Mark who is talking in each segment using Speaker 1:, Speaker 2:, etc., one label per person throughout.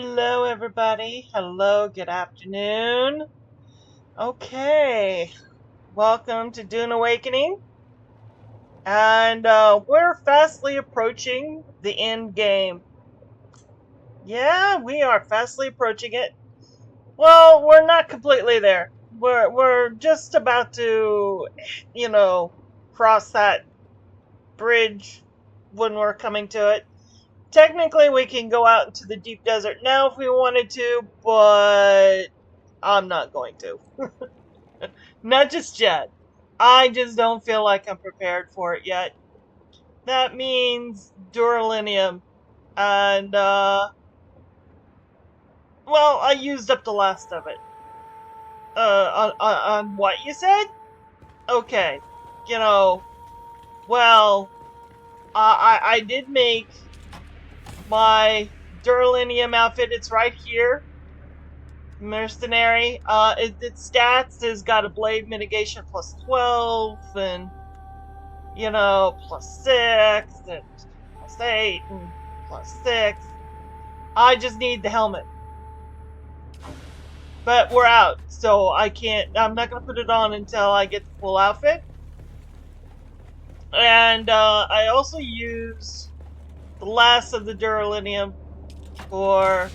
Speaker 1: Hello, everybody. Hello, good afternoon. Okay, welcome to Dune Awakening. And we're fastly approaching the end game. Yeah, we are fastly approaching it. Well, we're not completely there. We're just about to, cross that bridge when we're coming to it. Technically, we can go out into the deep desert now if we wanted to, but I'm not going to. Not just yet. I just don't feel like I'm prepared for it yet. That means duralinium. And, well, I used up the last of it. On what you said? Okay. Well, I did make my duralinium outfit. It's right here. Mercenary. Its stats has got a blade mitigation plus 12 and plus 6 and plus 8 and plus 6. I just need the helmet. But we're out, so I'm not going to put it on until I get the full outfit. And I also use the last of the duralinium for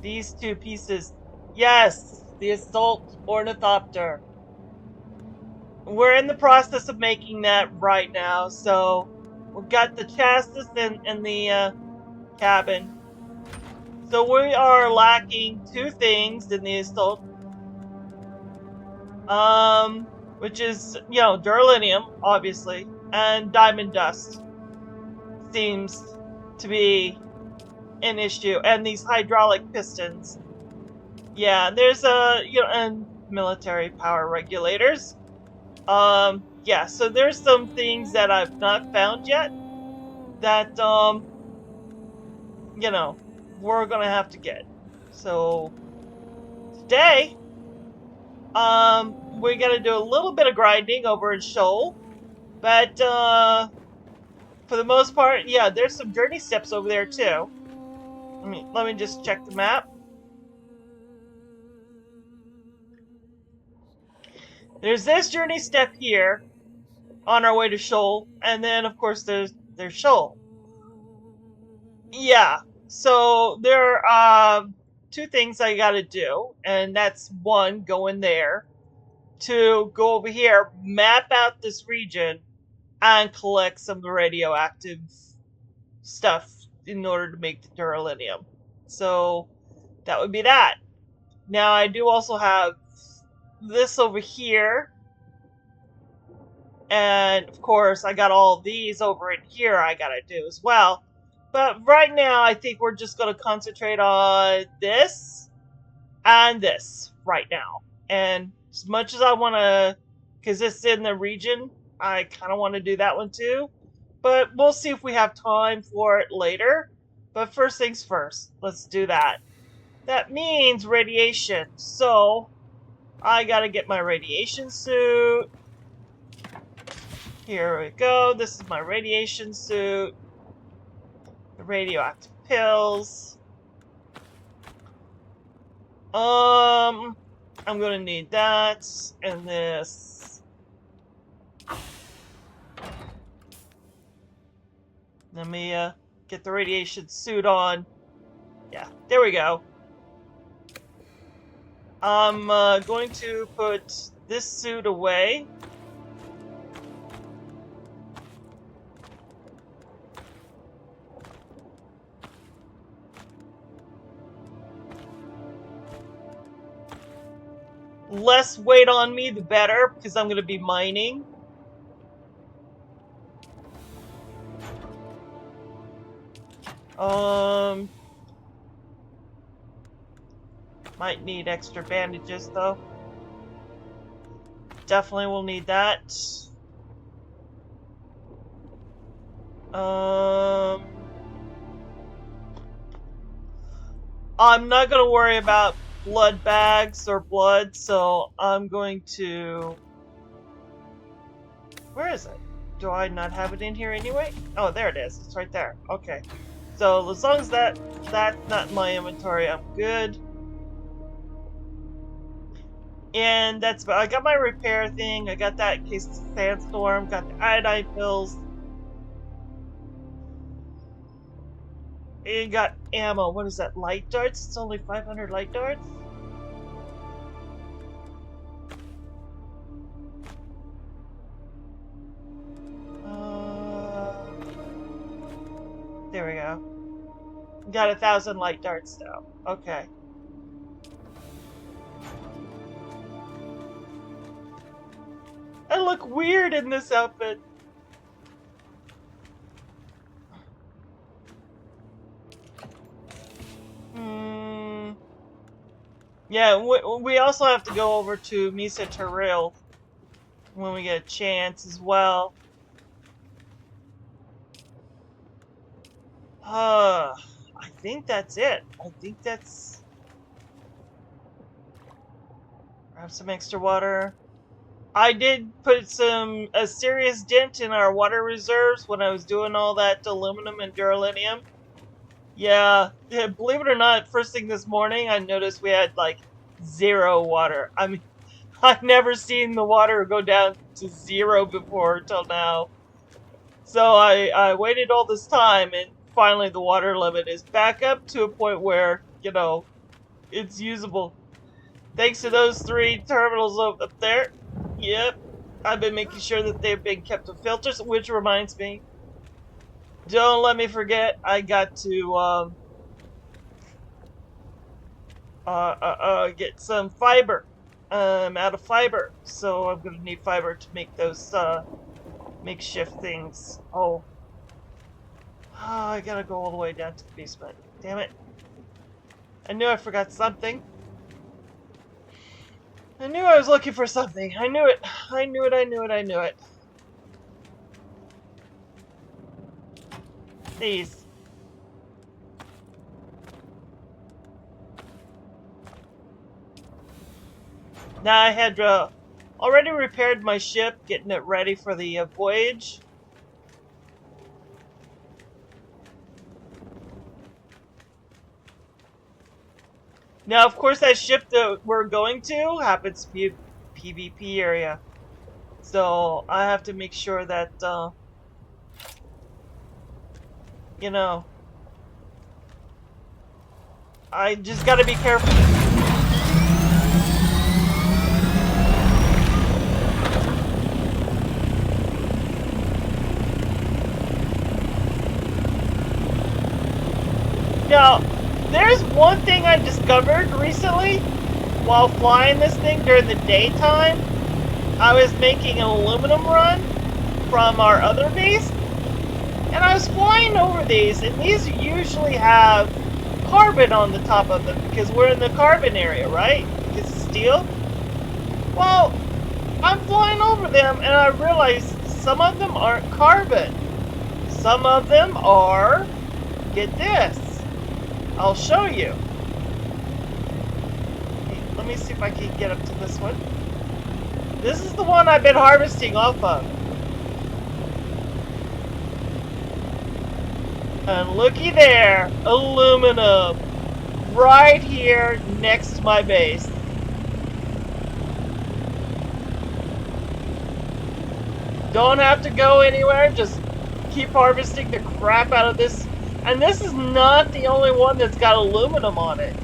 Speaker 1: these two pieces. Yes, the assault ornithopter. We're in the process of making that right now, so we've got the chassis in the cabin. So we are lacking two things in the assault, which is duralinium, obviously, and diamond dust seems to be an issue, and these hydraulic pistons. Yeah, there's and military power regulators. Yeah, so there's some things that I've not found yet that, we're gonna have to get. So, today, we gotta do a little bit of grinding over in Sheol, but, for the most part, yeah, there's some journey steps over there, too. Let me just check the map. There's this journey step here on our way to Sheol, and then of course there's Sheol. Yeah, so there are two things I gotta do, and that's one, go in there, two, go over here, map out this region, and collect some of the radioactive stuff in order to make the duralinium. So that would be that. Now I do also have this over here, and of course I got all these over in here I gotta do as well. But right now I think we're just gonna concentrate on this and this right now. And as much as I wanna, because it's in the region, I kind of want to do that one too. But we'll see if we have time for it later. But first things first, let's do that. That means radiation. So I gotta get my radiation suit. Here we go. This is my radiation suit. The radioactive pills. I'm gonna need that and this. Let me get the radiation suit on. Yeah, there we go. I'm going to put this suit away. Less weight on me, the better, because I'm going to be mining. Might need extra bandages, though. Definitely will need that. I'm not going to worry about blood bags or blood, so I'm going to... Where is it? Do I not have it in here anyway? Oh, there it is. It's right there. Okay. So as long as that's not in my inventory, I'm good. And that's about. I got my repair thing. I got that in case it's a sandstorm. Got the iodine pills. And got ammo. What is that? Light darts? It's only 500 light darts. There we go. Got 1,000 light darts now. Okay. I look weird in this outfit. Yeah, we also have to go over to Misa Terrell when we get a chance as well. I think that's it. I think that's... Grab some extra water. I did put a serious dent in our water reserves when I was doing all that aluminum and duralinium. Yeah, believe it or not, first thing this morning I noticed we had like 0 water. I mean, I've never seen the water go down to 0 before till now. So I waited all this time, and finally the water limit is back up to a point where, you know, it's usable. Thanks to those 3 terminals up there. Yep, I've been making sure that they've been kept with filters, which reminds me, don't let me forget, I got to get some fiber. I'm out of fiber, so I'm gonna need fiber to make those makeshift things. Oh, I gotta go all the way down to the basement. Damn it! I knew I forgot something. I knew I was looking for something. I knew it. I knew it. I knew it. I knew it. These. Now I had already repaired my ship, getting it ready for the voyage. Now, of course, that ship that we're going to happens to be a PvP area. So I have to make sure that, you know, I just gotta be careful. Now, there's one thing I discovered recently while flying this thing during the daytime. I was making an aluminum run from our other base, and I was flying over these, and these usually have carbon on the top of them because we're in the carbon area, right? Because it's steel. Well, I'm flying over them, and I realized some of them aren't carbon. Some of them are, get this, I'll show you. Okay, let me see if I can get up to this one. This is the one I've been harvesting off of. And looky there, aluminum, right here next to my base. Don't have to go anywhere, just keep harvesting the crap out of this. And this is not the only one that's got aluminum on it.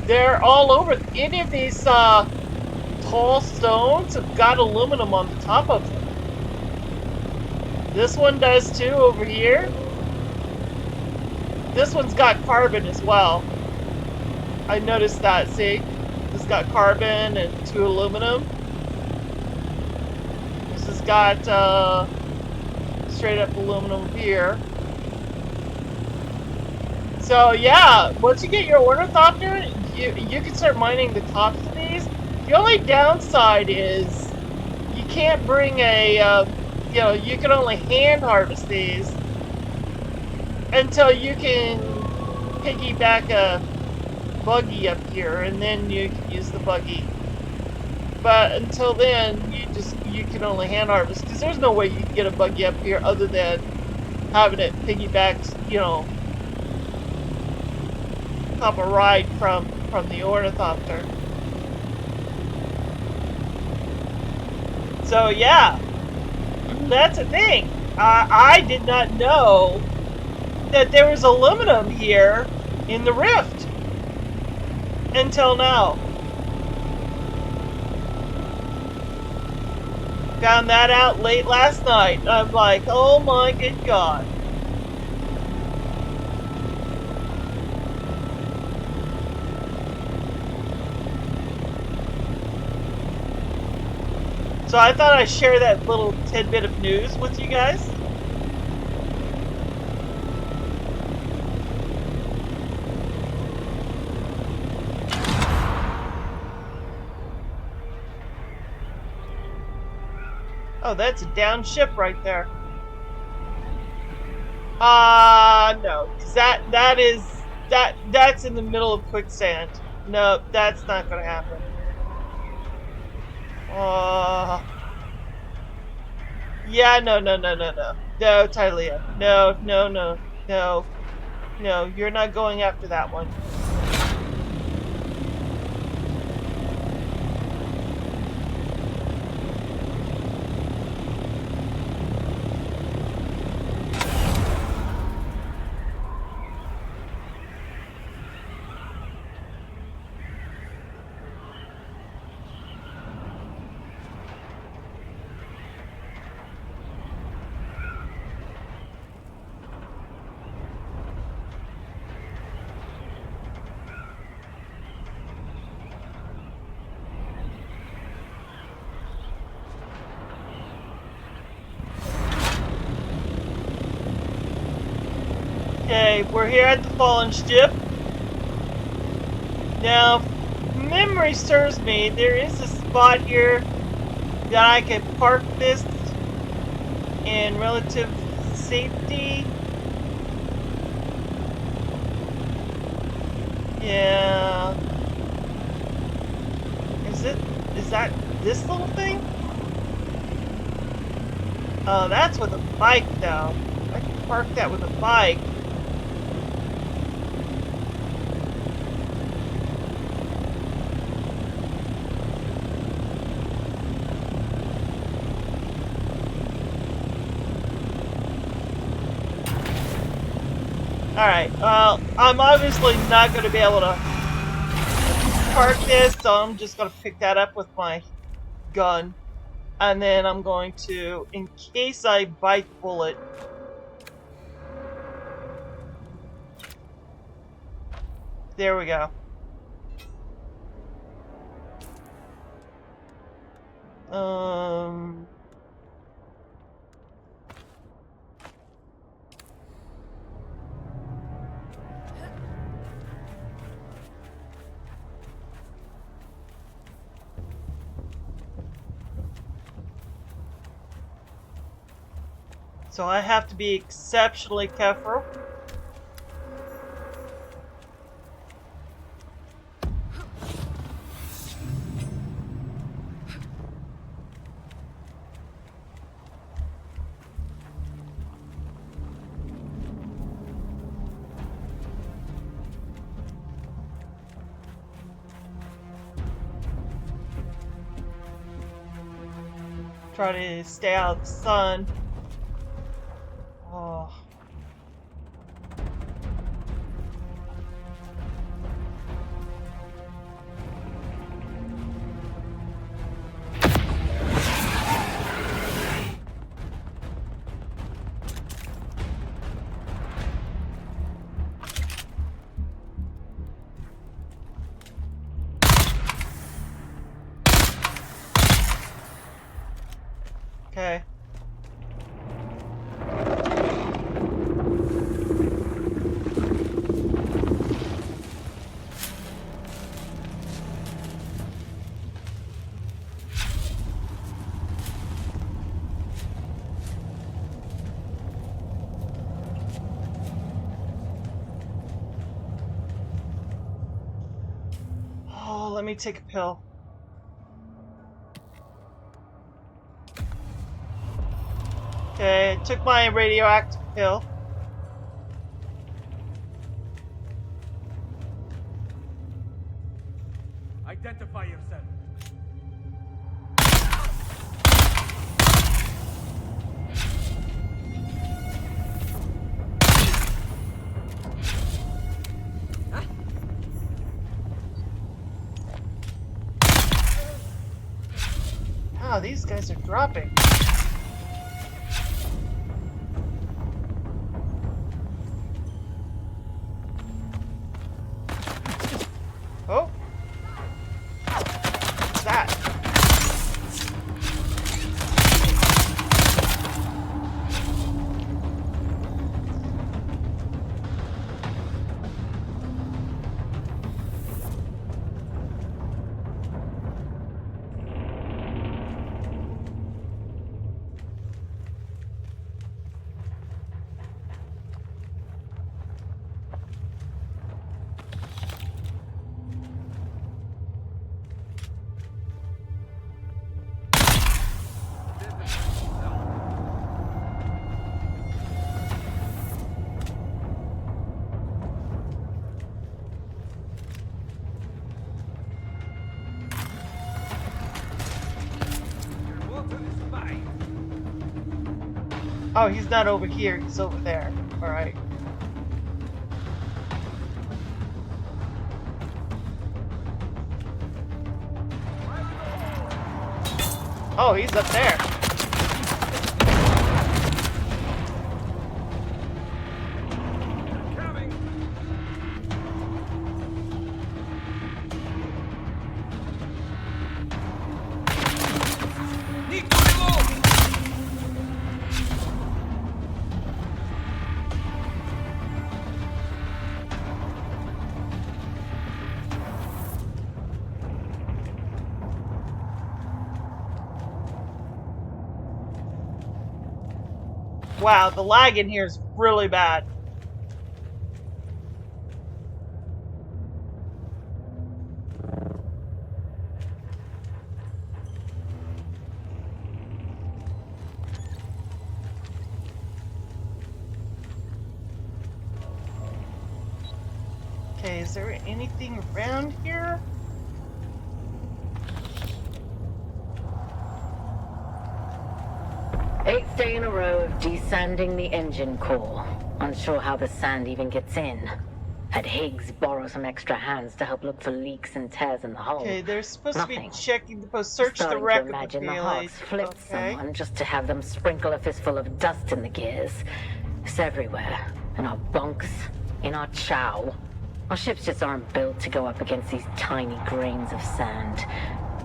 Speaker 1: They're all over. Any of these tall stones have got aluminum on the top of them. This one does too over here. This one's got carbon as well. I noticed that, see? This got carbon and 2 aluminum. This has got straight up aluminum here. So yeah, once you get your ornithopter, you can start mining the tops of these. The only downside is you can't bring a, you know, you can only hand harvest these until you can piggyback a buggy up here, and then you can use the buggy. But until then, you can only hand harvest because there's no way you can get a buggy up here other than having it piggybacked, you know, cop a ride from the ornithopter. So yeah, that's a thing. I did not know that there was aluminum here in the rift until now. Found that out late last night. I'm like, oh my good God. So I thought I'd share that little tidbit of news with you guys. Oh, that's a down ship right there. No, 'cause that's in the middle of quicksand. No, that's not gonna happen. Yeah, no, Tylia. No, you're not going after that one. Okay, we're here at the fallen ship. Now, if memory serves me, there is a spot here that I can park this in relative safety. Yeah. Is that this little thing? Oh, that's with a bike though. I can park that with a bike. Alright, well, I'm obviously not going to be able to park this, so I'm just going to pick that up with my gun. And then I'm going to, in case I bite the bullet, there we go. So I have to be exceptionally careful. Try to stay out of the sun. Oh. Okay. Oh, let me take a pill. Okay, I took my radioactive pill.
Speaker 2: Identify yourself.
Speaker 1: Oh, these guys are dropping. Oh. What's that? Oh, he's not over here. He's over there. All right. Oh, he's up there. Wow, the lag in here is really bad. Okay, is there anything around here?
Speaker 3: Eighth day in a row of desanding the engine core. Unsure how the sand even gets in. Had HUGZ borrow some extra hands to help look for leaks and tears in the hull.
Speaker 1: Okay, they're supposed
Speaker 3: Nothing.
Speaker 1: to be checking the post. Search the
Speaker 3: Starting
Speaker 1: wreck
Speaker 3: to
Speaker 1: of the
Speaker 3: imagine the
Speaker 1: Peleys.
Speaker 3: HUGZ flipped
Speaker 1: Okay.
Speaker 3: someone just to have them sprinkle a fistful of dust in the gears. It's everywhere. In our bunks, in our chow. Our ships just aren't built to go up against these tiny grains of sand.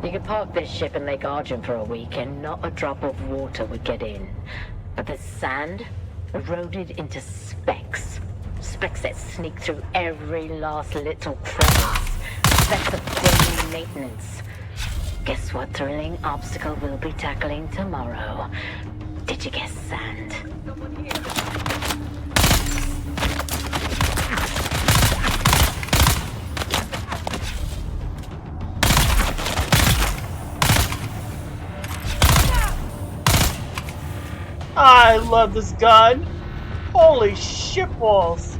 Speaker 3: You could park this ship in Lake Argent for a week and not a drop of water would get in. But the sand eroded into specks. Specks that sneak through every last little crevice. Specks of daily maintenance. Guess what thrilling obstacle we'll be tackling tomorrow? Did you guess sand?
Speaker 1: I love this gun. Holy shitballs.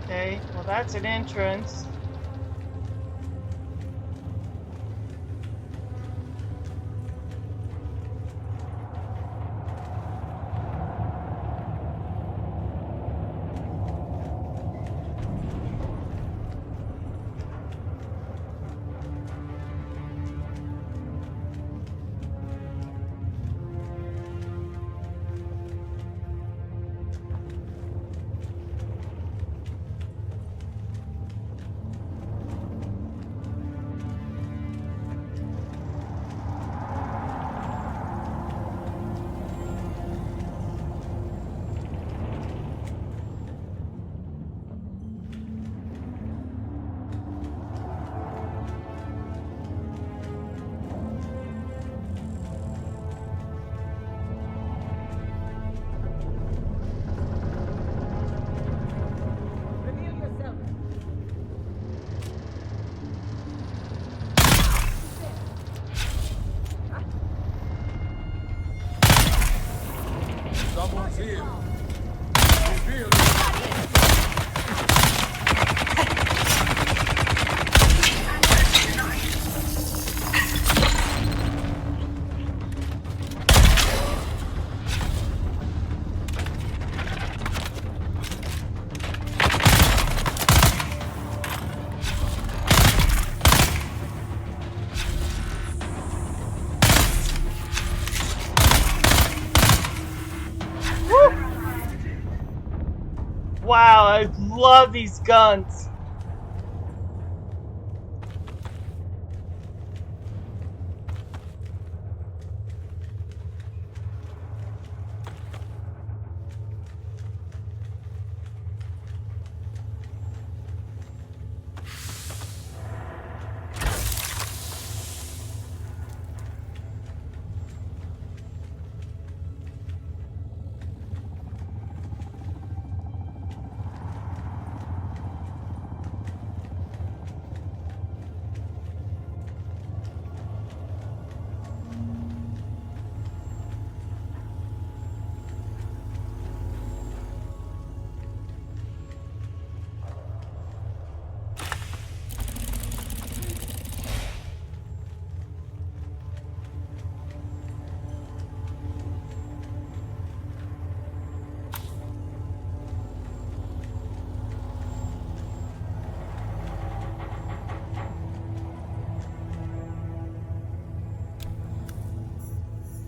Speaker 1: Okay, well that's an entrance.
Speaker 2: Someone's here. Reveal it.
Speaker 1: Wow, I love these guns.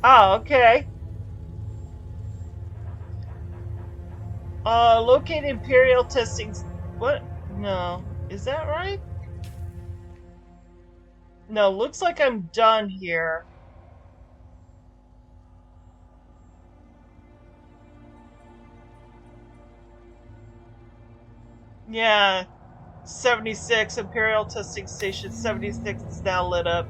Speaker 1: Oh, okay. Locate Imperial testing. What? No. Is that right? No, looks like I'm done here. Yeah. 76, Imperial Testing Station 76 is now lit up.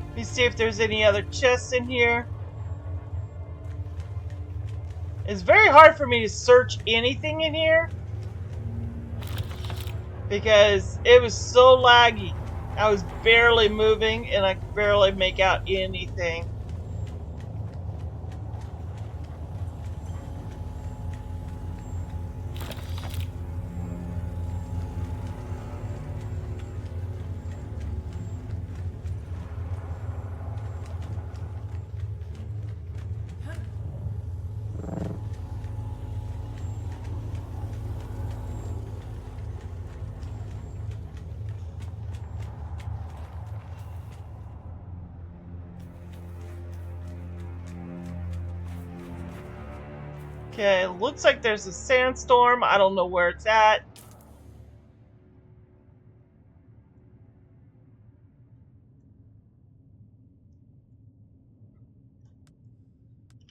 Speaker 1: Let me see if there's any other chests in here. It's very hard for me to search anything in here because it was so laggy. I was barely moving and I could barely make out anything. Okay, looks like there's a sandstorm. I don't know where it's at.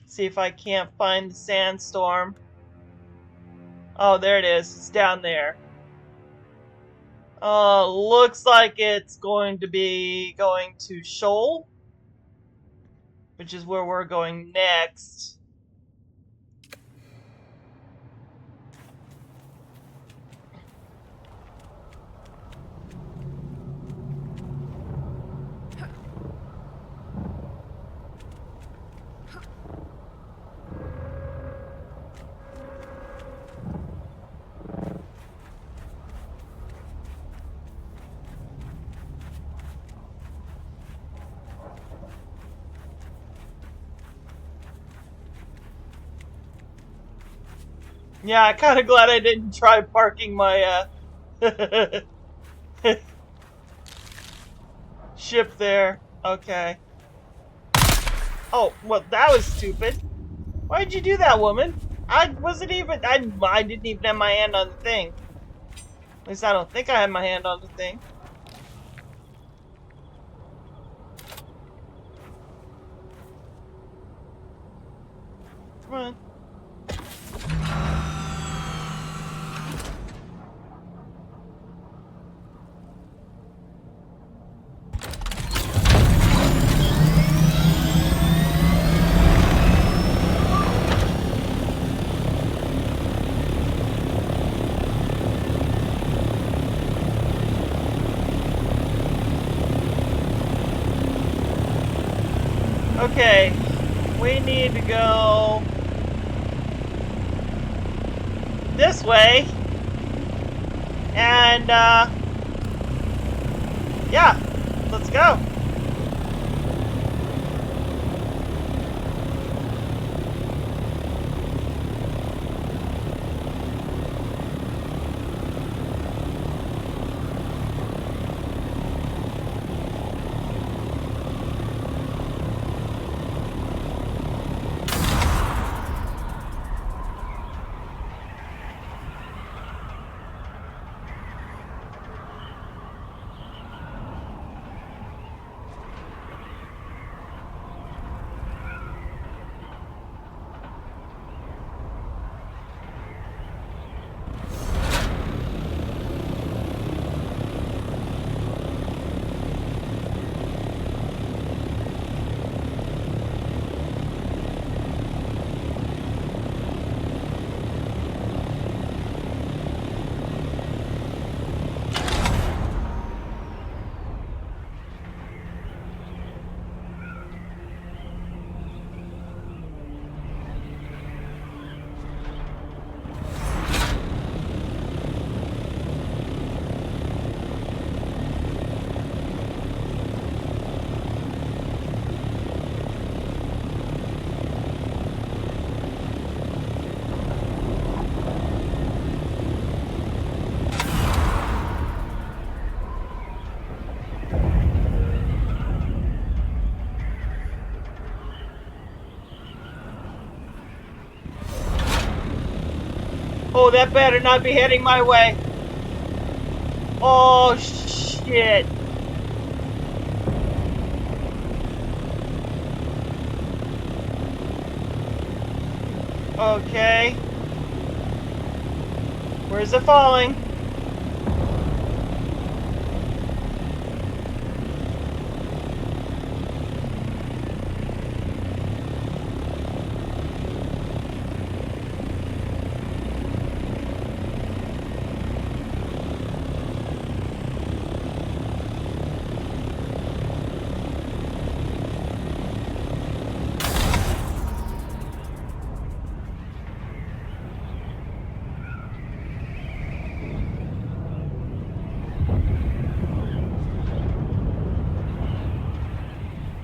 Speaker 1: See if I can't find the sandstorm. Oh, there it is. It's down there. Looks like it's going to be going to Sheol, which is where we're going next. Yeah, I'm kind of glad I didn't try parking my ship there. Okay. Oh, well, that was stupid. Why'd you do that, woman? I wasn't even... I didn't even have my hand on the thing. At least I don't think I had my hand on the thing. Come on. Okay, we need to go this way, and yeah, let's go. Oh, that better not be heading my way. Oh, shit. Okay. Where's it falling?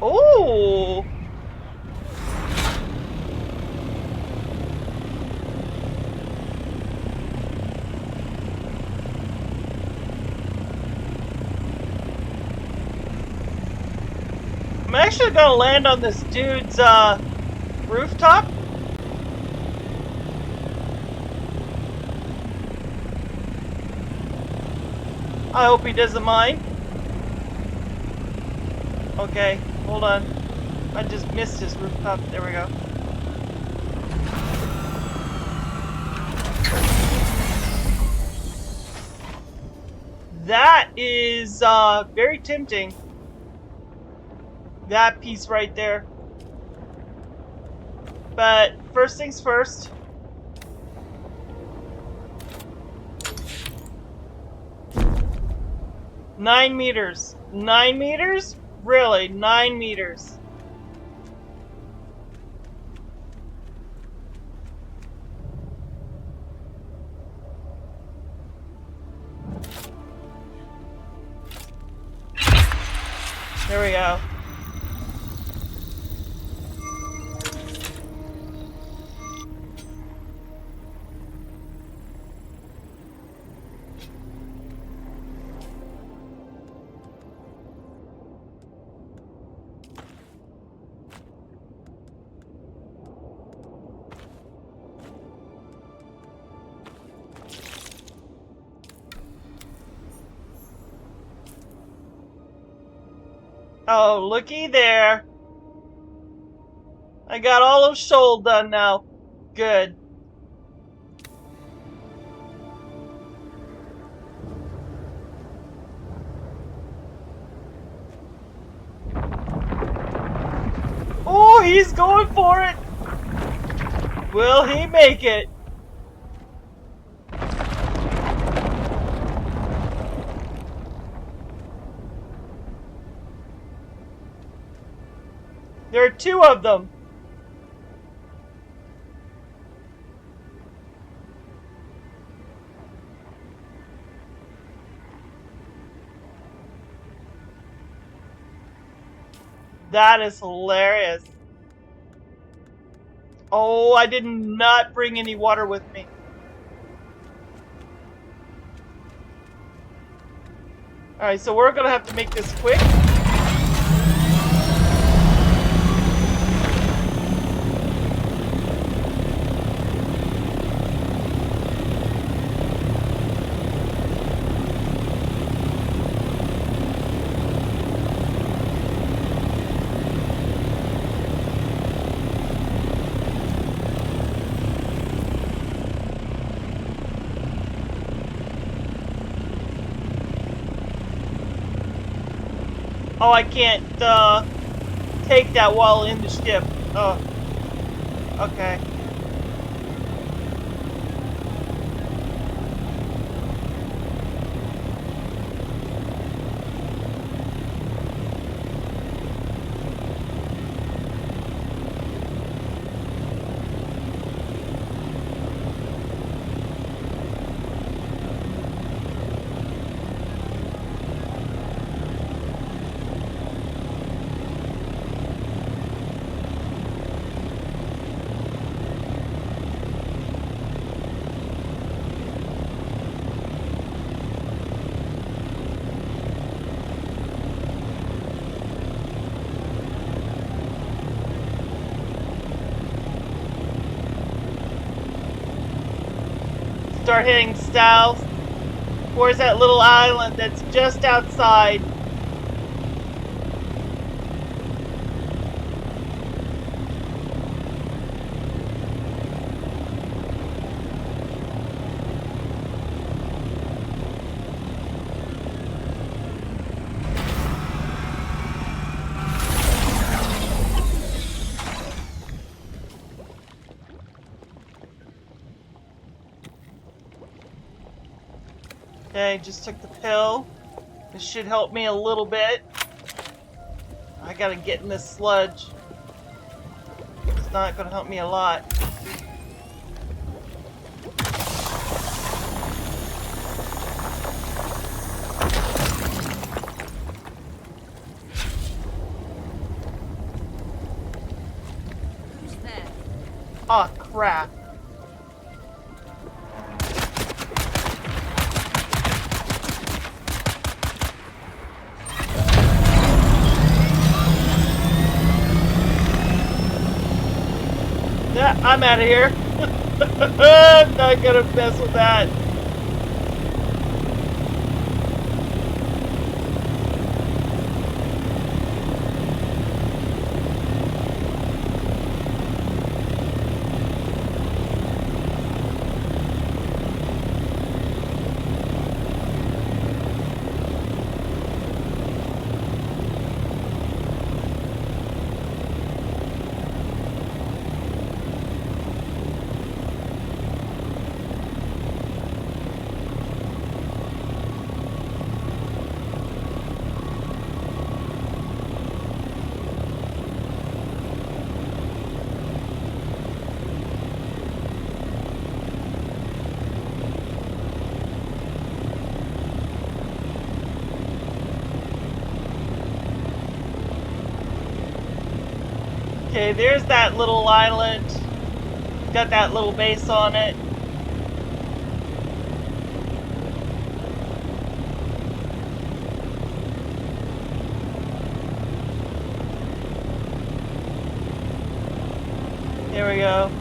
Speaker 1: Oh! I'm actually gonna land on this dude's rooftop. I hope he doesn't mind. Okay, hold on. I just missed his rooftop. There we go. That is very tempting. That piece right there. But first things first. $9 meters. 9 meters? Really? 9 meters. There we go. Oh, looky there. I got all of Sheol done now. Good. Oh, he's going for it. Will he make it? There are two of them. That is hilarious. Oh, I did not bring any water with me. Alright, so we're gonna have to make this quick. Oh, I can't take that while in the ship. Oh, okay. Start heading south. Where's that little island that's just outside? Okay, just took the pill. This should help me a little bit. I gotta get in this sludge. It's not gonna help me a lot.
Speaker 4: Who's there?
Speaker 1: Oh crap. Yeah, I'm out of here. I'm not gonna mess with that. Okay, there's that little island. Got that little base on it. There we go.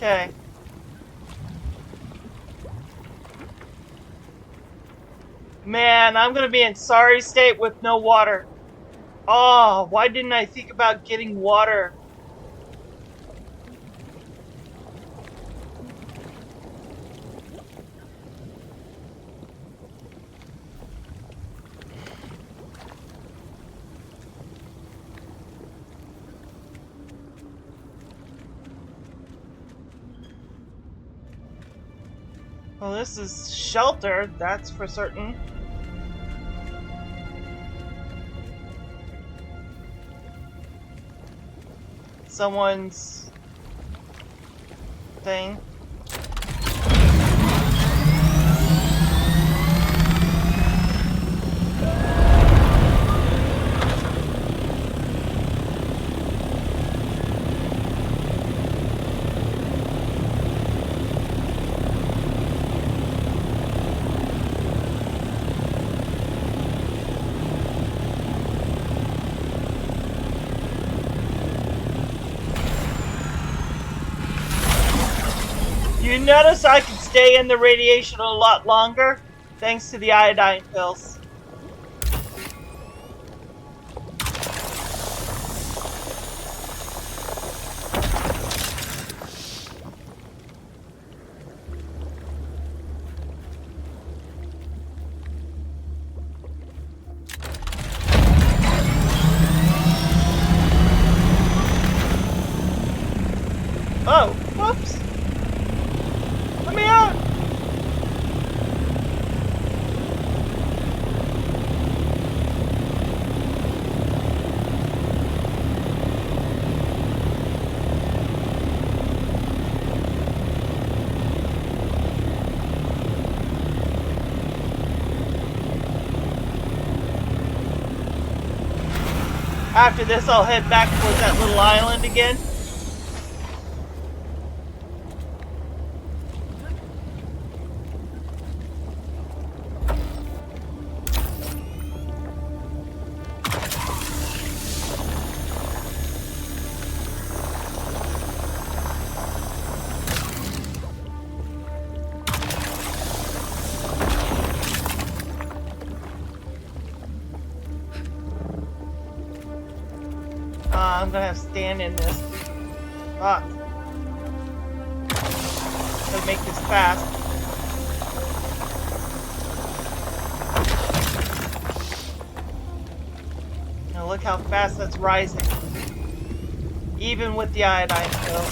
Speaker 1: Okay. Man, I'm gonna be in sorry state with no water. Oh, why didn't I think about getting water? Well, this is shelter, that's for certain. Someone's thing. You notice I can stay in the radiation a lot longer thanks to the iodine pills. Oh, whoops. Let me out! After this, I'll head back towards that little island again. I'm gonna have to stand in this. Fuck. Gotta make this fast. Now look how fast that's rising. Even with the iodine pill.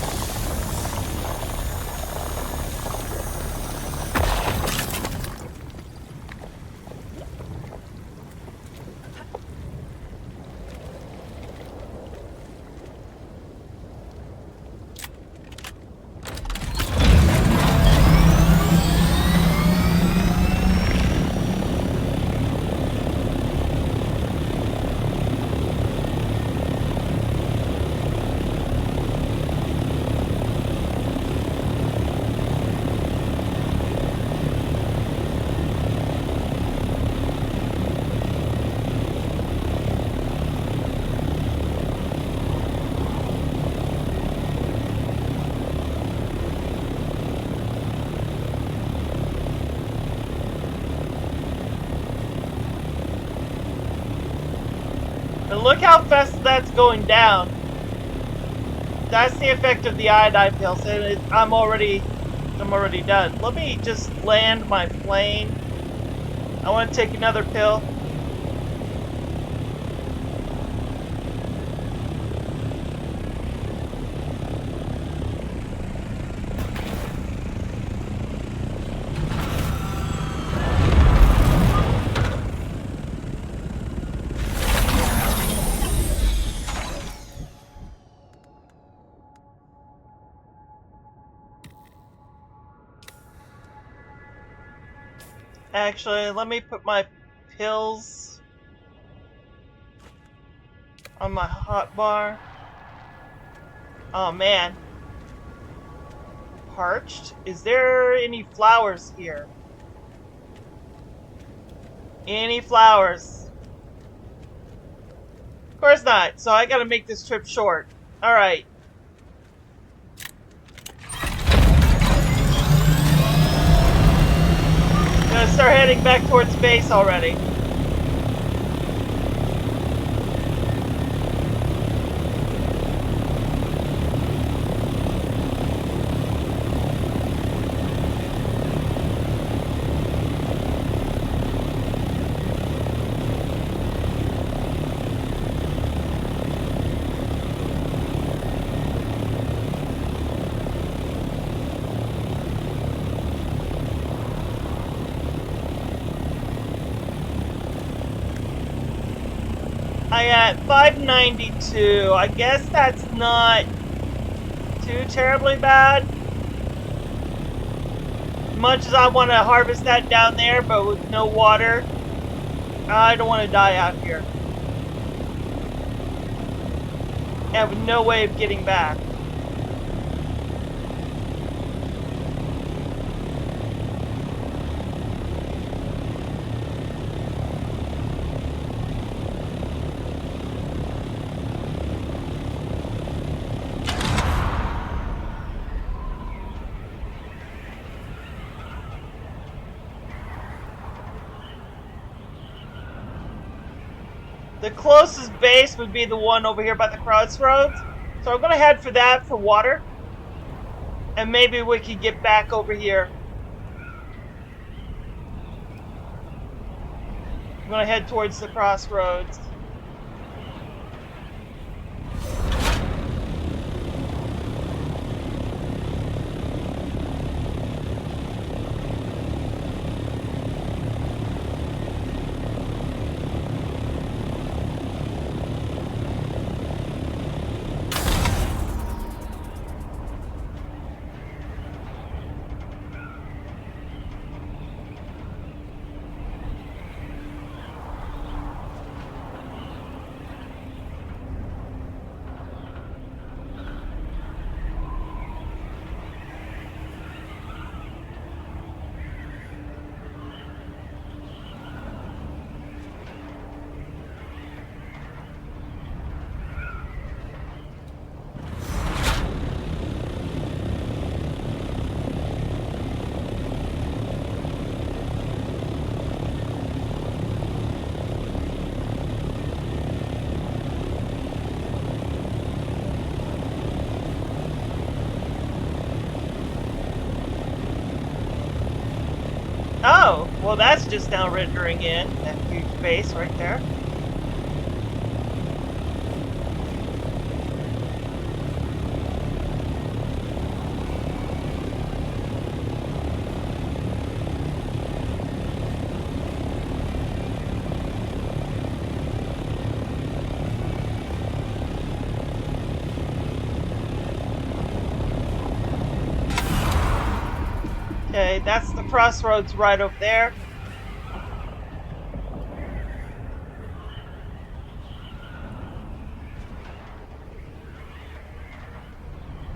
Speaker 1: And look how fast that's going down. That's the effect of the iodine pills. And I'm already done. Let me just land my plane. I want to take another pill. Actually, let me put my pills on my hotbar. Oh man. Parched? Is there any flowers here? Any flowers? Of course not, so I gotta make this trip short. Alright. start heading back towards base already. I at 592. I guess that's not too terribly bad. Much as I want to harvest that down there, but with no water, I don't want to die out here. And with no way of getting back. The closest base would be the one over here by the crossroads. So I'm going to head for that for water. And maybe we can get back over here. I'm going to head towards the crossroads. Oh, well that's just now rendering in that huge base right there. Okay, that's the crossroads right over there.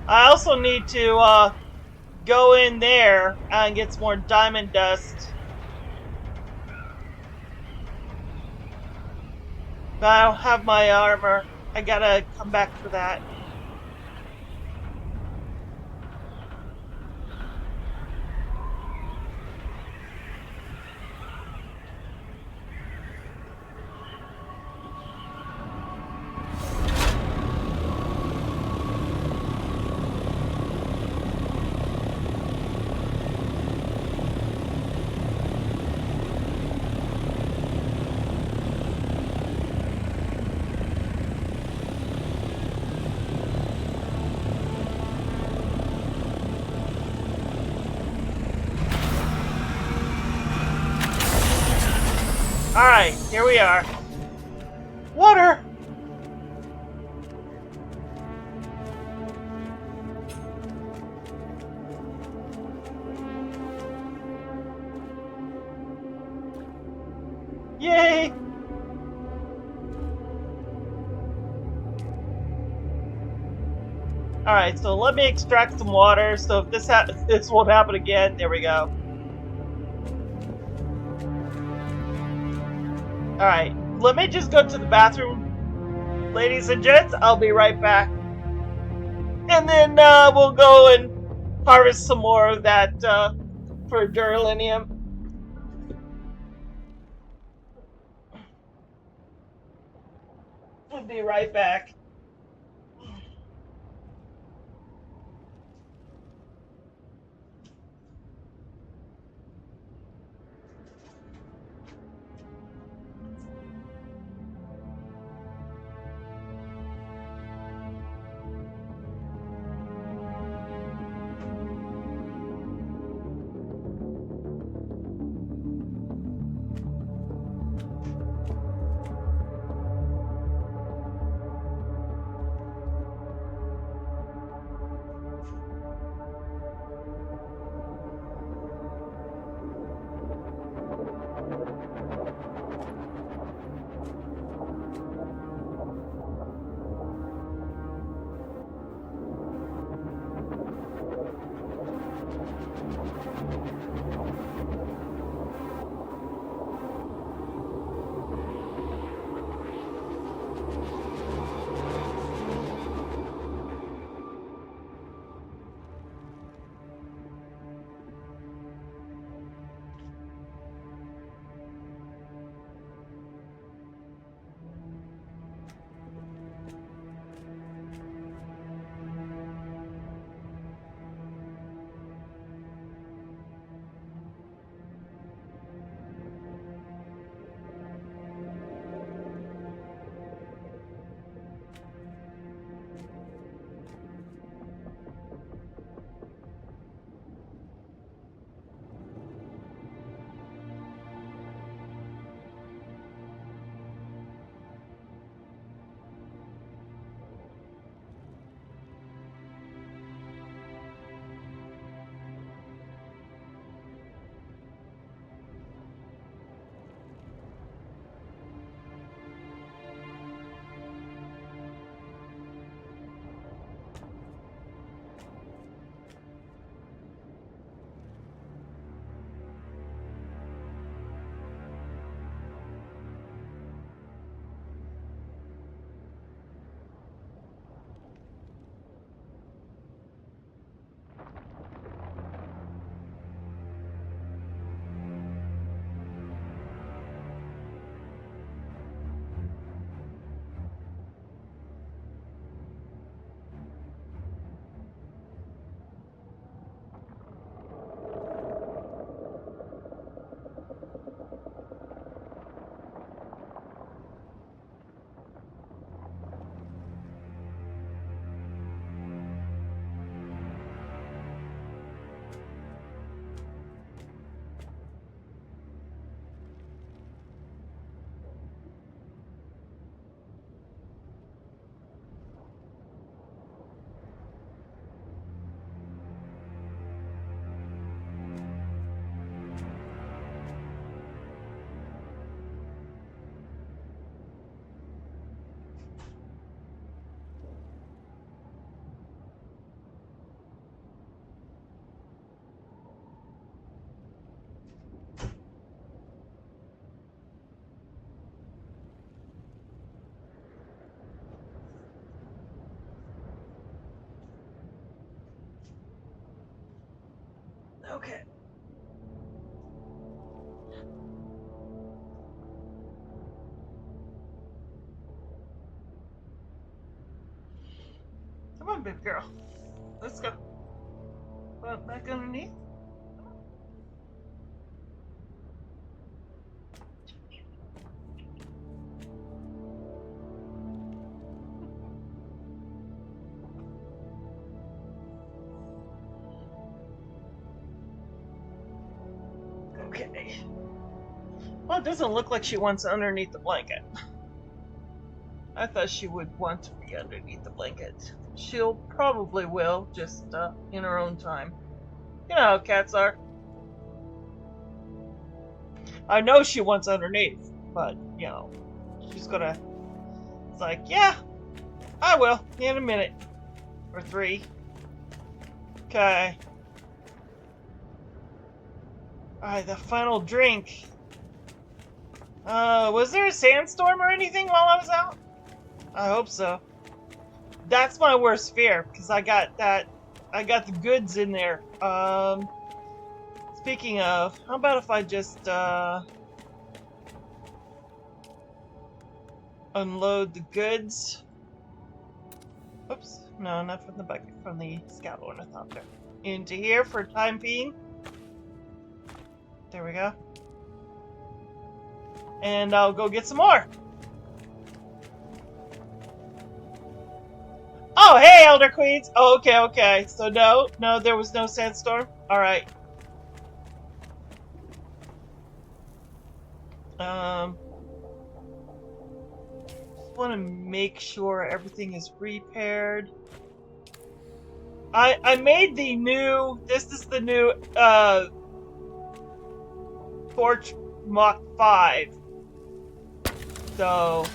Speaker 1: I also need to go in there and get some more diamond dust. But I don't have my armor. I gotta come back for that. Alright, here we are. Water! Yay! Alright, so let me extract some water, so if this won't happen again, there we go. Alright, let me just go to the bathroom, ladies and gents. I'll be right back. And then we'll go and harvest some more of that for Duralinium. We'll be right back. Okay. Come on, baby girl. Let's go. Well, back underneath. Okay. Well, it doesn't look like she wants underneath the blanket. I thought she would want to be underneath the blanket. She'll probably will, just in her own time. You know how cats are. I know she wants underneath, but, you know, she's gonna... It's like, yeah, I will, in a minute. Or 3. Okay. Alright, the final drink. Was there a sandstorm or anything while I was out? I hope so. That's my worst fear, because I got the goods in there. Speaking of, how about if I just, unload the goods. Oops, no, not from the bucket, from the scout ornithopter. Into here for time being. There we go. And I'll go get some more. Oh, hey, Elder Queens. Oh, okay, okay. So no, there was no sandstorm. All right. Just want to make sure everything is repaired. I made the new. This is the new Torch Mach 5. So.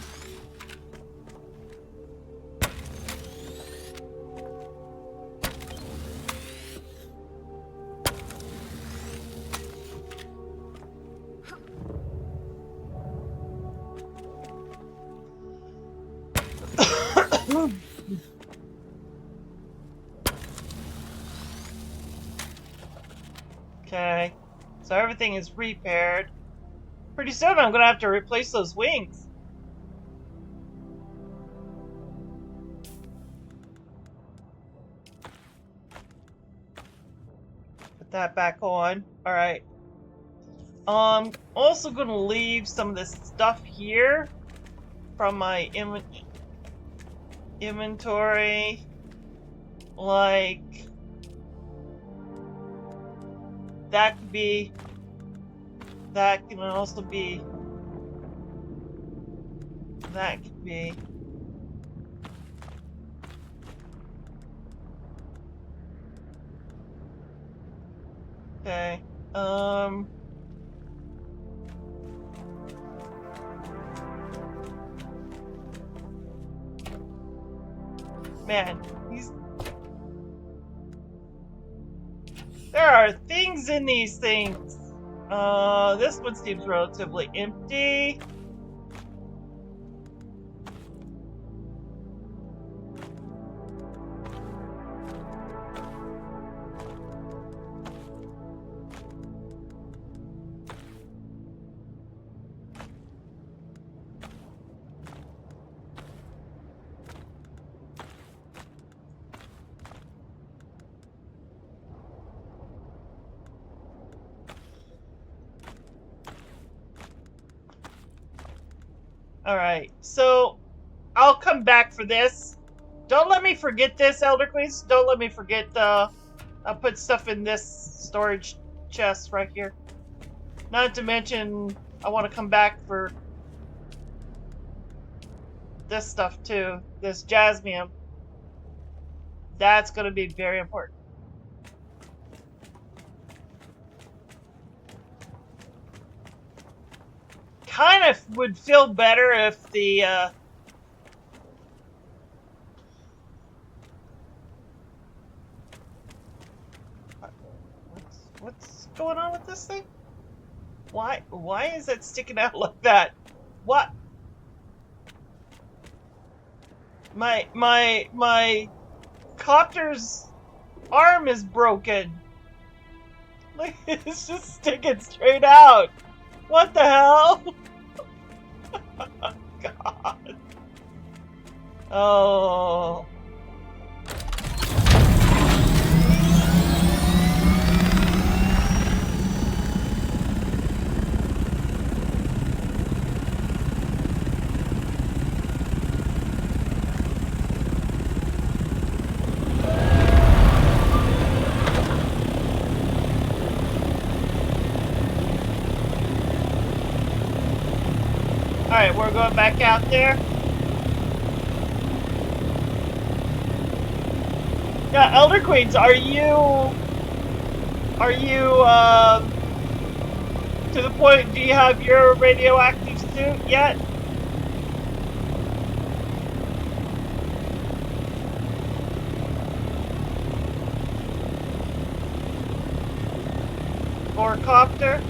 Speaker 1: Okay, so everything is repaired. Pretty soon I'm gonna have to replace those wings. Put that back on. Alright. Also gonna leave some of this stuff here from my inventory. Like, that could be, that can also be, that could be. Okay, man, there are things in these things. This one seems relatively empty. Alright, so I'll come back for this. Don't let me forget this, Elder Queens. Don't let me forget, I'll put stuff in this storage chest right here. Not to mention, I want to come back for this stuff too. This Jasmium. That's going to be very important. Kind of would feel better if the what's going on with this thing? Why is it sticking out like that? What? My copter's arm is broken. Like, it's just sticking straight out. What the hell? God. Oh. Alright, we're going back out there. Yeah, Elder Queens, are you to the point, do you have your radioactive suit yet? Or copter?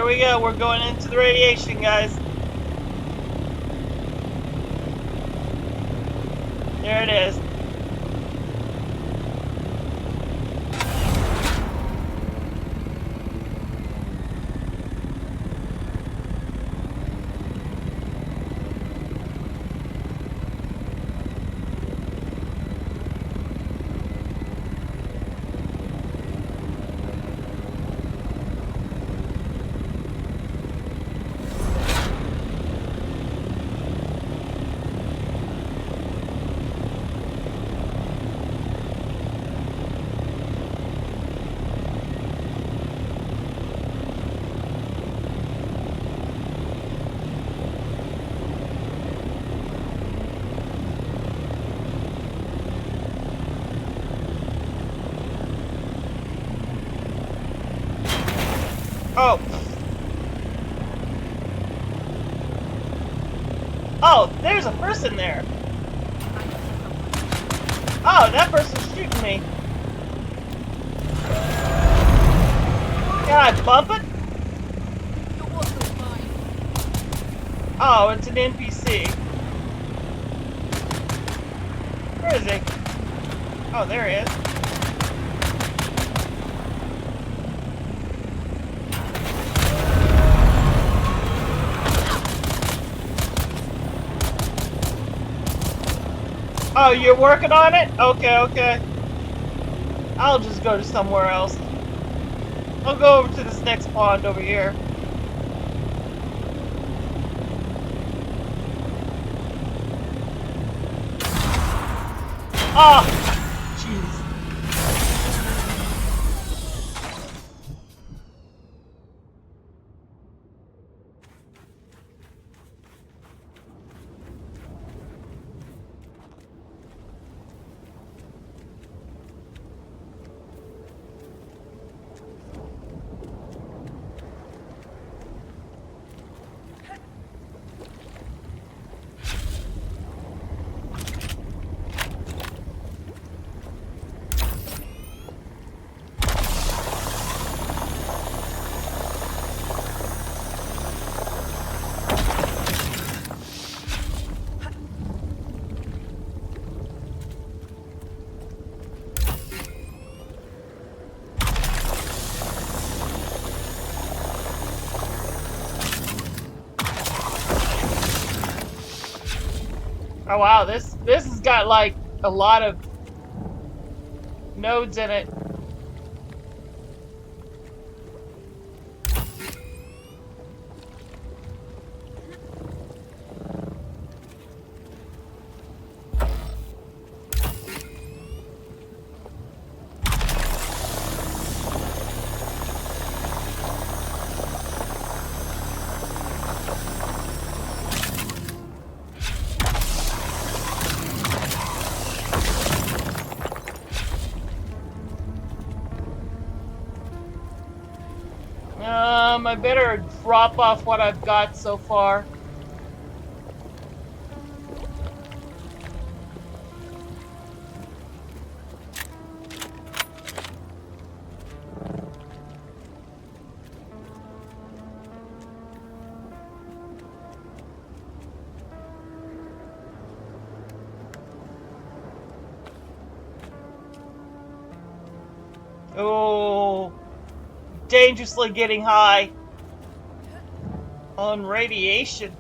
Speaker 1: we go. We're going into the radiation, guys. There it is. Oh. Oh, there's a person there. Oh, that person's shooting me. Can I bump it? Oh, it's an NPC. Where is he? Oh, there he is. Oh, you're working on it? Okay, okay. I'll just go to somewhere else. I'll go over to this next pond over here. Oh, jeez. Oh wow, this has got like a lot of nodes in it. I better drop off what I've got so far. Oh, dangerously getting high on radiation.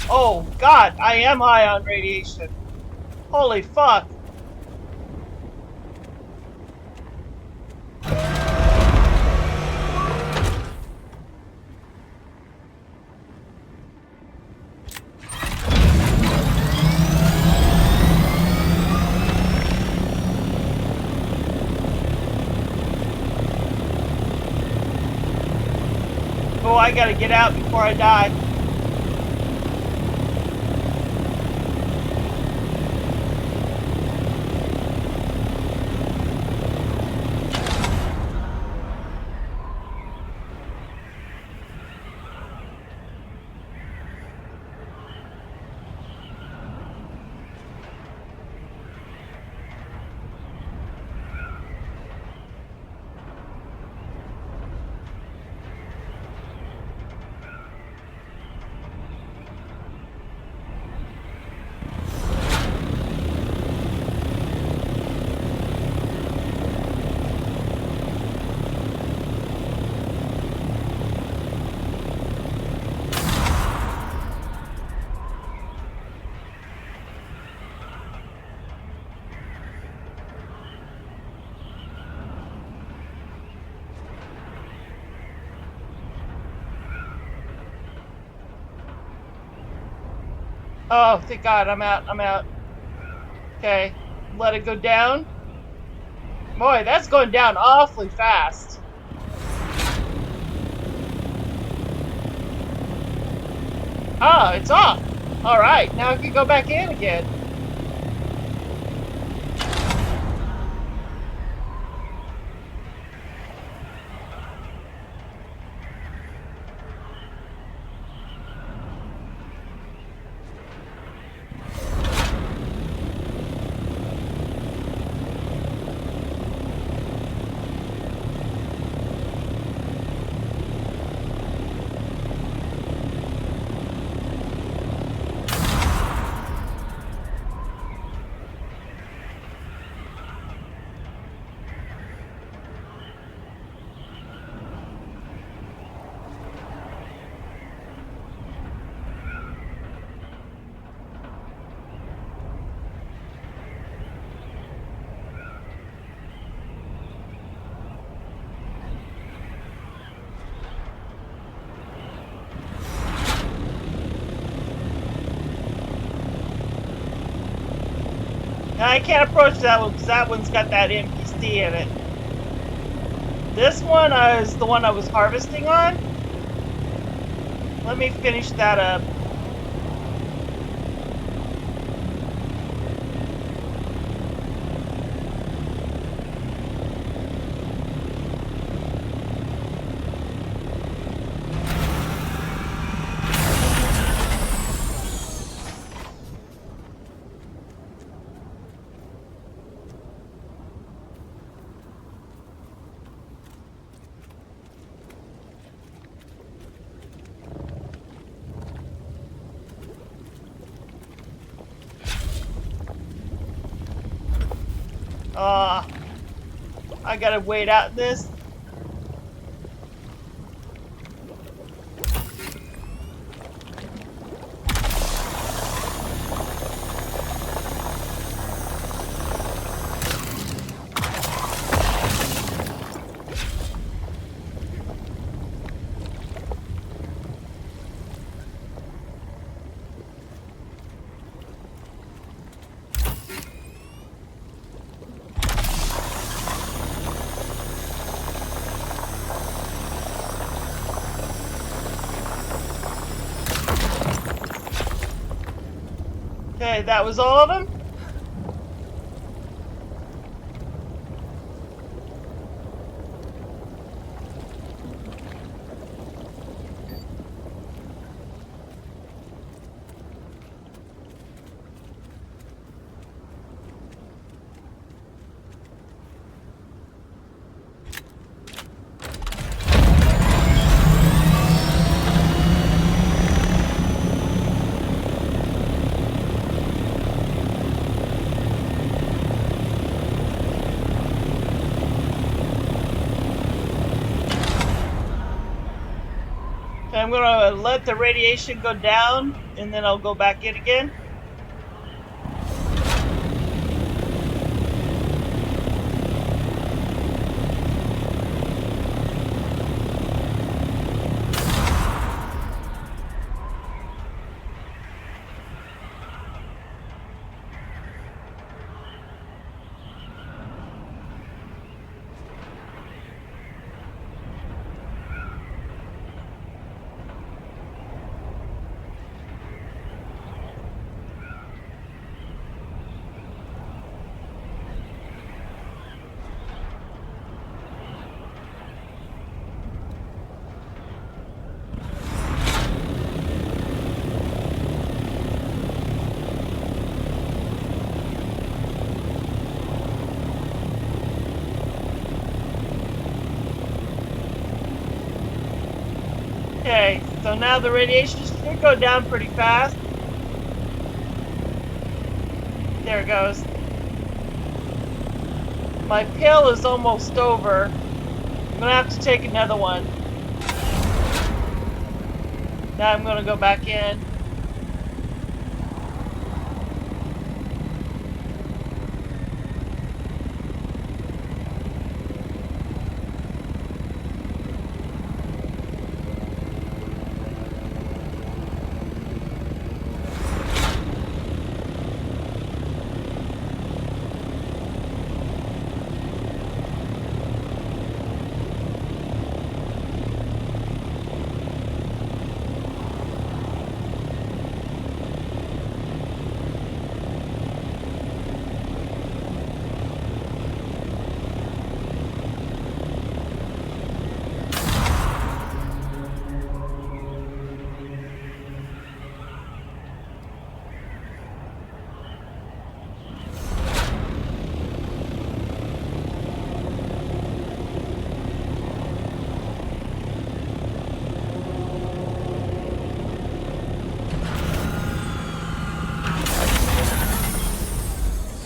Speaker 1: Oh God, I am high on radiation. Holy fuck. Oh, I gotta get out before I die. Oh, thank God, I'm out, I'm out. Okay, let it go down. Boy, that's going down awfully fast. Ah, it's off. Alright, now I can go back in again. I can't approach that one because that one's got that NPC in it. This one is the one I was harvesting on. Let me finish that up. I gotta wait out this. Okay, that was all of them? I'm gonna let the radiation go down and then I'll go back in again. Okay, so now the radiation should go down pretty fast. There it goes. My pill is almost over. I'm gonna have to take another one. Now I'm gonna go back in.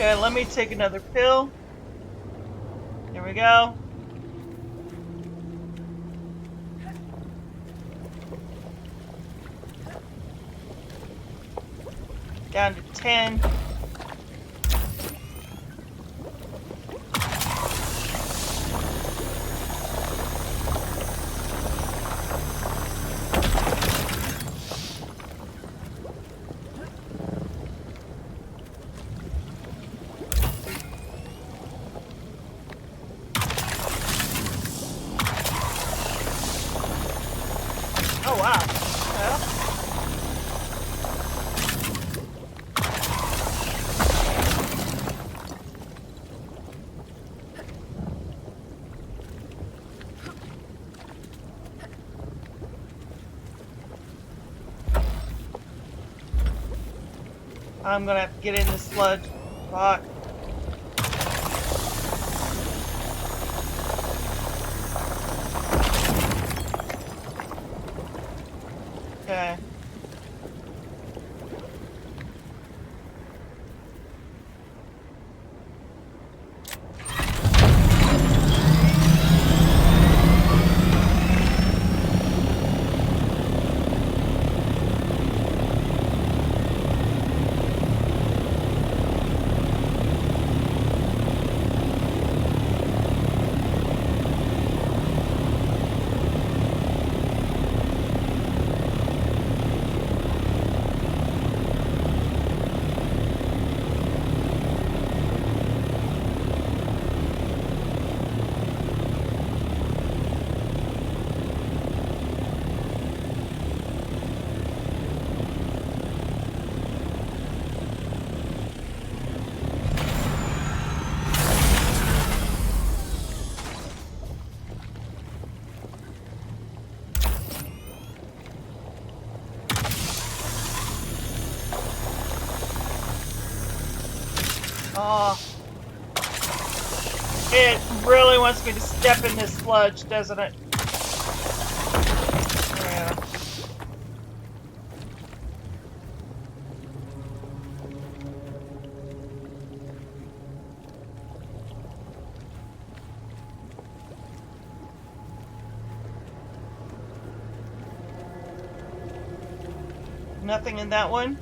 Speaker 1: Okay, let me take another pill. Here we go. Down to 10. Oh wow. Yeah. I'm gonna have to get in the sludge. Fuck. Okay. Oh. It really wants me to step in this sludge, doesn't it? Yeah. Nothing in that one?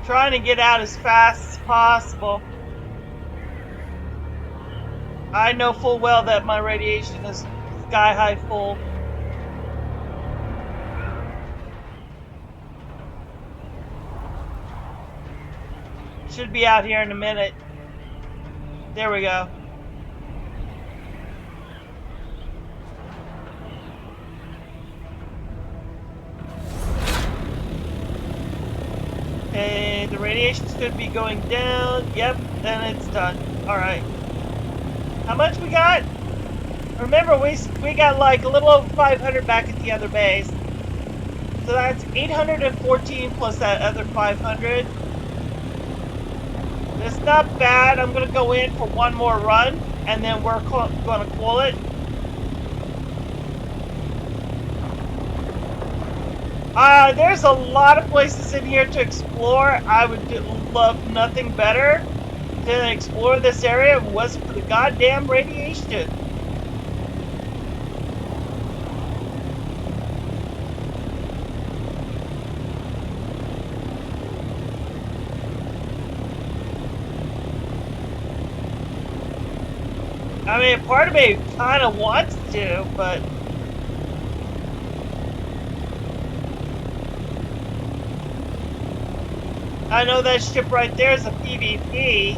Speaker 1: Trying to get out as fast as possible. I know full well that my radiation is sky high full. Should be out here in a minute. There we go. Okay, the radiation should be going down. Yep, then it's done. Alright. How much we got? Remember, we got like a little over 500 back at the other base. So that's 814 plus that other 500. It's not bad. I'm going to go in for one more run, and then we're going to call it. There's a lot of places in here to explore. I would love nothing better than explore this area if it wasn't for the goddamn radiation. I mean, part of me kind of wants to, but... I know that ship right there is a PvP.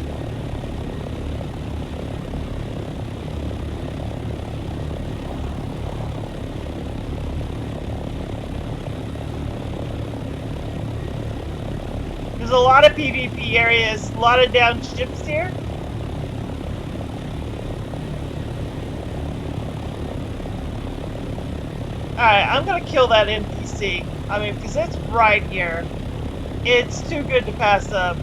Speaker 1: There's a lot of PvP areas, a lot of down ships here. Alright, I'm gonna kill that NPC. I mean, because it's right here. It's too good to pass up.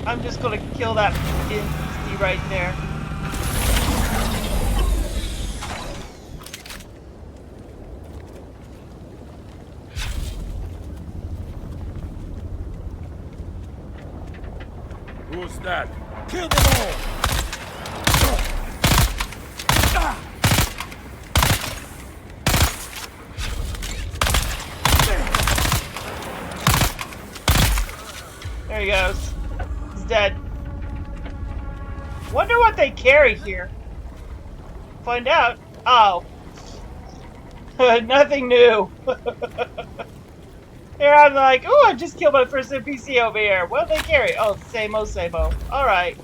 Speaker 1: I'm just gonna kill that NPC right there.
Speaker 2: Who's that? Kill them all!
Speaker 1: There he goes. He's dead. Wonder what they carry here. Find out. Oh. Nothing new. Here I'm like, oh, I just killed my first NPC over here. What do they carry? Oh, same-o, same-o. Alright.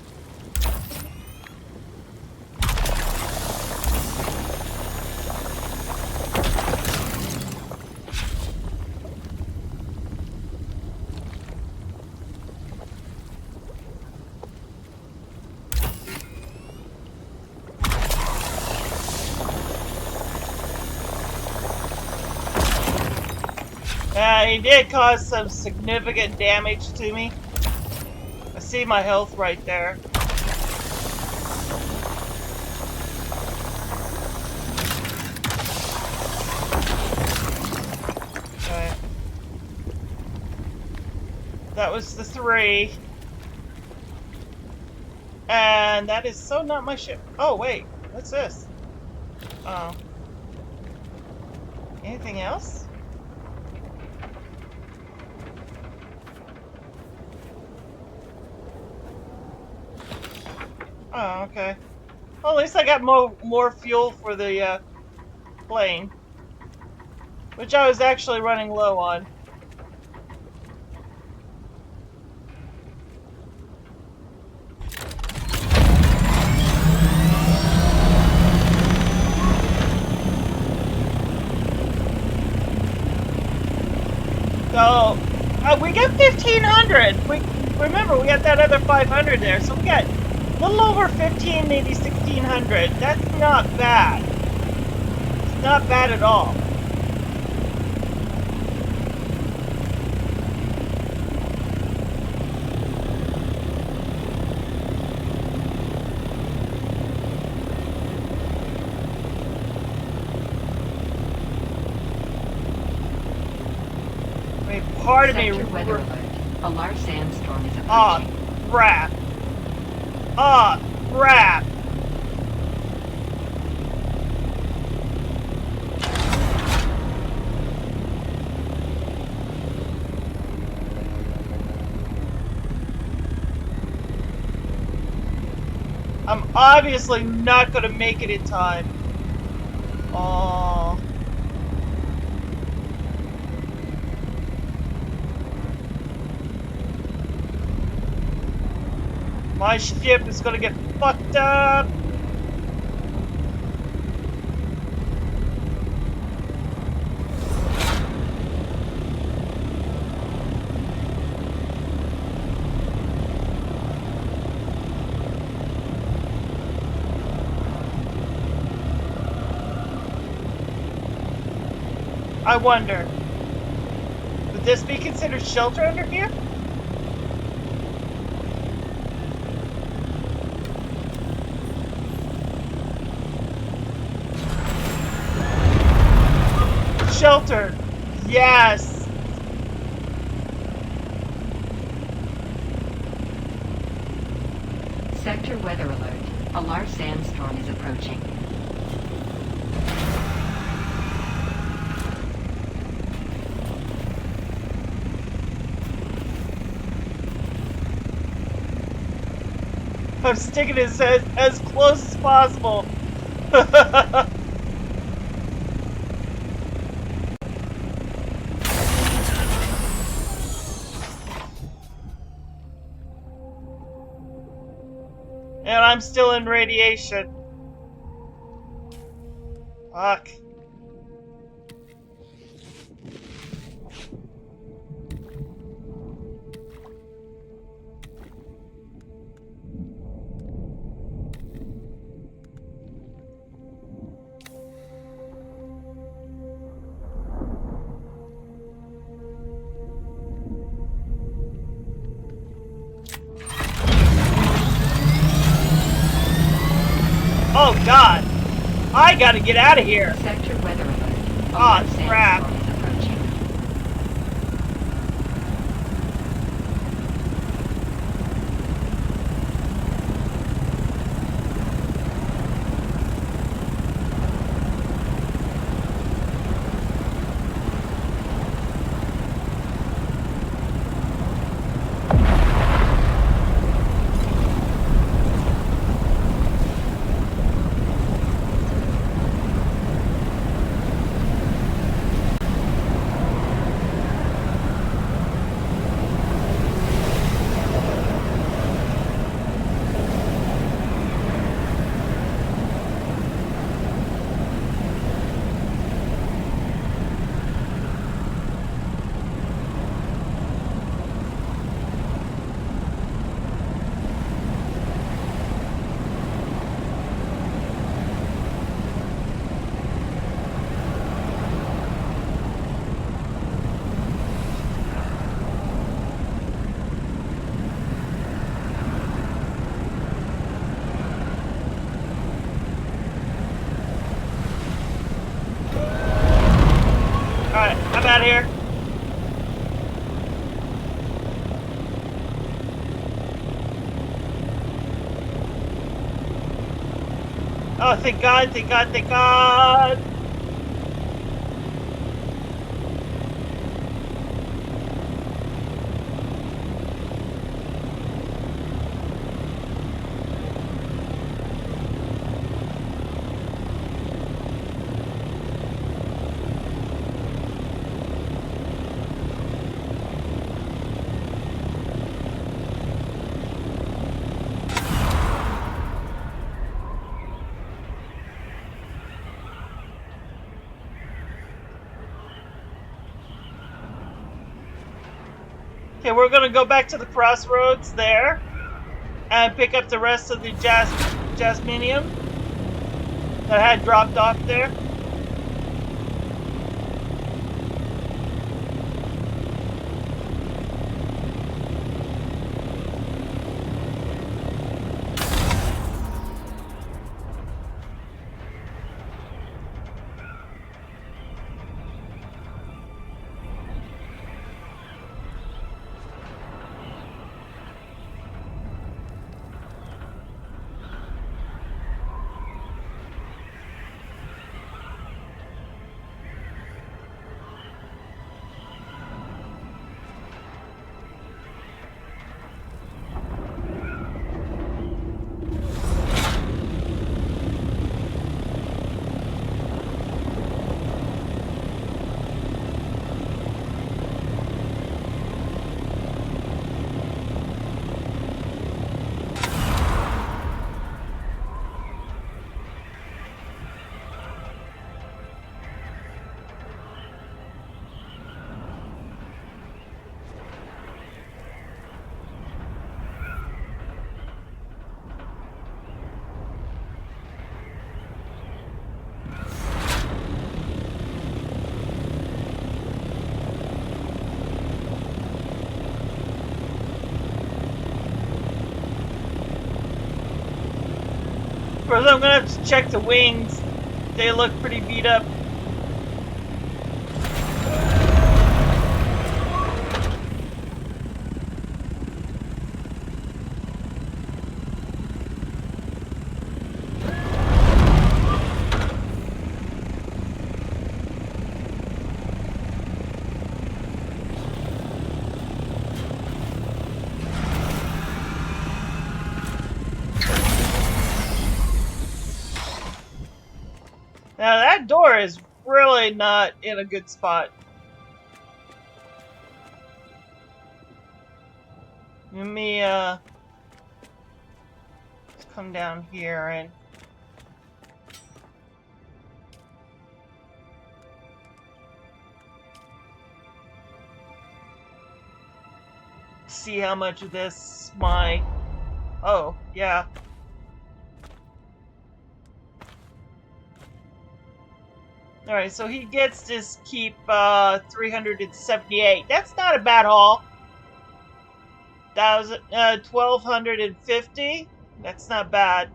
Speaker 1: He did cause some significant damage to me. I see my health right there. Okay. That was the 3. And that is so not my ship. Oh, wait. What's this? Oh. Anything else? Oh, okay. Well, at least I got more fuel for the plane, which I was actually running low on. So we got 1,500. Remember, we got that other 500 there, so we got a little over 15, maybe 1,600. That's not bad. It's not bad at all. I mean, part of me...
Speaker 3: Weather alert. A large sandstorm is approaching.
Speaker 1: Oh, crap. Oh, crap! I'm obviously not gonna make it in time. Oh. My ship is gonna get fucked up. I wonder, would this be considered shelter under here? Shelter! Yes!
Speaker 5: Sector weather alert. A large sandstorm is approaching.
Speaker 1: I'm sticking his head as close as possible. And I'm still in radiation. Fuck. Oh god! I gotta get out of here!
Speaker 5: Sector weather alert.
Speaker 1: Oh crap!
Speaker 5: Is approaching. Alright, I'm out of here. Oh, thank God, thank God, thank God! Okay, we're gonna go back to the crossroads there and pick up the rest of the Jasmium that I had dropped off there. course, I'm gonna have to check the wings. They look pretty beat up. Now that door is really not in a good spot. Let me let's come down here and see how much of this my... Oh, yeah. Alright, so he gets to keep 378. That's not a bad haul. 1,250. That's not bad.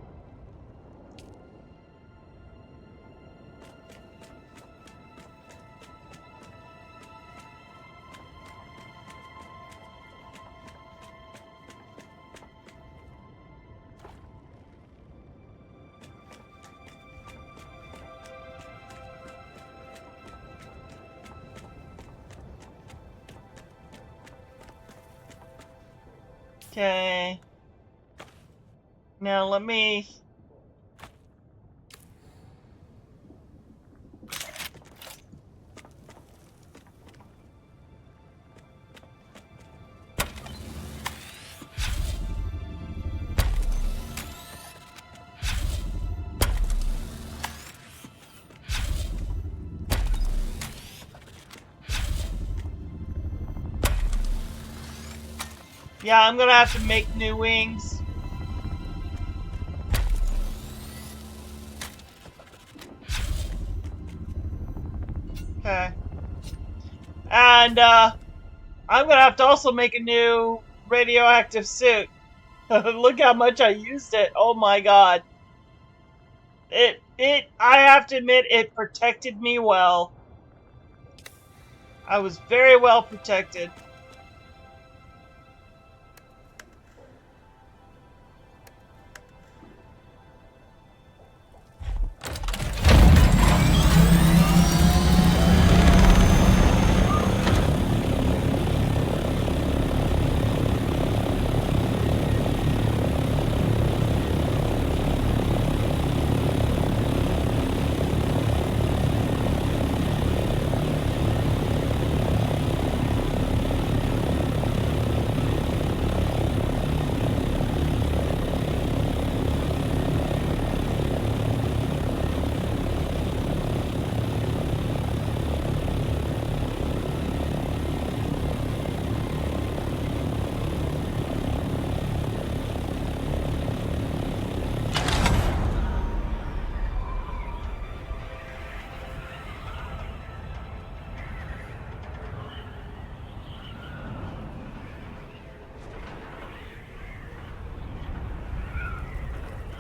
Speaker 5: Okay. Now let me... Yeah, I'm gonna have to make new wings. Okay. And, I'm gonna have to also make a new radioactive suit. Look how much I used it. Oh my god. I have to admit, it protected me well. I was very well protected.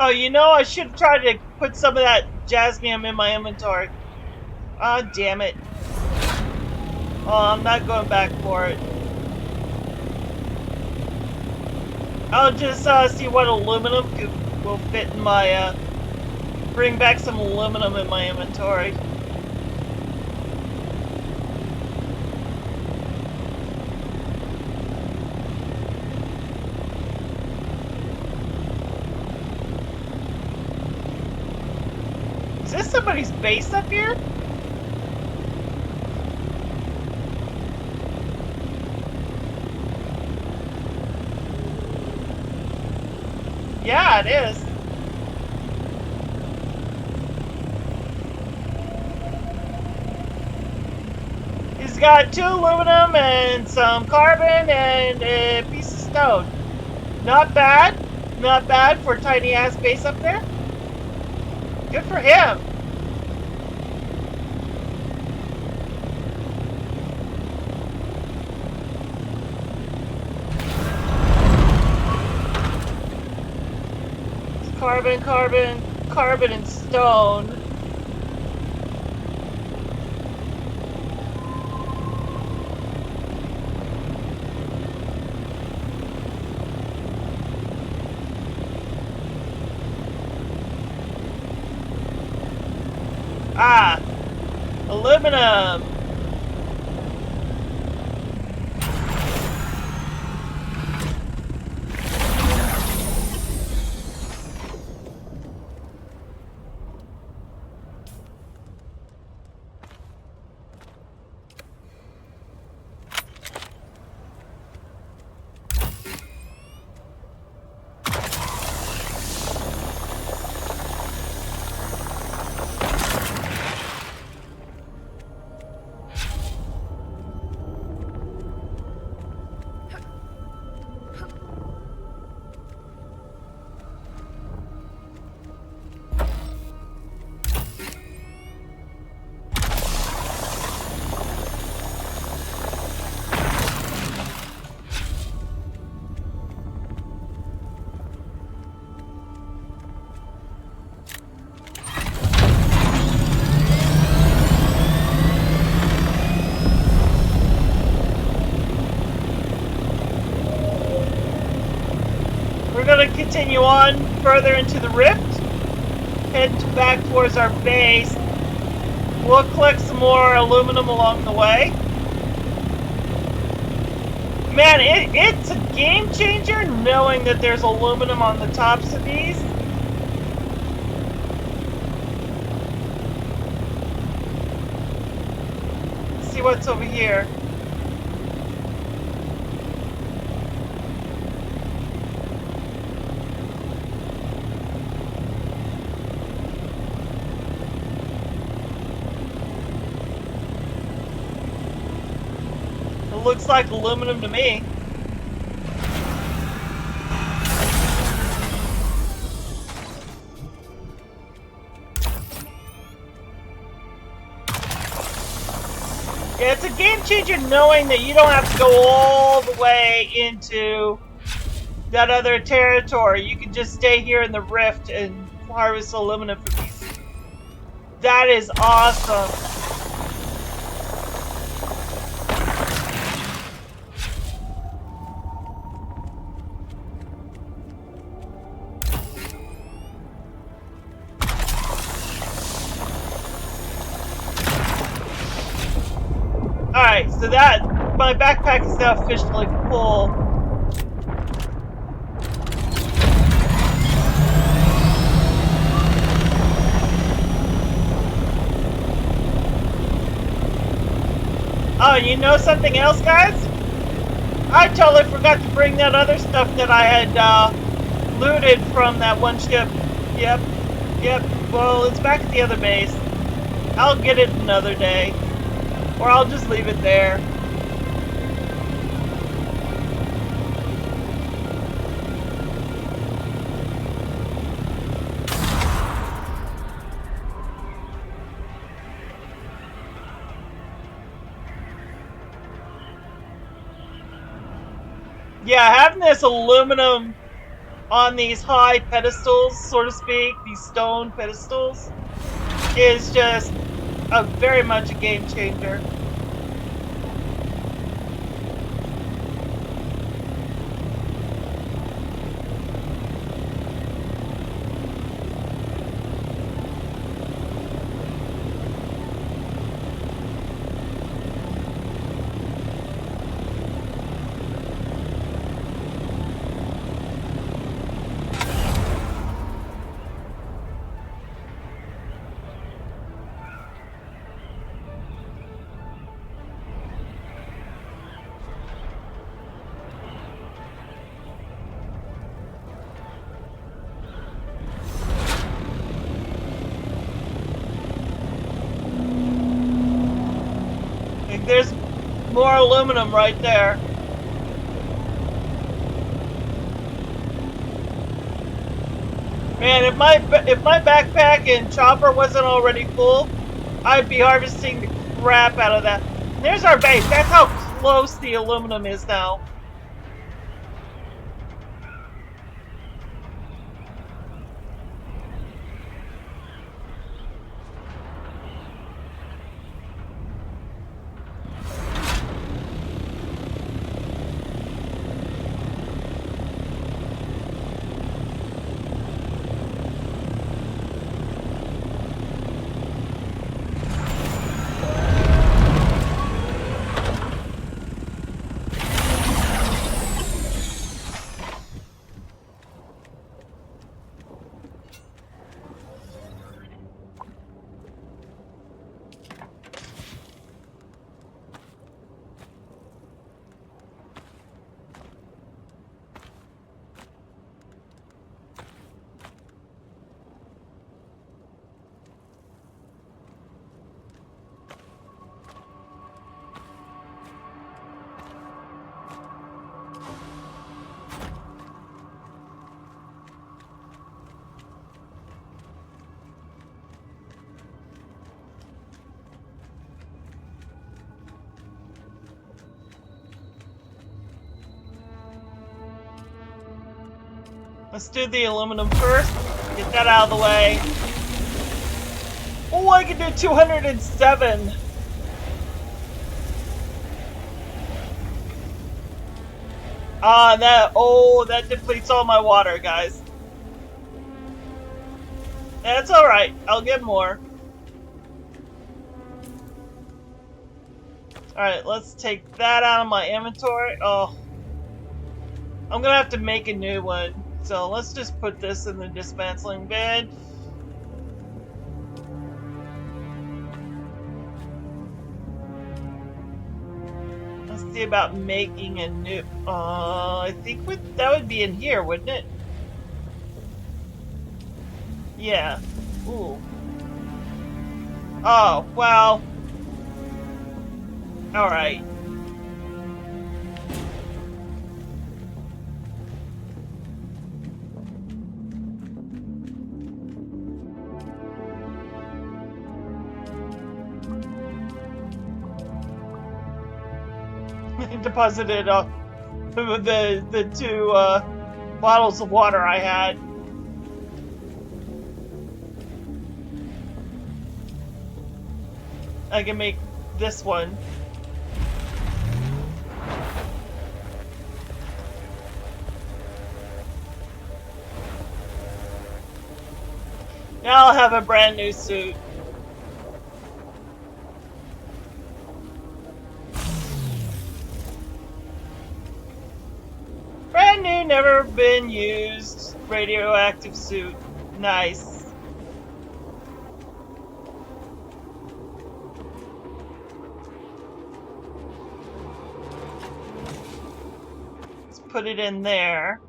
Speaker 5: Oh, you know, I should try to put some of that Jasmium in my inventory. Ah, oh, damn it. Oh, I'm not going back for it. I'll just see what aluminum will fit in my, bring back some aluminum in my inventory. Is this somebody's base up here? Yeah, it is. He's got 2 aluminum and some carbon and a piece of stone. Not bad. Not bad for a tiny ass base up there. Good for him. Carbon, carbon. carbon and stone. Ah, aluminum. We're going to continue on further into the rift, head back towards our base. We'll collect some more aluminum along the way. Man, it's a game changer knowing that there's aluminum on the tops of these. Let's see what's over here. Looks like aluminum to me. Yeah, it's a game changer knowing that you don't have to go all the way into that other territory. You can just stay here in the rift and harvest aluminum for these. That is awesome. Alright, so that, my backpack is now officially full. Oh, you know something else, guys? I totally forgot to bring that other stuff that I had looted from that one ship. Yep. Well, it's back at the other base. I'll get it another day. Or I'll just leave it there. Yeah, having this aluminum on these high pedestals, so to speak, these stone pedestals, is just very much a game changer. There's more aluminum right there. Man, if my backpack and chopper wasn't already full, I'd be harvesting the crap out of that. There's our base. That's how close the aluminum is now.
Speaker 1: Let's do the aluminum first. Get that out of the way. Oh, I can do 207. That depletes all my water, guys. That's alright. I'll get more. Alright, let's take that out of my inventory. Oh. I'm gonna have to make a new one. So let's just put this in the dismantling bin. Let's see about making a new... I think that would be in here, wouldn't it? Yeah. Ooh. Oh, well. Alright. Deposited the two bottles of water I had. I can make this one. Now I'll have a brand new suit. Brand new, never been used radioactive suit. Nice. Let's put it in there.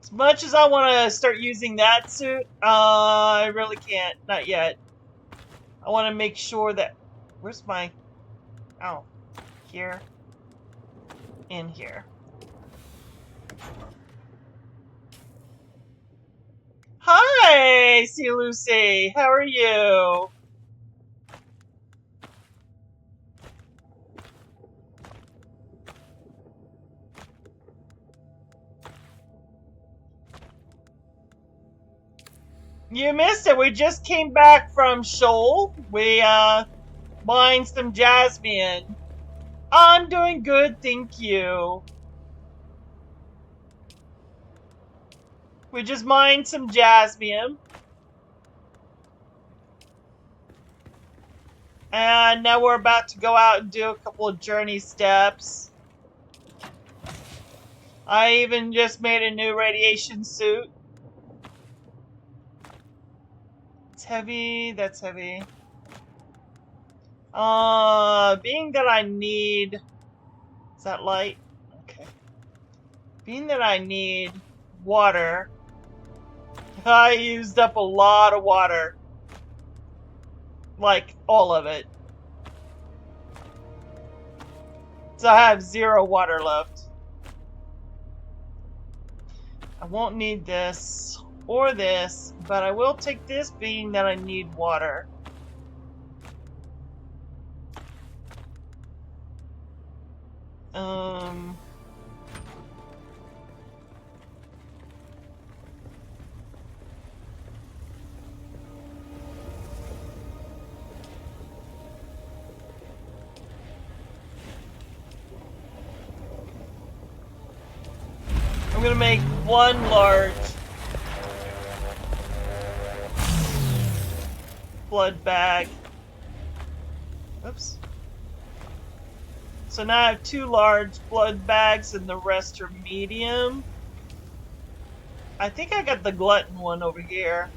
Speaker 1: As much as I want to start using that suit, I really can't. Not yet. I want to make sure that... Where's my... Oh. Here. In here. Hi, C. Lucy. How are you? You missed it. We just came back from Sheol. We mined some Jasmium. I'm doing good, thank you. We just mined some Jasmium. And now we're about to go out and do a couple of journey steps. I even just made a new radiation suit. It's heavy, that's heavy. Being that I need... Is that light? Okay. Being that I need water, I used up a lot of water. Like, all of it. So I have 0 water left. I won't need this or this, but I will take this being that I need water. I'm gonna make 1 large blood bag. Oops. So now I have 2 large blood bags and the rest are medium. I think I got the glutton one over here.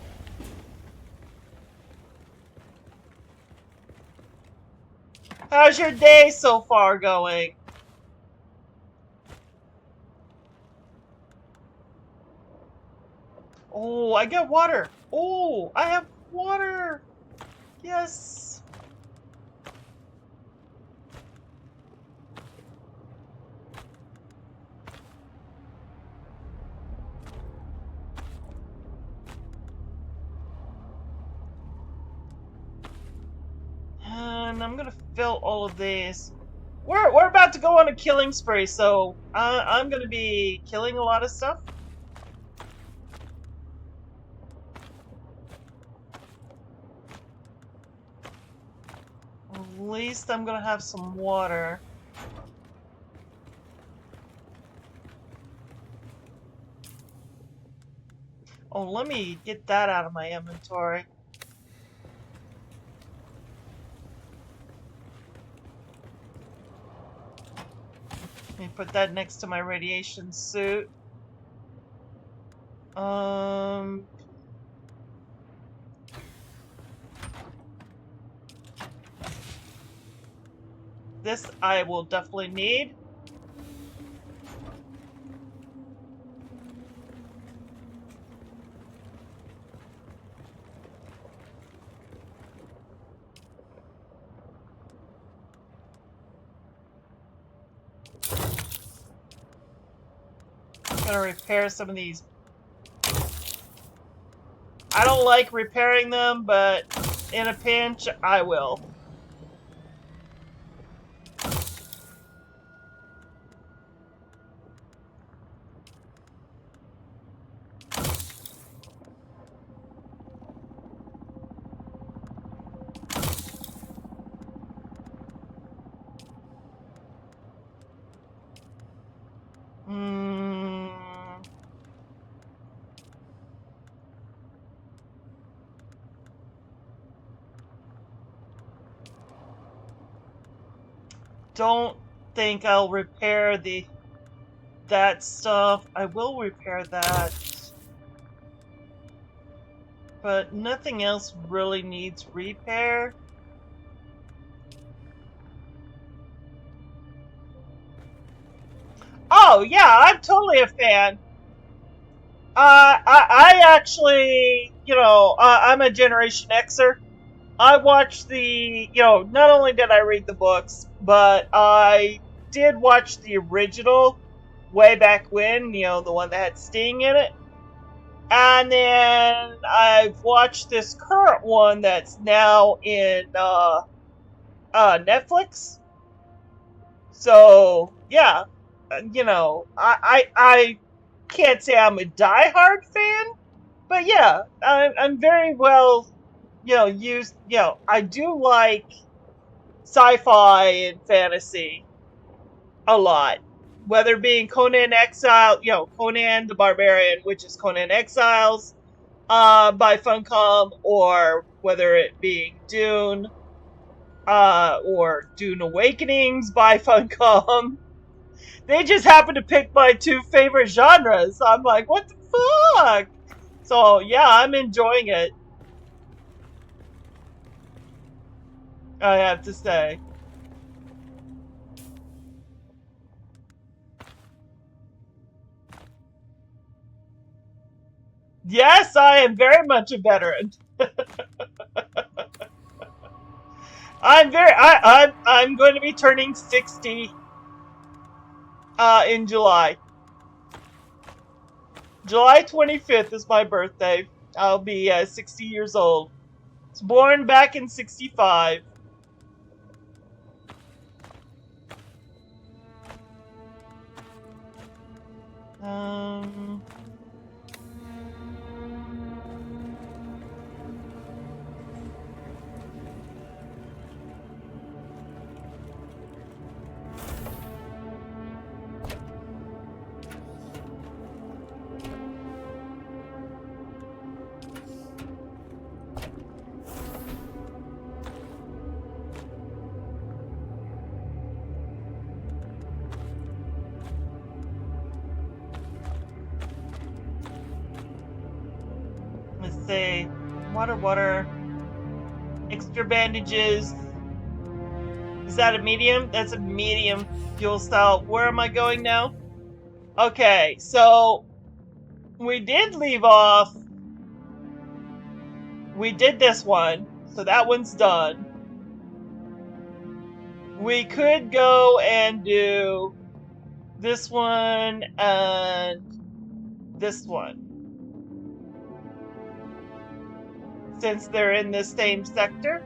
Speaker 1: How's your day so far going? Oh, I got water. Oh, I have water. Yes. And I'm gonna fill all of these.
Speaker 5: We're about to go on a killing spree, so I'm gonna be killing a lot of stuff. At least I'm gonna have some water. Oh, let me get that out of my inventory. Let me put that next to my radiation suit. This I will definitely need. Gonna repair some of these. I don't like repairing them, but in a pinch, I will. Don't think I'll repair that stuff. I will repair that. But nothing else really needs repair. Oh yeah, I'm totally a fan. I actually, I'm a Generation Xer. I watched not only did I read the books, but I did watch the original way back when, the one that had Sting in it. And then I've watched this current one that's now in Netflix. So, yeah, I can't say I'm a diehard fan, but yeah, I'm very well, used, I do like sci-fi and fantasy a lot. Whether being Conan Exile, Conan the Barbarian, which is Conan Exiles, by Funcom, or whether it being Dune, or Dune Awakenings by Funcom. They just happen to pick my two favorite genres. I'm like, what the fuck? So yeah, I'm enjoying it, I have to say. Yes, I am very much a veteran. I'm going to be turning 60 in July. July 25th is my birthday. I'll be 60 years old. I was born back in 65. Let's see. Water. Extra bandages. Is that a medium? That's a medium fuel style. Where am I going now? Okay, so we did leave off. We did this one, so that one's done. We could go and do this one and this one, since they're in the same sector.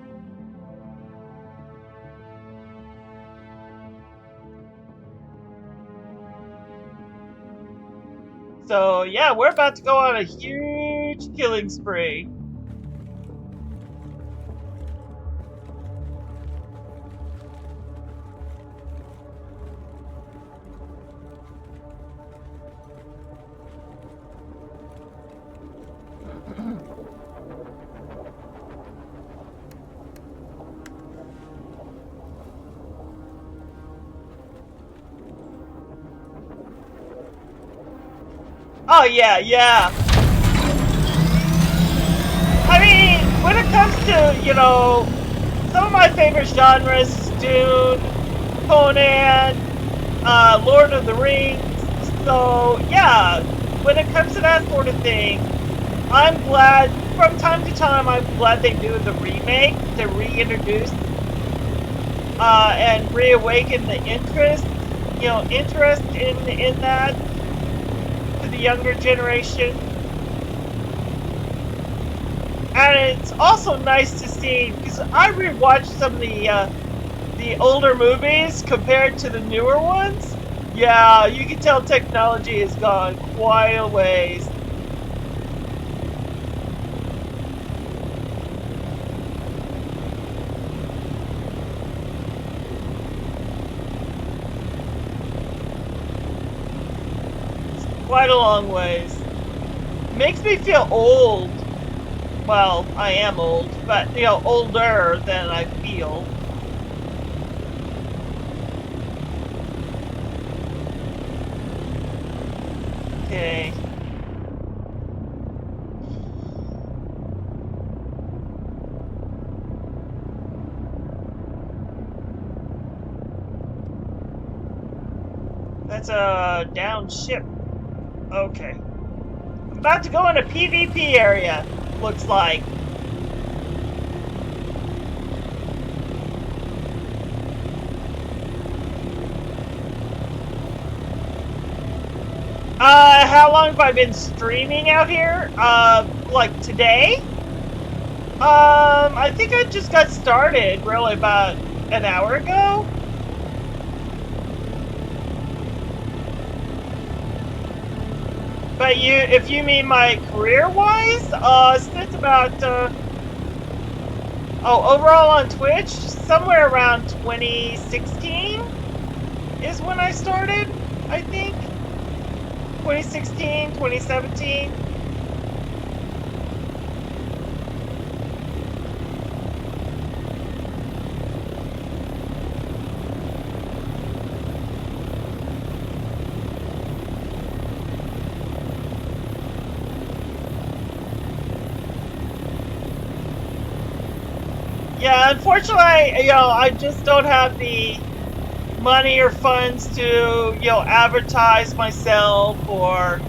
Speaker 5: So yeah, we're about to go on a huge killing spree. Oh yeah, yeah. I mean, when it comes to, you know, some of my favorite genres is Dune, Conan, Lord of the Rings. So yeah, when it comes to that sort of thing, I'm glad, from time to time, I'm glad they do the remake to reintroduce and reawaken the interest, you know, interest in that to the younger generation. And it's also nice to see, because I rewatched some of the older movies compared to the newer ones. Yeah, you can tell technology has gone quite a ways. Quite a long ways. Makes me feel old. Well, I am old, but, you know, older than I feel. Okay. That's a down ship. Okay. I'm about to go in a PvP area, looks like. How long have I been streaming out here? Like today? I think I just got started really about an hour ago. But if you mean my career-wise, since about, overall on Twitch, somewhere around 2016 is when I started, I think. 2016, 2017. Yeah, unfortunately, you know, I just don't have the money or funds to, you know, advertise myself or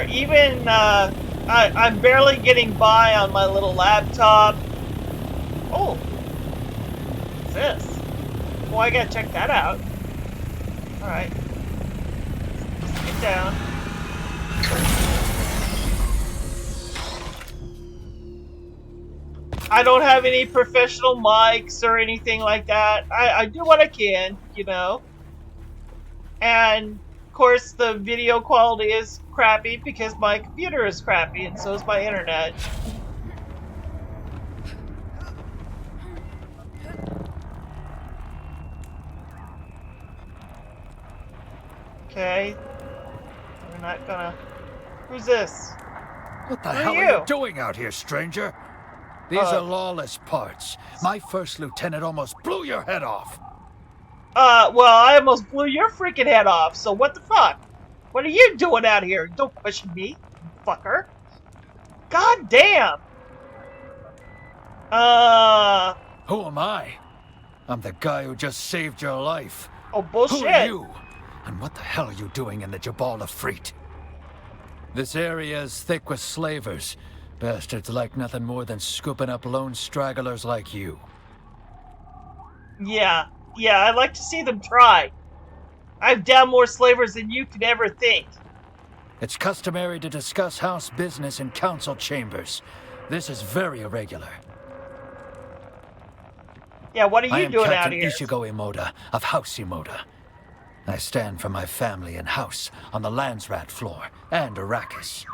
Speaker 5: even, I'm barely getting by on my little laptop. Oh, what's this? Well, I gotta check that out. Alright. Get down. I don't have any professional mics or anything like that. I do what I can, you know. And, of course, the video quality is crappy because my computer is crappy, and so is my internet. Okay. We're not gonna... Who's this?
Speaker 6: What the
Speaker 5: Who
Speaker 6: hell
Speaker 5: are
Speaker 6: are
Speaker 5: you?
Speaker 6: you doing out here, stranger? These are lawless parts. My first lieutenant almost blew your head off.
Speaker 5: Well, I almost blew your freaking head off, so what the fuck? What are you doing out here? Don't question me, fucker. God damn!
Speaker 6: Who am I? I'm the guy who just saved your life.
Speaker 5: Oh, bullshit.
Speaker 6: Who are you? And what the hell are you doing in the Jabal of Freet? This area is thick with slavers. Bastards like nothing more than scooping up lone stragglers like you.
Speaker 5: Yeah, I'd like to see them try. I've downed more slavers than you could ever think.
Speaker 6: It's customary to discuss house business in council chambers. This is very irregular.
Speaker 5: Yeah, what are you doing out
Speaker 6: Captain
Speaker 5: here?
Speaker 6: Ishigo Imoda of House Imoda. I stand for my family and house on the Landsrat floor and Arrakis.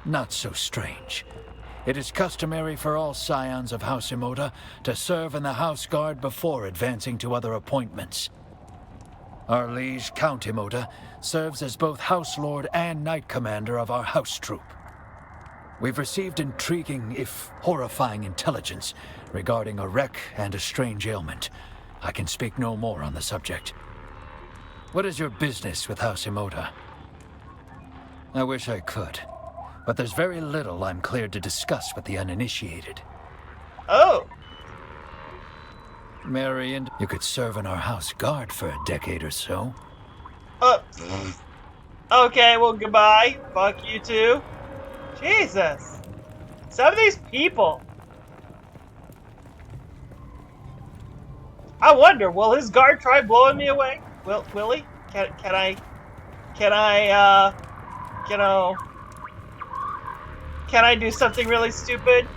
Speaker 6: Not so strange. It is customary for all scions of House Emoda to serve in the House Guard before advancing to other appointments. Our liege, Count Emoda, serves as both House Lord and Knight Commander of our house troop. We've received intriguing, if horrifying, intelligence regarding a wreck and a strange ailment. I can speak no more on the subject. What is your business with House Emoda? I wish I could, but there's very little I'm cleared to discuss with the uninitiated.
Speaker 5: Oh.
Speaker 6: Marion, you could serve in our house guard for a decade or so.
Speaker 5: Okay, well, goodbye. Fuck you too. Jesus. Some of these people. I wonder, will his guard try blowing me away? Will he? Can I, can I do something really stupid?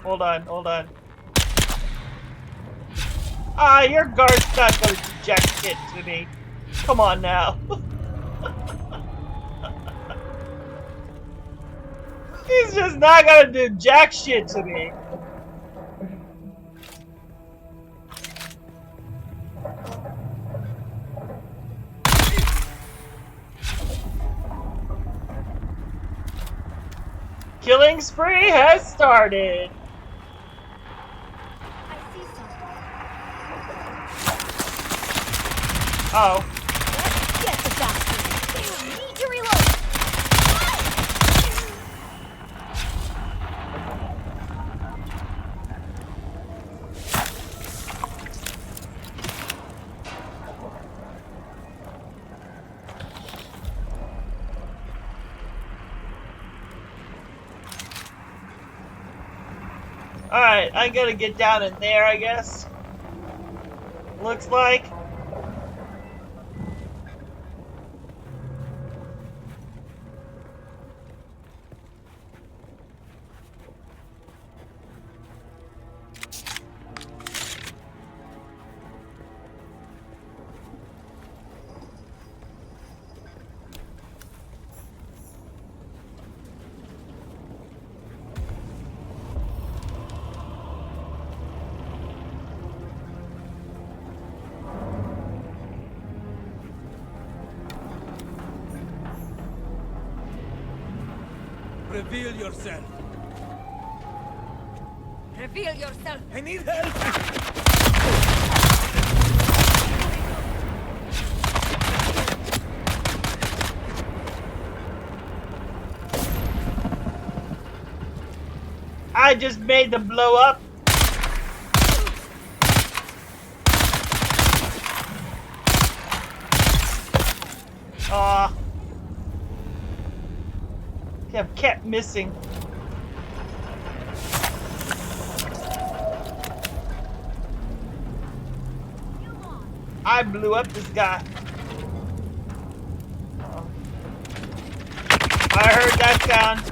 Speaker 5: Hold on. Ah, your guard's not gonna do jack shit to me. Come on now. He's just not gonna do jack shit to me. Killing spree has started. Oh.
Speaker 4: Let's get the bastard. Need to reload.
Speaker 5: Alright, I gotta get down in there, I guess. Looks like.
Speaker 2: Reveal yourself.
Speaker 4: Reveal yourself.
Speaker 2: I need help.
Speaker 5: I just made them blow up. Aw. I've kept missing. I blew up this guy. Oh. I heard that sound.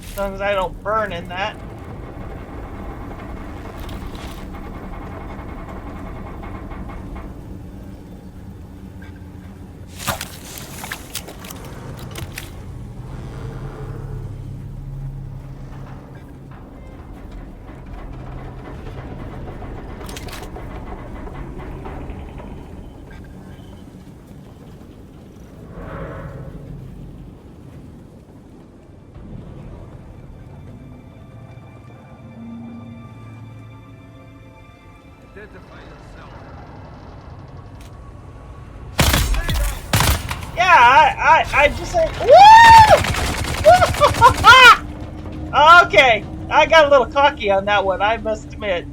Speaker 5: As long as I don't burn in that. Yeah, I just said, woo! Okay, I got a little cocky on that one, I must admit.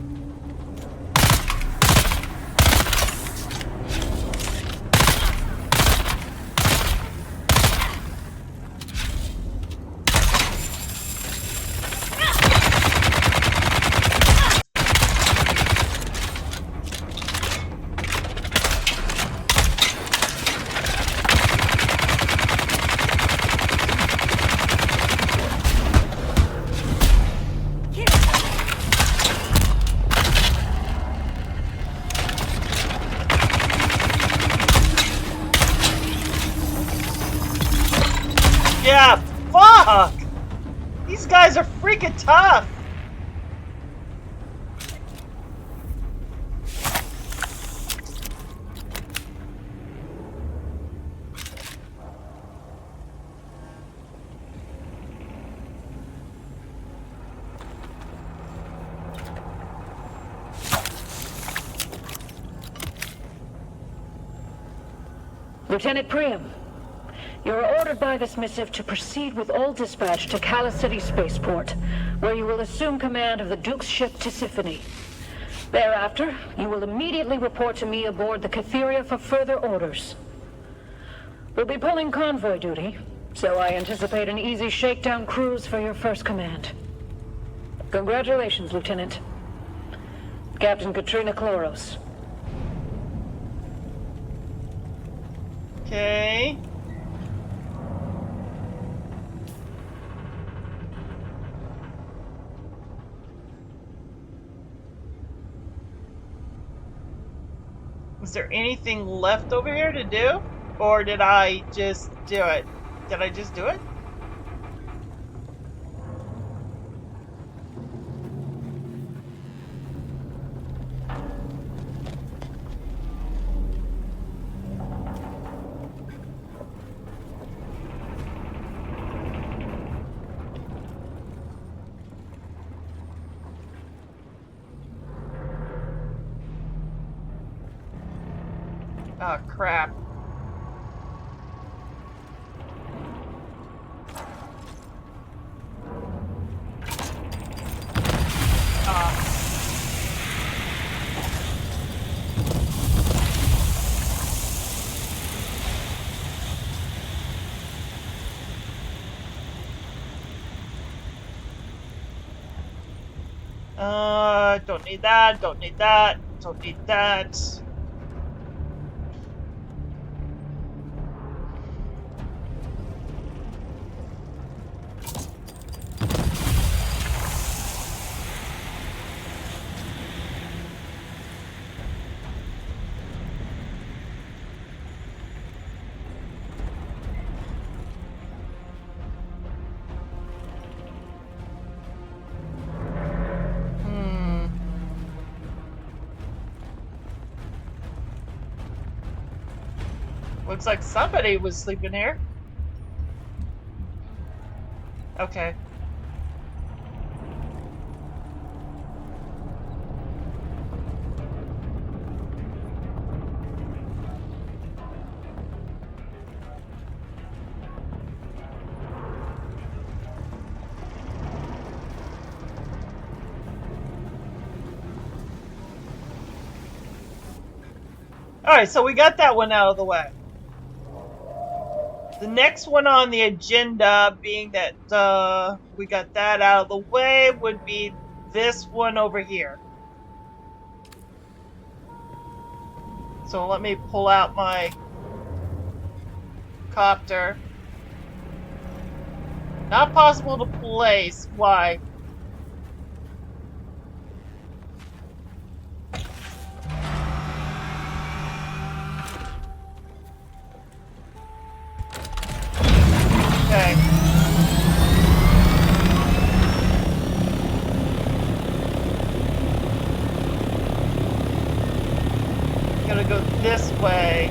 Speaker 1: Yeah, fuck! These guys are freaking tough!
Speaker 3: Lieutenant Priam, you are ordered by this missive to proceed with all dispatch to Cala City Spaceport, where you will assume command of the Duke's ship Tisiphone. Thereafter, you will immediately report to me aboard the Catheria for further orders. We'll be pulling convoy duty, so I anticipate an easy shakedown cruise for your first command. Congratulations, Lieutenant. Captain Katrina Kloros.
Speaker 1: Okay. Is there anything left over here to do? Or did I just do it? Did I just do it? Oh, crap. Don't need that, don't need that, don't need that. Looks like somebody was sleeping here. Okay. Alright, so we got that one out of the way. The next one on the agenda, being that we got that out of the way, would be this one over here. So let me pull out my copter. Not possible to place. Why? Okay. Gotta go this way.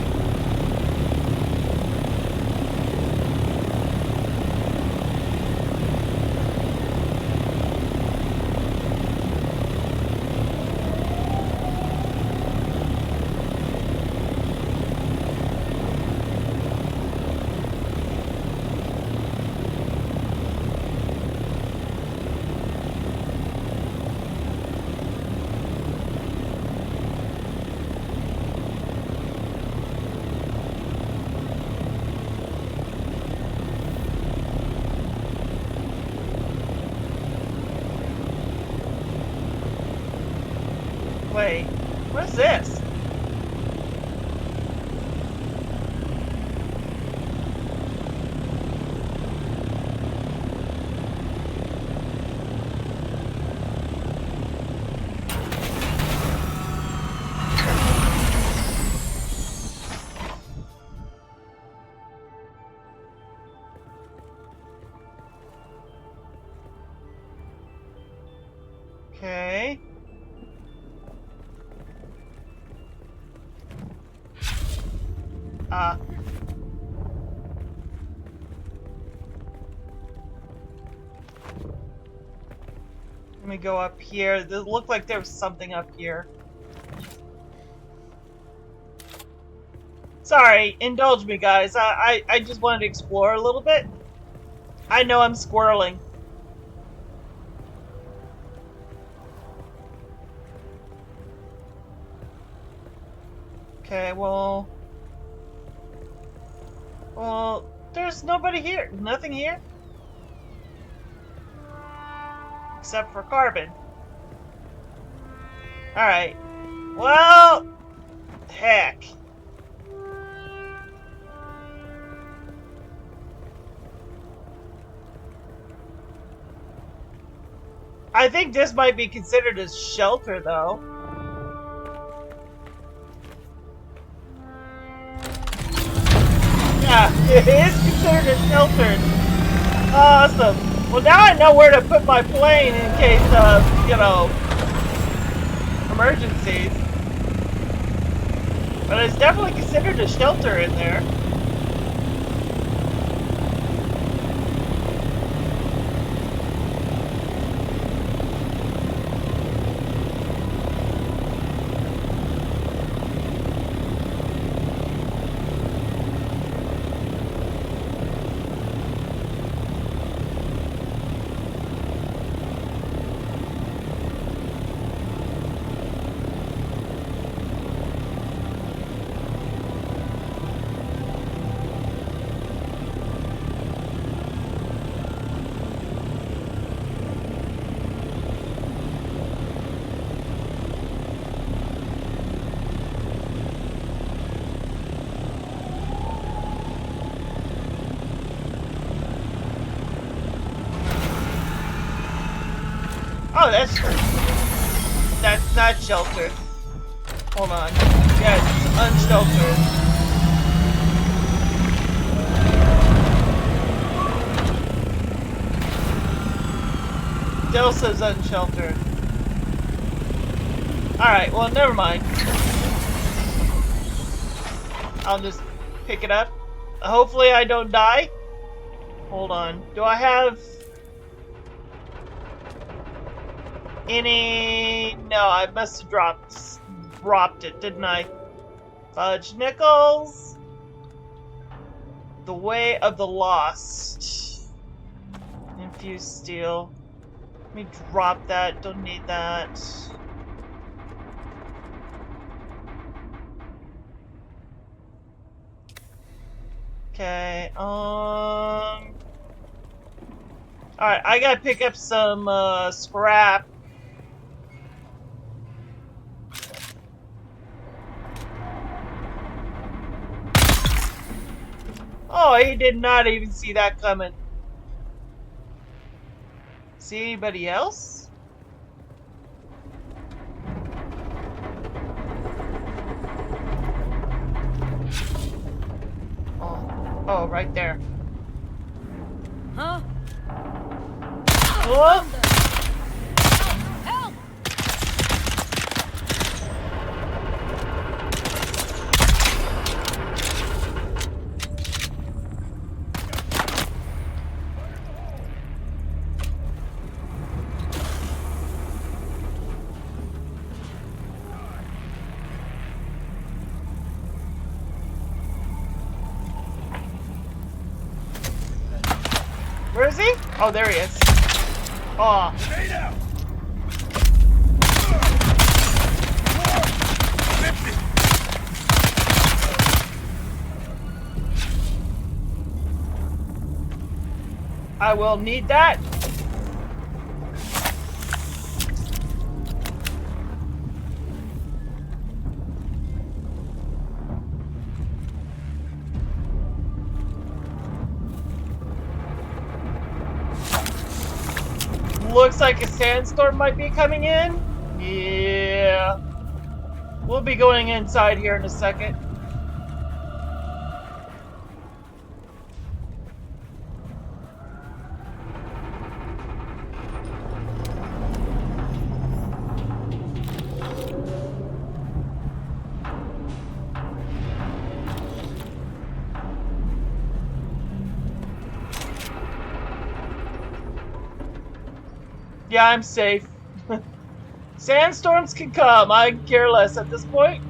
Speaker 1: Wait, what is this? Okay. Let me go up here. It looked like there was something up here. Sorry, indulge me, guys. I just wanted to explore a little bit. I know I'm squirreling. Okay, well, there's nobody here. Nothing here. Except for carbon. Alright. Well, heck. I think this might be considered a shelter, though. Yeah, it is considered a shelter. Awesome. Well, now I know where to put my plane in case of, you know, emergencies. But it's definitely considered a shelter in there. Oh, that's not sheltered. Hold on. Yeah, it's unsheltered. Still says unsheltered. Alright, well, never mind. I'll just pick it up. Hopefully I don't die. Hold on. Do I have any? No, I must have dropped it, didn't I? Fudge nickels. The Way of the Lost. Infused steel. Let me drop that. Don't need that. Okay. Alright, I gotta pick up some scrap. Oh, he did not even see that coming. See anybody else? Oh, right there.
Speaker 4: Huh?
Speaker 1: Oh!
Speaker 4: Help!
Speaker 1: Where is he? Oh, there he is. Oh. I will need that. Looks like a sandstorm might be coming in. Yeah. We'll be going inside here in a second. Yeah, I'm safe. Sandstorms can come. I care less at this point.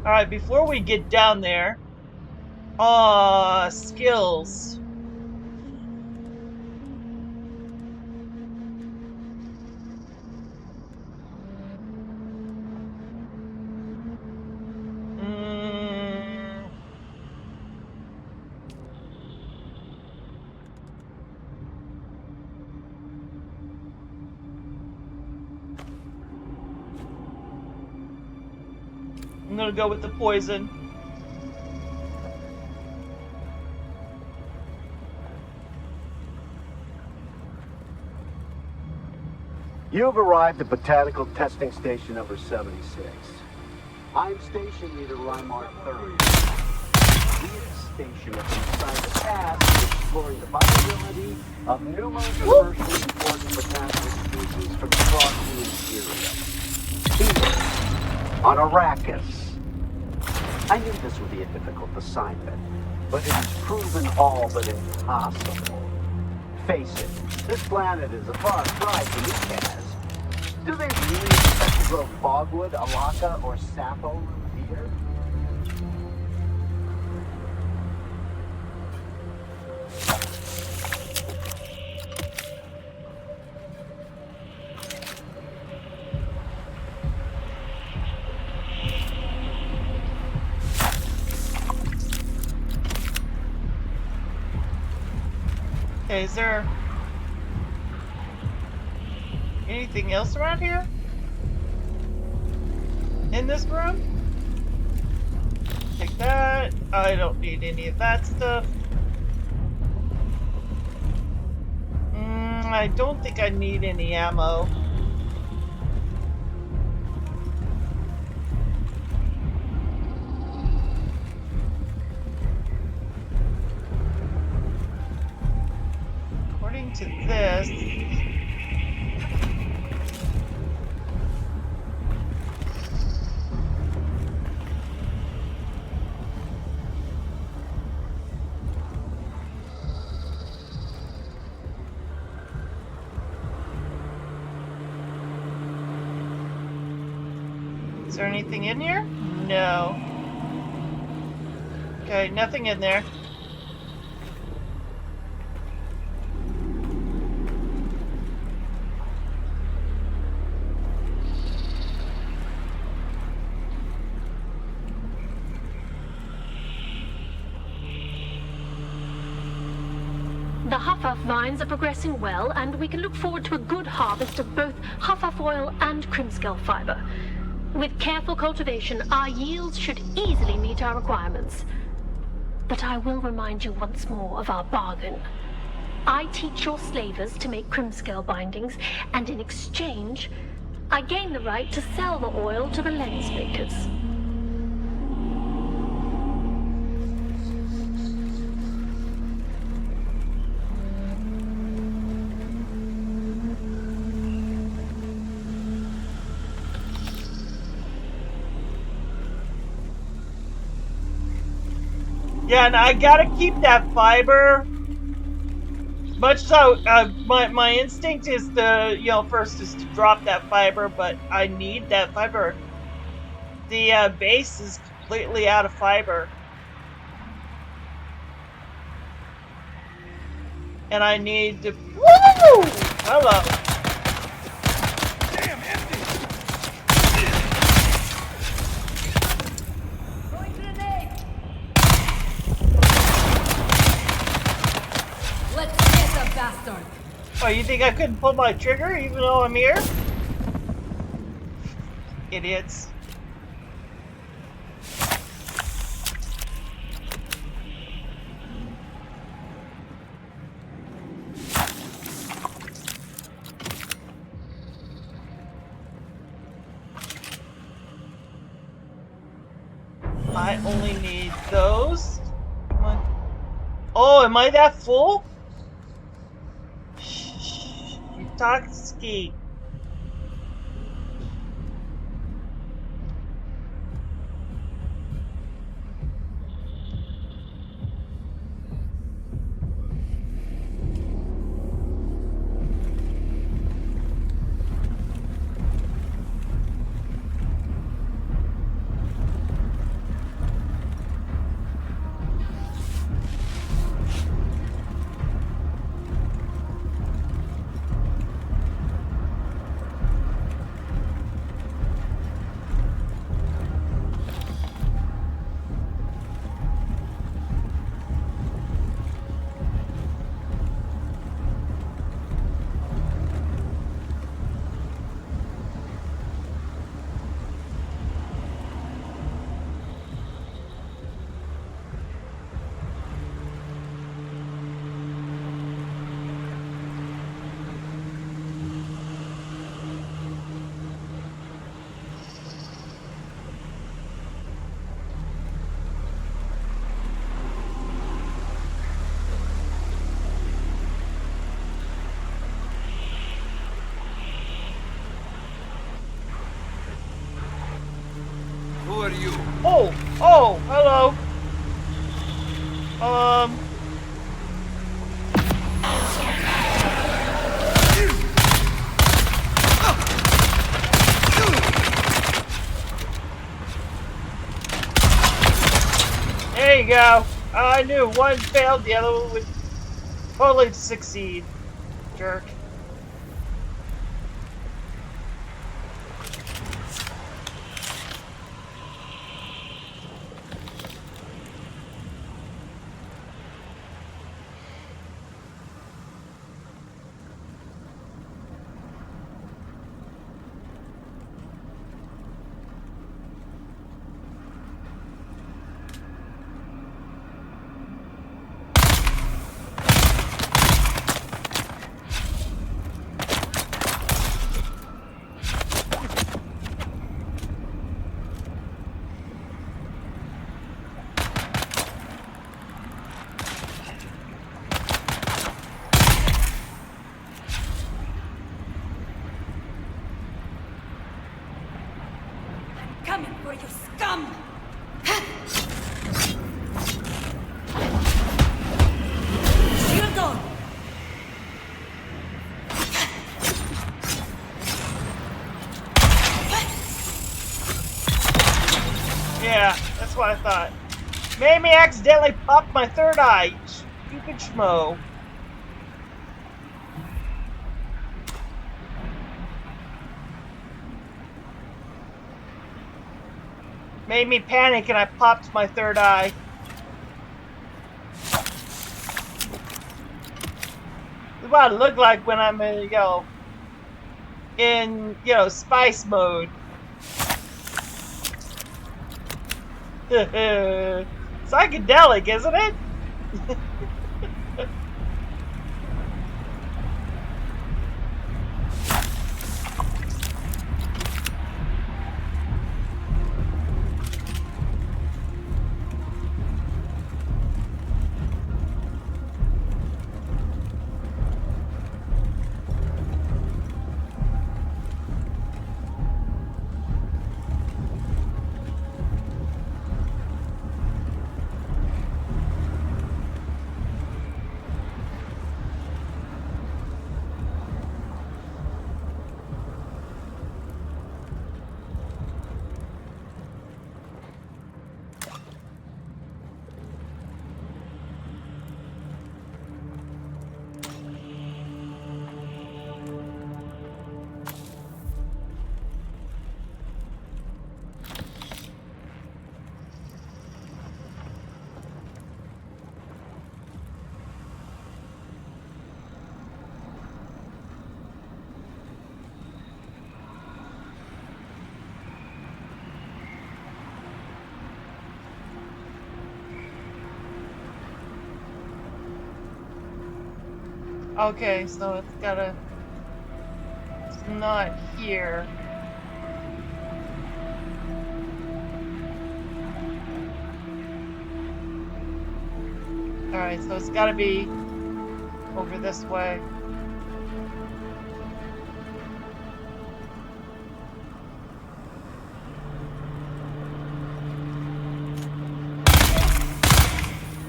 Speaker 1: Alright, before we get down there, skills. I'm gonna go with the poison.
Speaker 7: You've arrived at Botanical Testing Station number 76. I'm Station Leader Reinmark 30. This station is inside the task of exploring the viability of numerous commercially important botanical species from across the interior. Here, on Arrakis. I knew this would be a difficult assignment, but it has proven all but impossible. Face it, this planet is a far cry from Ukaz. Do they really expect to grow fogwood, alaka, or sappo here?
Speaker 1: Okay, is there anything else around here? In this room? Take that. I don't need any of that stuff. I don't think I need any ammo. According to this, is there anything in here? No. Okay, nothing in there.
Speaker 8: The Huffaf vines are progressing well, and we can look forward to a good harvest of both Huffaf oil and Crimskull fiber. With careful cultivation, our yields should easily meet our requirements. But I will remind you once more of our bargain. I teach your slavers to make Crimskull bindings, and in exchange, I gain the right to sell the oil to the lens makers.
Speaker 1: Yeah, and I gotta keep that fiber. Much so, my instinct is to, first is to drop that fiber, but I need that fiber. The base is completely out of fiber. And I need to... Woo! Hello.
Speaker 2: Damn, empty!
Speaker 4: Throwing grenade. Let's get the bastard.
Speaker 1: Oh, you think I couldn't pull my trigger even though I'm here?
Speaker 5: Idiots. I only need those. Come on. Oh, am I that full? Shh, you talk ski.
Speaker 2: Who are you?
Speaker 5: Oh, hello. There you go. I knew one failed, the other one would totally succeed. Jerk.
Speaker 4: Coming for you, scum! Shield on!
Speaker 5: Yeah, that's what I thought. Made me accidentally pop my third eye, stupid schmo. Made me panic and I popped my third eye. This is what I look like when I'm in spice mode. Psychedelic, isn't it?
Speaker 1: Okay, so it's gotta... It's not here. Alright, so it's gotta be over this way.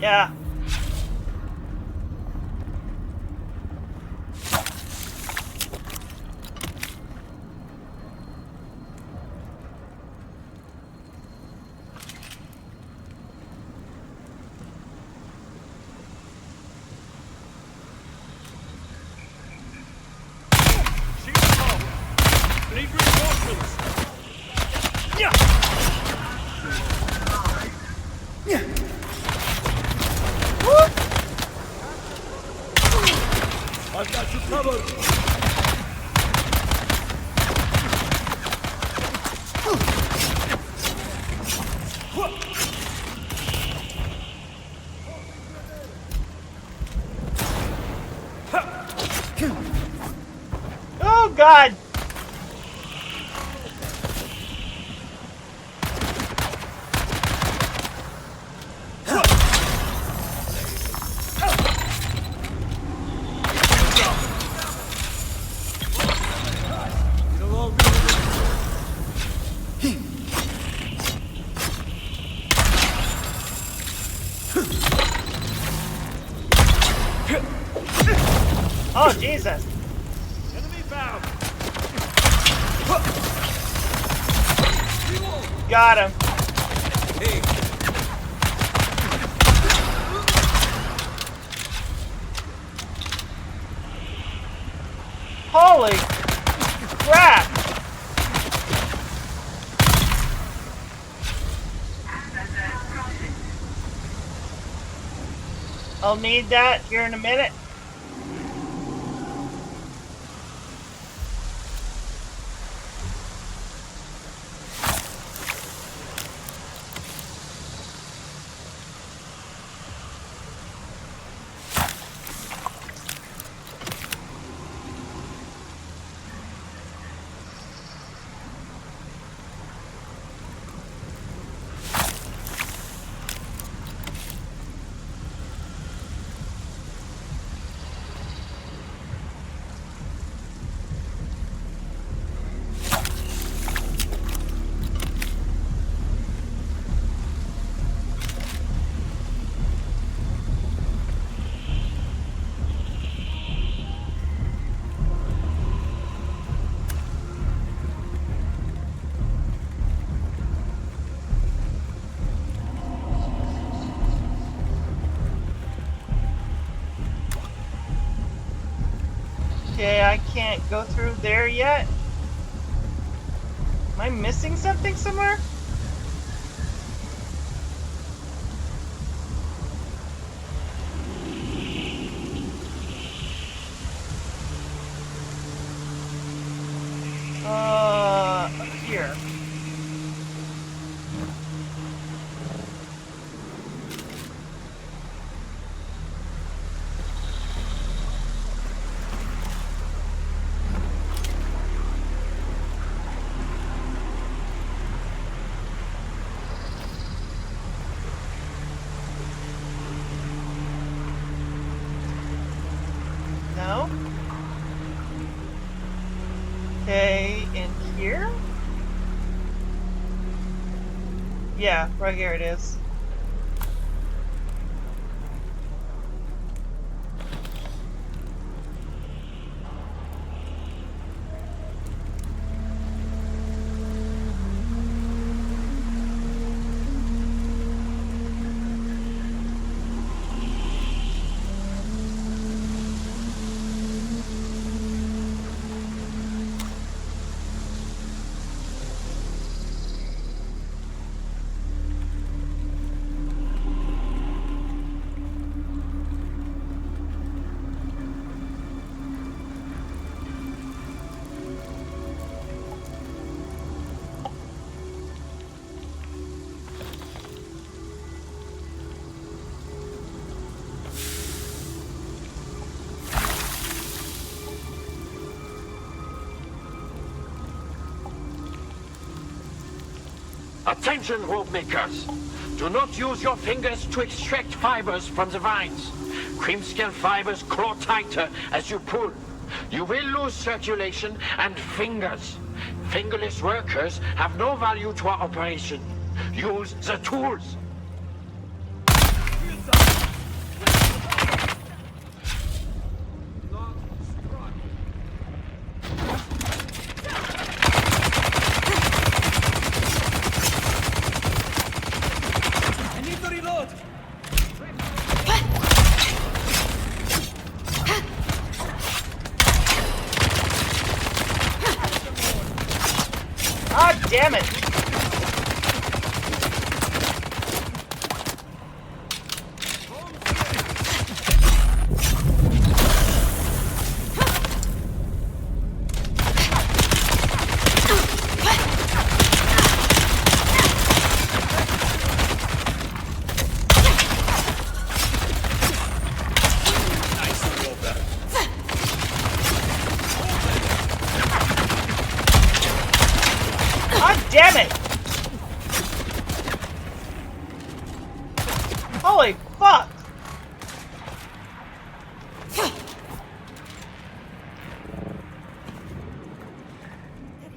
Speaker 1: Yeah.
Speaker 9: Need reinforcements! Yeah! I've got you covered!
Speaker 1: Oh, God! Oh, Jesus.
Speaker 9: Enemy found!
Speaker 1: Got him.
Speaker 2: Hey,
Speaker 1: Holy crap. I'll need that here in a minute. Okay, I can't go through there yet. Am I missing something somewhere? Here. No? Okay, in here? Yeah, right here it is.
Speaker 10: Attention, rope makers! Do not use your fingers to extract fibers from the vines. Creamscale fibers claw tighter as you pull. You will lose circulation and fingers. Fingerless workers have no value to our operation. Use the tools.
Speaker 1: Damn it! Damn it! Holy fuck!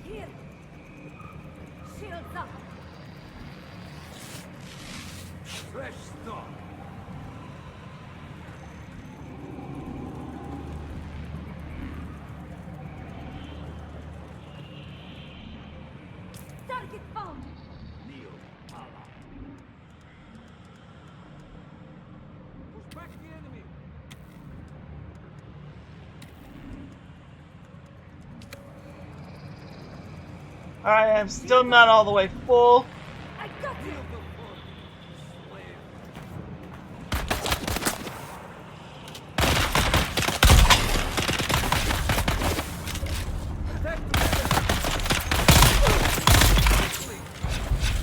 Speaker 4: Here. Shields up.
Speaker 9: Fresh stock.
Speaker 4: Target found.
Speaker 9: Kneel. Allah. Push back the enemy.
Speaker 1: Alright, I'm still not all the way full.
Speaker 4: I got you.
Speaker 9: Kneel before me, slave.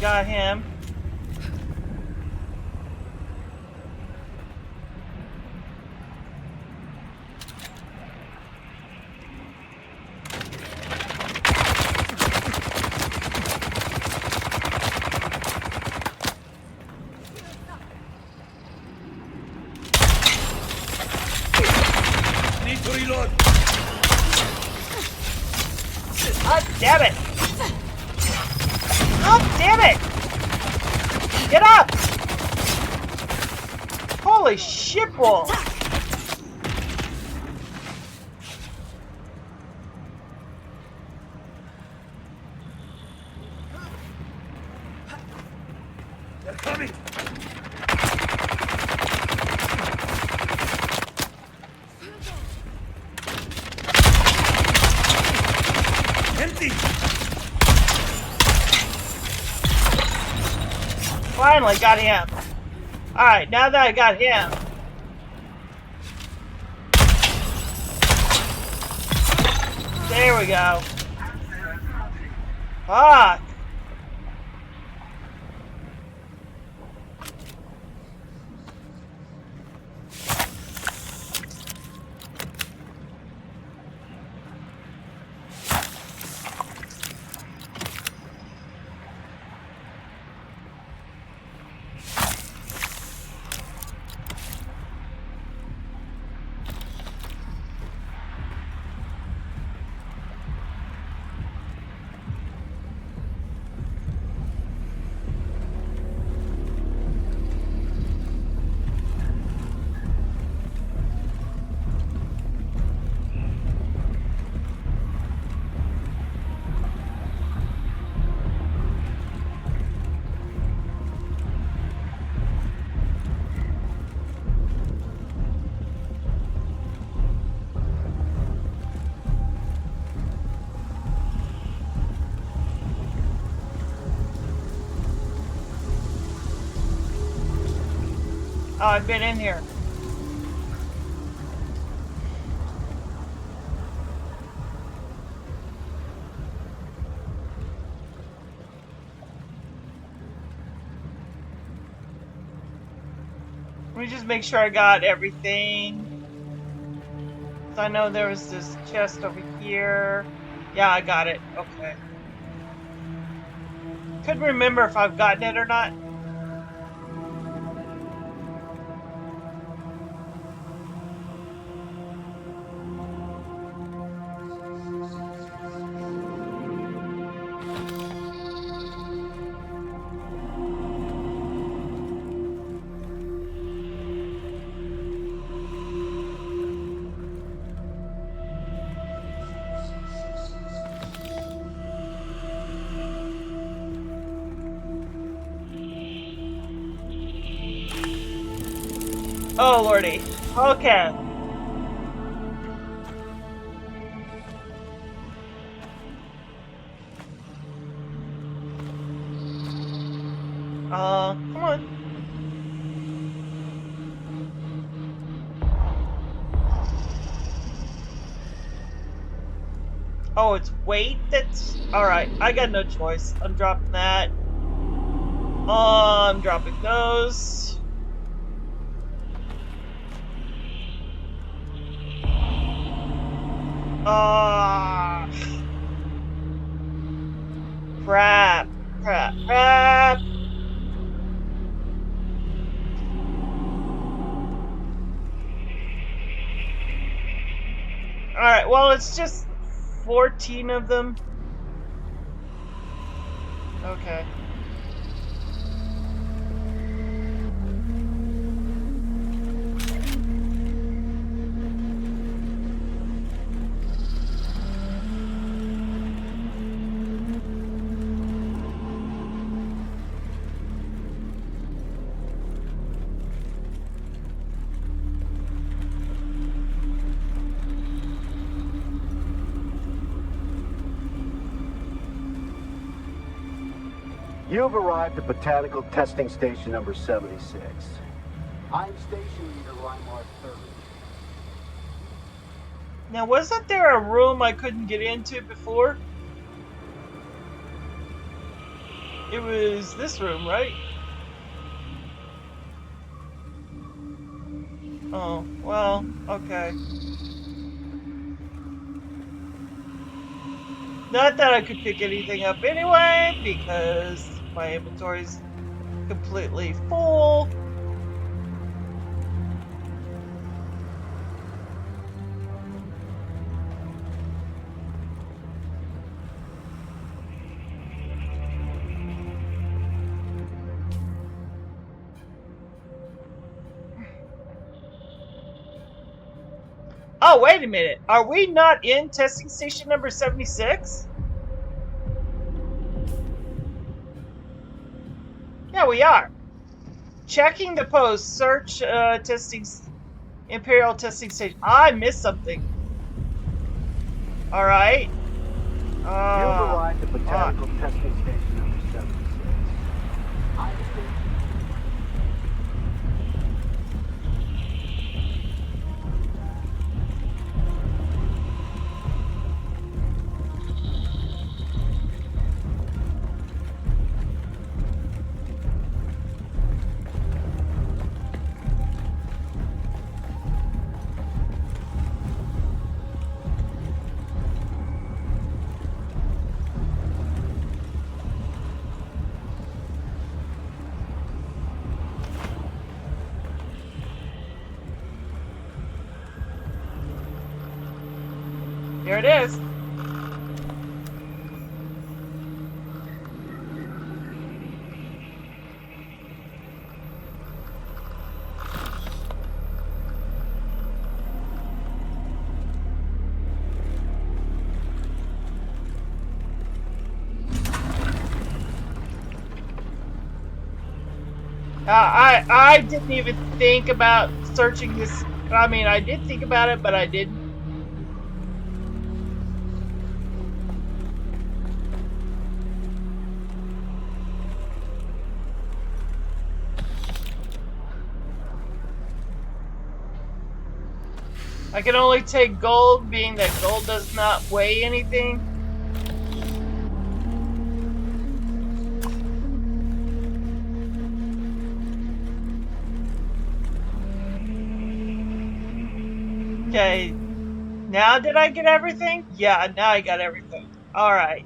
Speaker 1: Got him.
Speaker 9: Need to reload.
Speaker 1: God damn it! God damn it! Get up! Holy shitballs!
Speaker 9: They're coming. Empty.
Speaker 1: Finally got him. Alright, now that I got him. There we go. Fuck. Oh, I've been in here. Let me just make sure I got everything. So I know there was this chest over here. Yeah, I got it. Okay.
Speaker 5: Couldn't remember if I've gotten it or not. Oh, lordy. Okay. Come on. Oh, it's weight that's... Alright, I got no choice. I'm dropping that. I'm dropping those. Crap. Alright, well, it's just 14 of them. Okay.
Speaker 7: You've arrived at Botanical Testing Station number 76. I'm Station Leader Reinmark 30.
Speaker 5: Now, wasn't there a room I couldn't get into before? It was this room, right? Oh, well, okay. Not that I could pick anything up anyway, because my inventory's completely full. Oh, wait a minute. Are we not in testing station number 76? Yeah, we are. Checking the post. Search Imperial testing station. I missed something. Alright.
Speaker 7: You've arrived at Botanical Testing Station number 76.
Speaker 5: Here it is. I didn't even think about searching this. I mean, I did think about it, but I didn't. I can only take gold, being that gold does not weigh anything. Okay, now did I get everything? Yeah, now I got everything. Alright.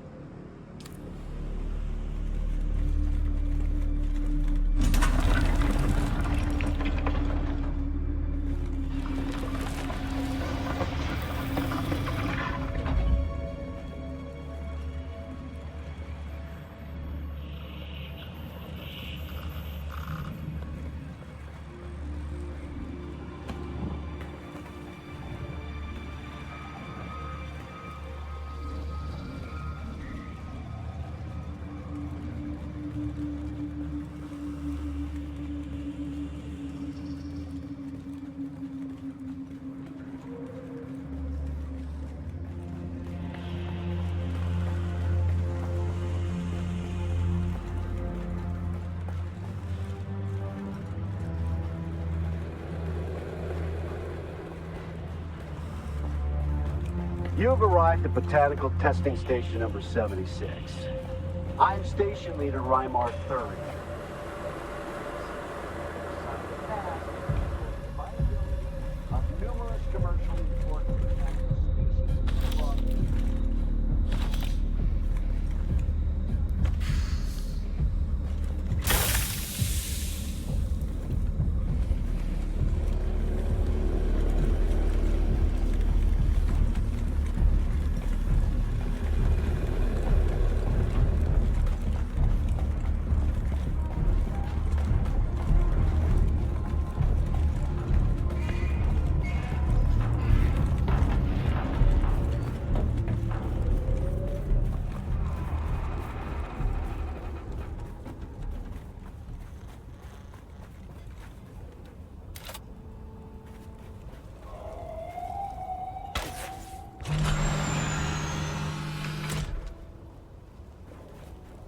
Speaker 7: You've arrived at Botanical Testing Station number 76. I'm Station Leader Reimar Thury. Of numerous commercially important botanical species.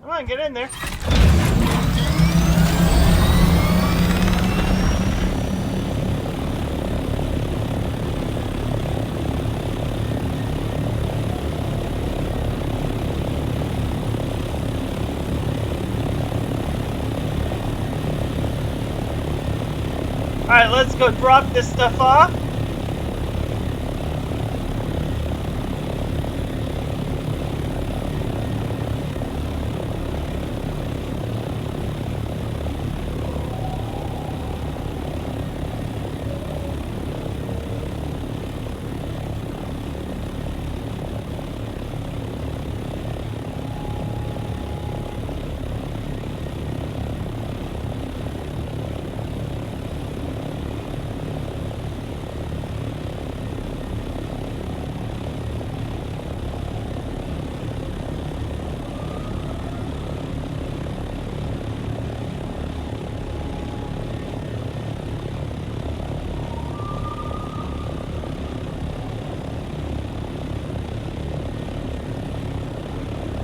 Speaker 5: Come on, get in there. Alright, let's go drop this stuff off.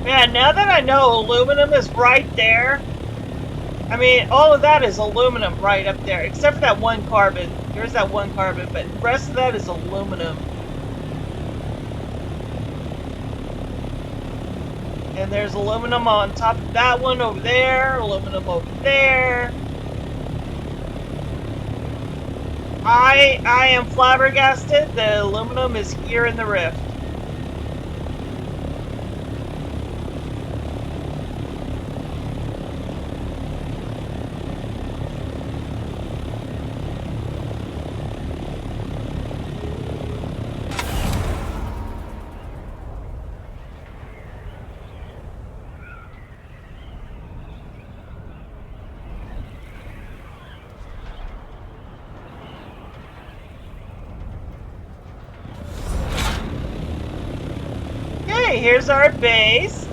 Speaker 5: Yeah, now that I know aluminum is right there, I mean, all of that is aluminum right up there, except for that one carbon. There's that one carbon, but the rest of that is aluminum. And there's aluminum on top of that one over there, aluminum over there. I am flabbergasted. The aluminum is here in the rift. Okay, here's our base.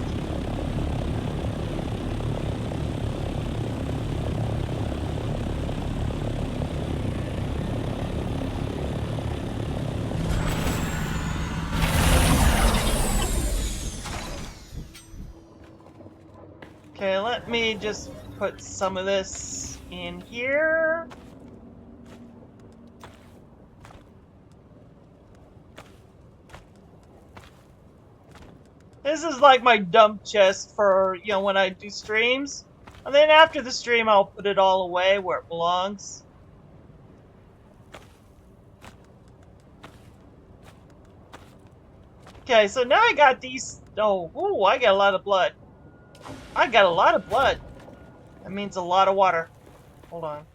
Speaker 5: Okay, let me just put some of this in here. This is like my dump chest for, you know, when I do streams. And then after the stream, I'll put it all away where it belongs. Okay, so now I got these. Oh, ooh, I got a lot of blood. I got a lot of blood. That means a lot of water. Hold on.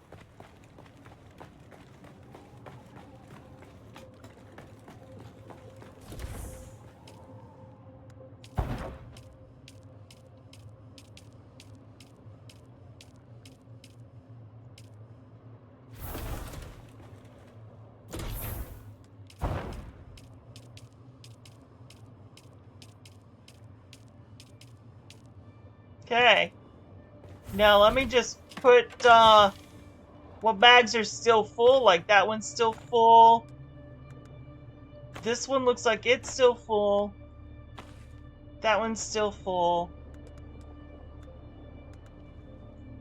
Speaker 5: Okay. Now let me just put what bags are still full. Like that one's still full. This one looks like it's still full. That one's still full.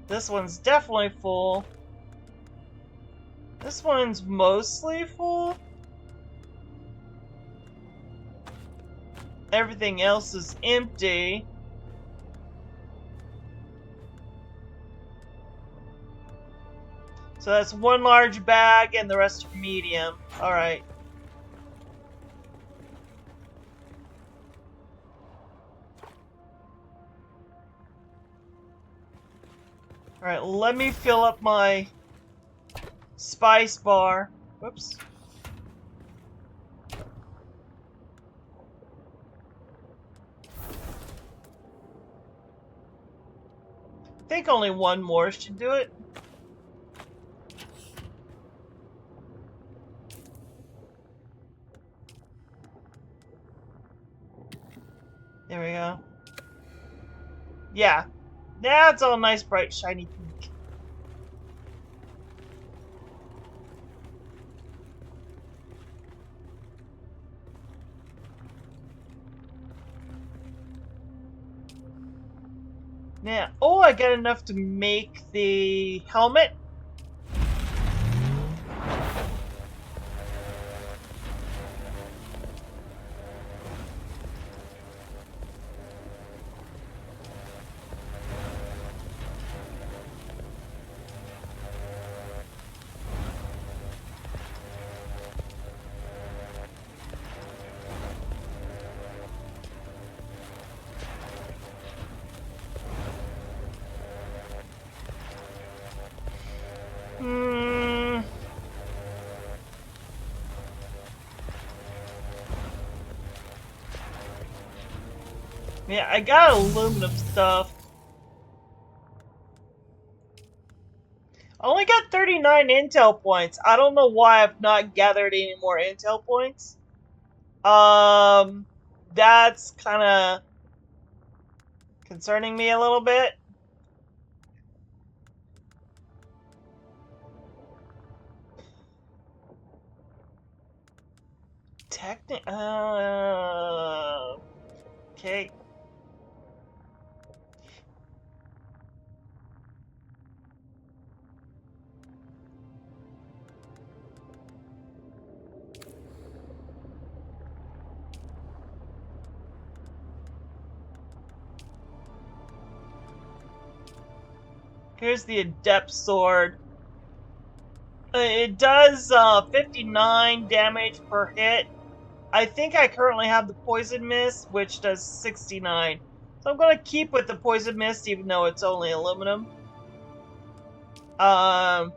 Speaker 5: This one's definitely full. This one's mostly full.
Speaker 1: Everything else is empty. So that's one large bag and the rest are medium. Alright. Alright, let me fill up my spice bar. Whoops. I think only one more should do it. There we go. Yeah. Yeah, it's all nice, bright, shiny pink. Now, oh, I got enough to make the helmet. Yeah, I got aluminum stuff. I only got 39 intel points. I don't know why I've not gathered any more intel points. That's kind of concerning me a little bit. Okay. Here's the Adept Sword. It does 59 damage per hit. I think I currently have the Poison Mist, which does 69. So I'm going to keep with the Poison Mist, even though it's only aluminum. But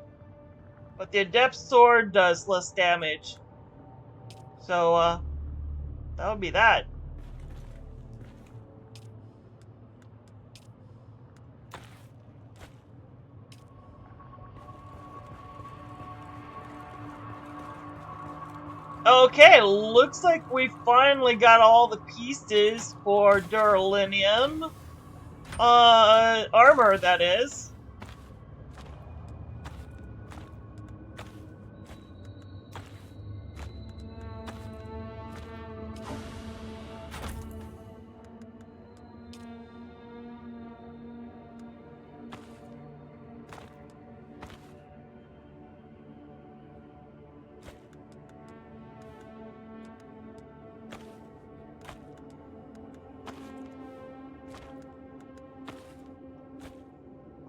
Speaker 1: the Adept Sword does less damage. So, that would be that. Okay, looks like we finally got all the pieces for Duralinium. Armor, that is.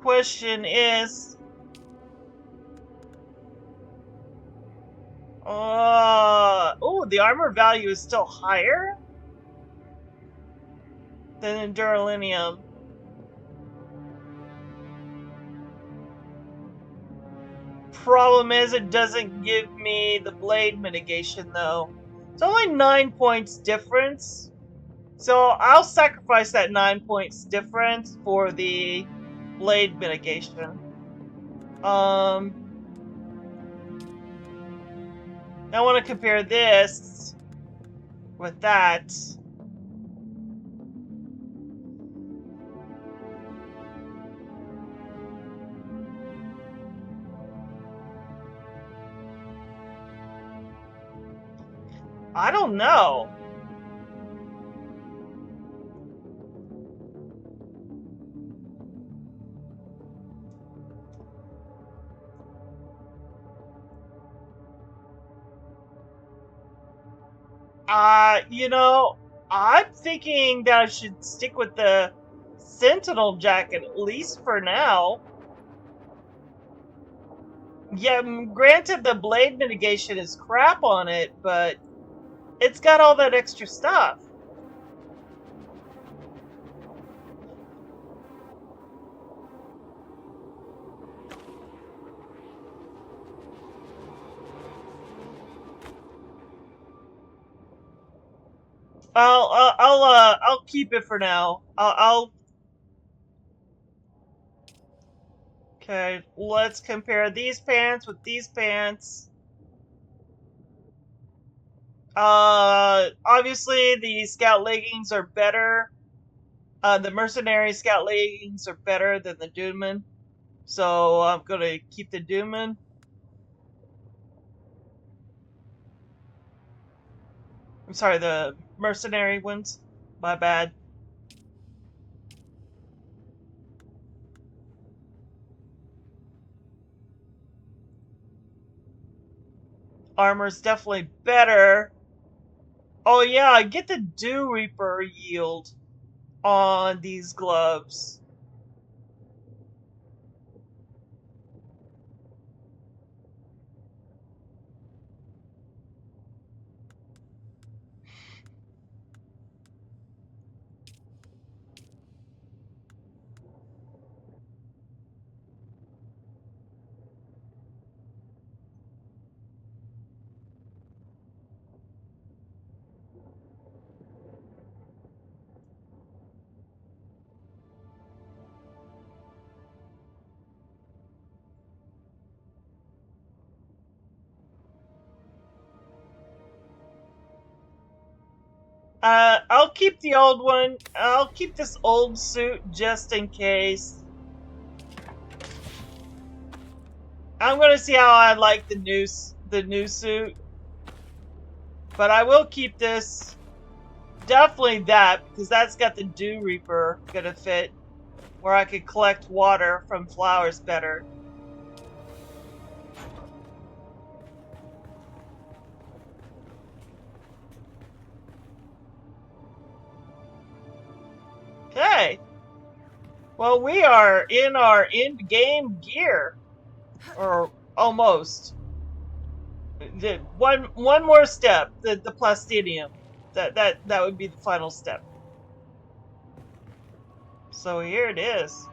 Speaker 1: Question is, oh, the armor value is still higher than in Duralinium. Problem is, it doesn't give me the blade mitigation though. It's only 9 points difference, so I'll sacrifice that 9 points difference for the blade mitigation. I want to compare this with that. I don't know. You know,
Speaker 5: I'm thinking that I should stick with the Sentinel jacket, at least for now. Yeah, granted the blade mitigation is crap on it, but it's got all that extra stuff. I'll keep it for now. Okay, let's compare these pants with these pants. Obviously the scout leggings are better. The mercenary scout leggings are better than the Duneman. So I'm gonna keep the Duneman. I'm sorry, the mercenary ones. My bad. Armor's definitely better. Oh yeah, I get the Dew Reaper yield on these gloves. I'll keep the old one. I'll keep this old suit just in case. I'm gonna see how I like the new suit. But I will keep this. Definitely that, because that's got the Dew Reaper gonna fit. Where I could collect water from flowers better. Okay. Well, we are in our end-game gear. Or almost. One more step. The plastinium. That would be the final step. So here it is.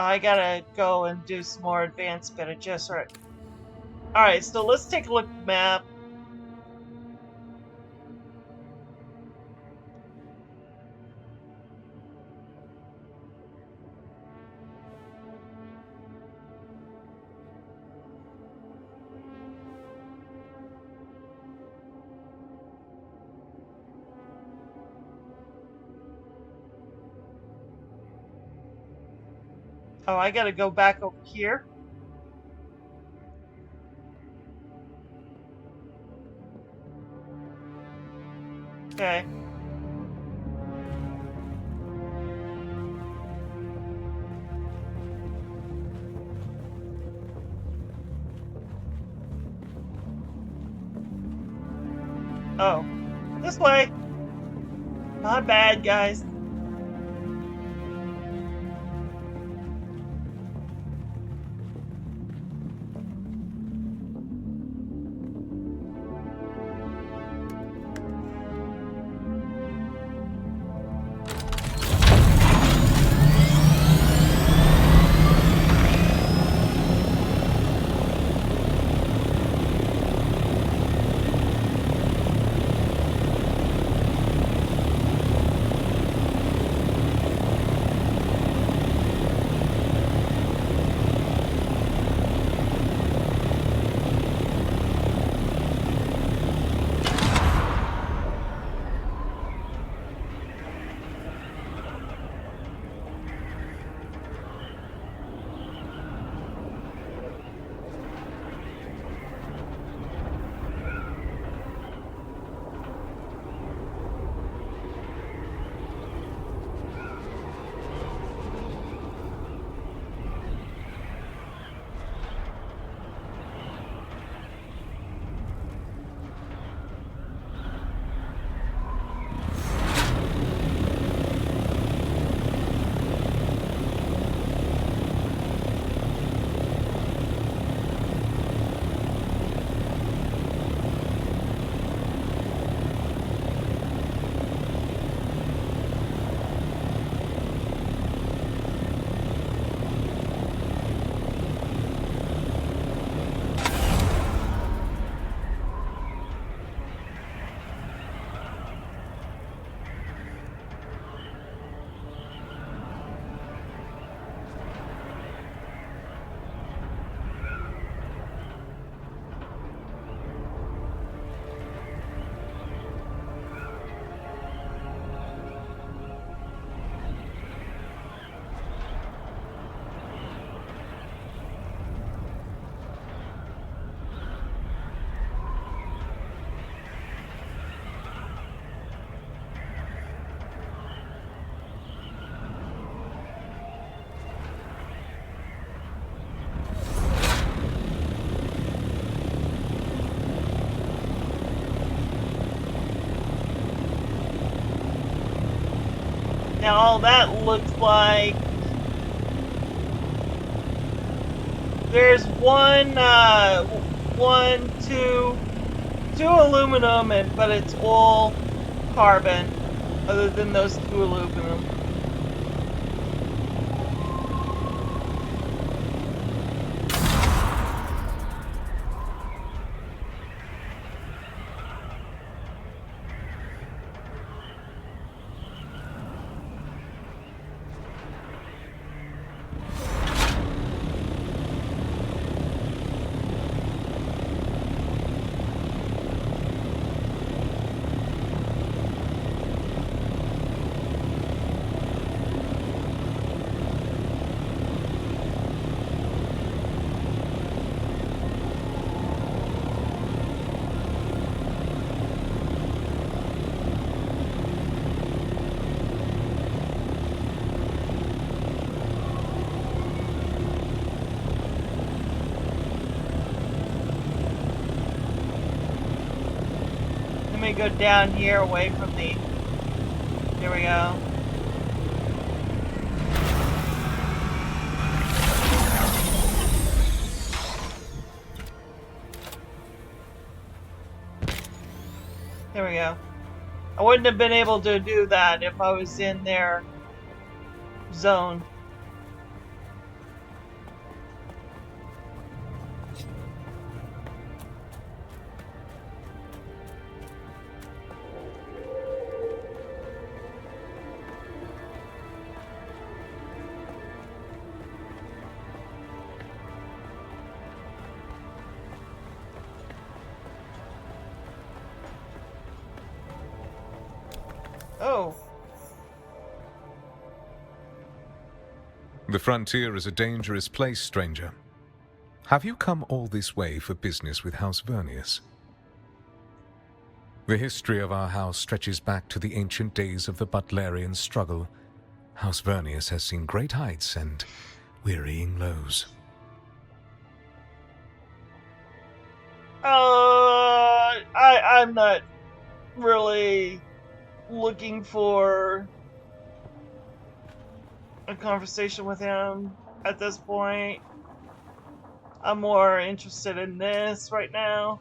Speaker 5: I gotta go and do some more advanced beta just right. Alright, so let's take a look at the map. Oh, I gotta go back over here. Okay. Oh, this way. My bad, guys.
Speaker 1: Now all that looks like there's two aluminum, but it's all carbon, other than those two aluminum. Let me go down here away from the... Here we go. There we go. I wouldn't have been able to do that if I was in their zone. Oh.
Speaker 11: The frontier is a dangerous place, stranger. Have you come all this way for business with House Vernius? The history of our house stretches back to the ancient days of the Butlerian struggle. House Vernius has seen great heights and wearying lows.
Speaker 1: I'm not really looking for a conversation with him at this point. I'm more interested in this right now.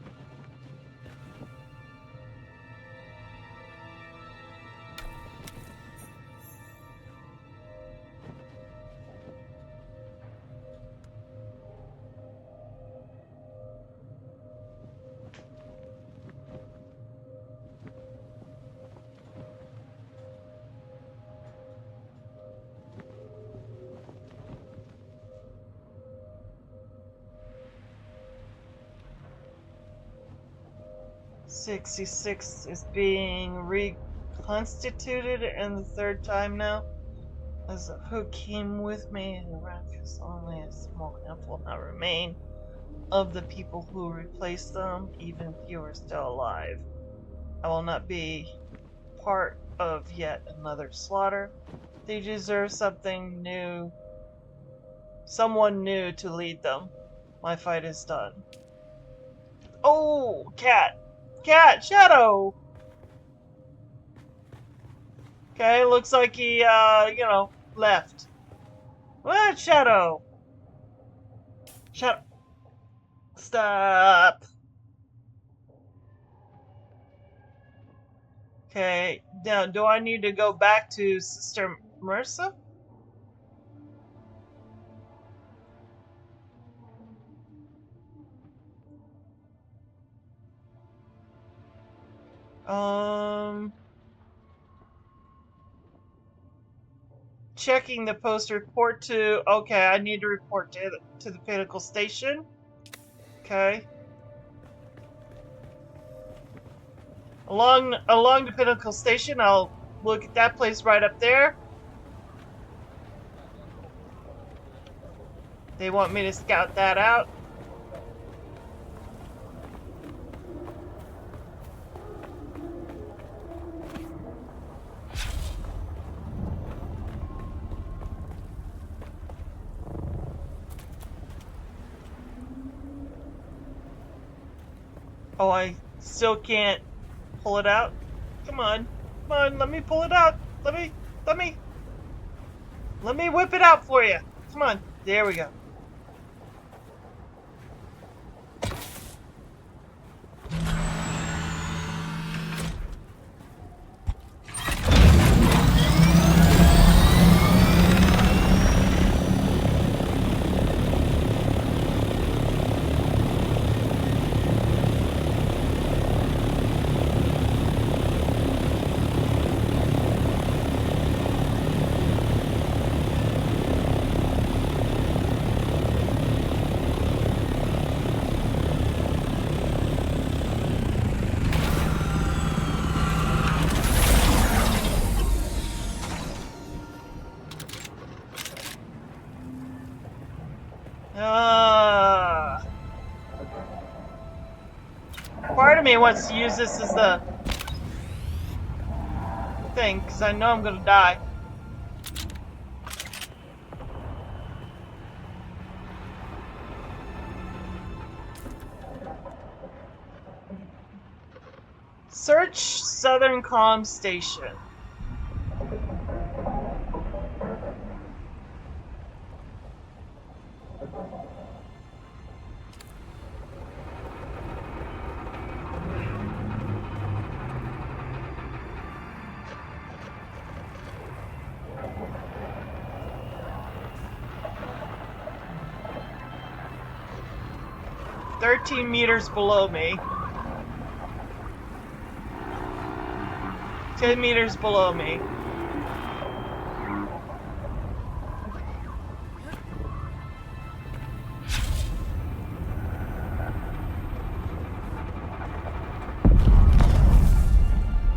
Speaker 1: '66 is being reconstituted, and the third time now. As who came with me, and the Raptors, only a small handful now remain of the people who replaced them, even fewer still alive. I will not be part of yet another slaughter. They deserve something new, someone new to lead them. My fight is done. Oh, cat! Cat! Shadow! Okay, looks like he, left. What? Shadow? Shadow. Stop. Okay, now, do I need to go back to Sister Mersa? Checking the post report to... Okay, I need to report to the Pinnacle Station. Okay. Along the Pinnacle Station, I'll look at that place right up there. They want me to scout that out. Oh, I still can't pull it out? Come on. Come on, let me pull it out. Let me.
Speaker 5: Let me whip it out for you. Come on. There we go. Part of me wants to use this as the thing, because I know I'm going to die. Search Southern Comm Station. Meters below me. 10 meters below me.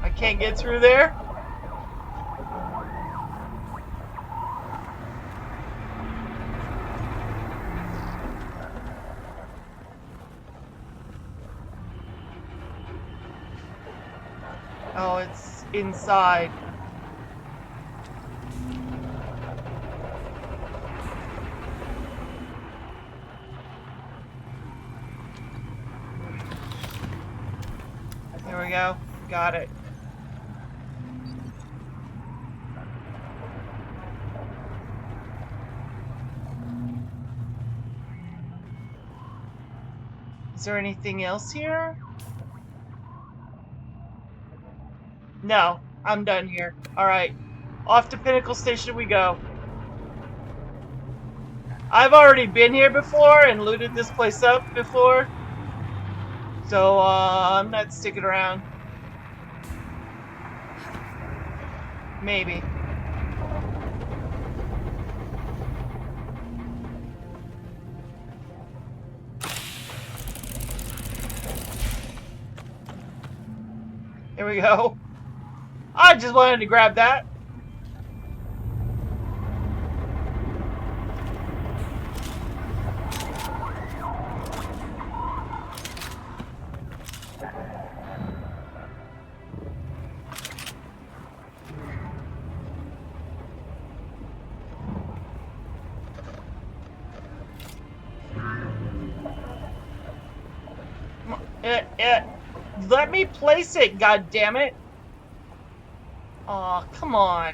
Speaker 5: I can't get through there. Oh, it's inside. There we go. Got it. Is there anything else here? No, I'm done here. Alright, off to Pinnacle Station we go. I've already been here before and looted this place up before. So, I'm not sticking around. Maybe. Here we go. I just wanted to grab that. Let me place it, goddammit. Aw, come on.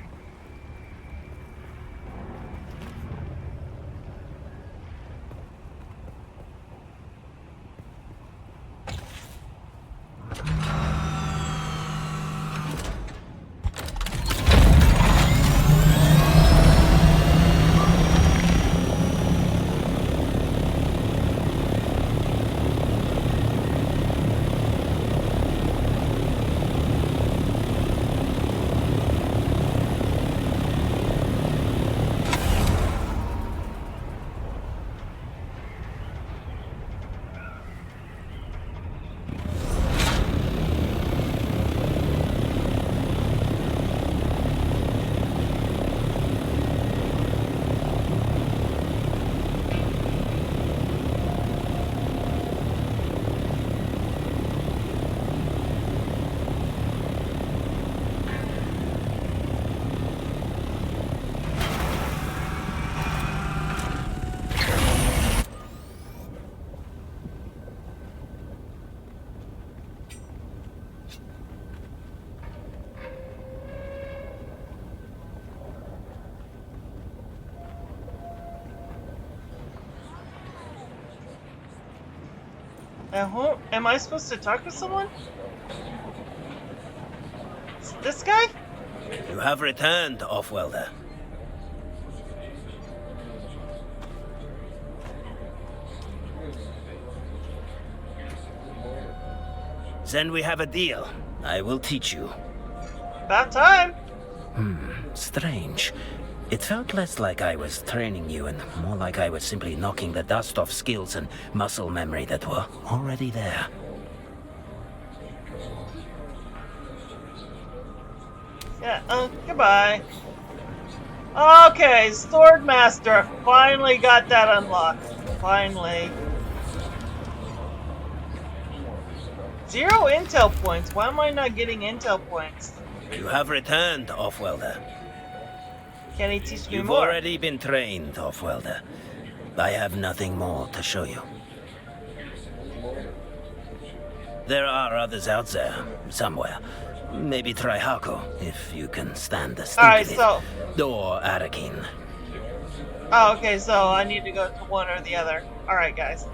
Speaker 1: Who am I supposed to talk to someone? Is it this guy?
Speaker 12: You have returned, Offwelder. Then we have a deal. I will teach you.
Speaker 1: About time.
Speaker 12: Strange. It felt less like I was training you and more like I was simply knocking the dust off skills and muscle memory that were already there.
Speaker 1: Yeah, goodbye. Okay, Sword Master. Finally got that unlocked. Finally. 0 intel points. Why am I not getting intel points?
Speaker 12: You have returned, Offwelder.
Speaker 1: Can he teach me
Speaker 12: You've
Speaker 1: more?
Speaker 12: already been trained, Offwelder. I have nothing more to show you. There are others out there, somewhere. Maybe try Hako, if you can stand the stink
Speaker 1: Alright,
Speaker 12: of it.
Speaker 1: so...
Speaker 12: Or Arakin.
Speaker 1: Oh, okay, so I need to go to one or the other. Alright, guys.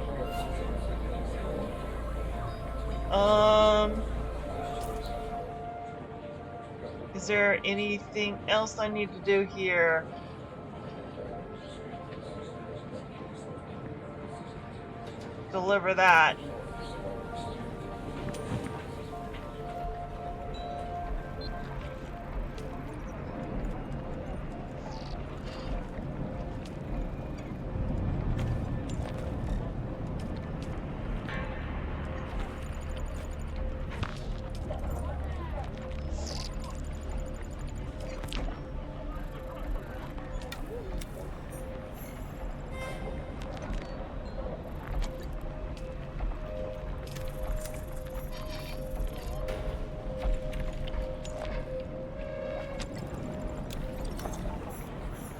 Speaker 1: Is there anything else I need to do here? Deliver that.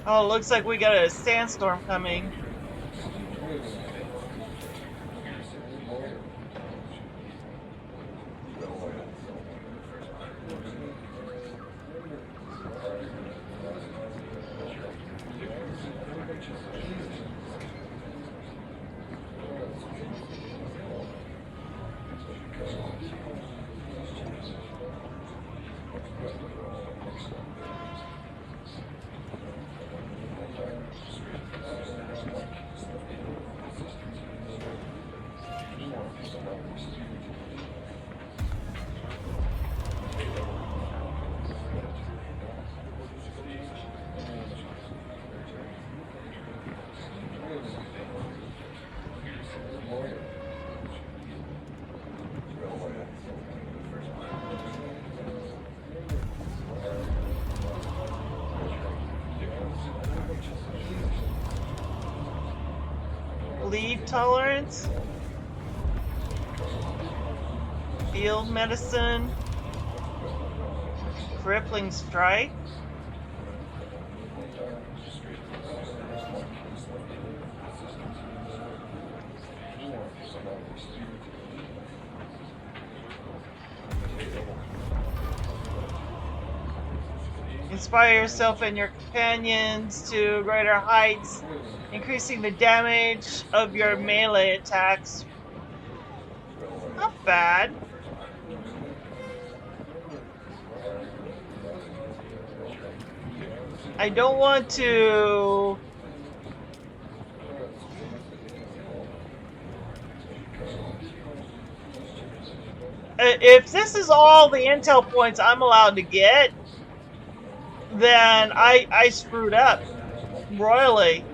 Speaker 1: Oh, looks like we got a sandstorm coming. Bleed tolerance, field medicine, crippling strike. Inspire yourself and your companions to greater heights, increasing the damage of your melee attacks. Not bad. I don't want to... If this is all the intel points I'm allowed to get, then I screwed up royally.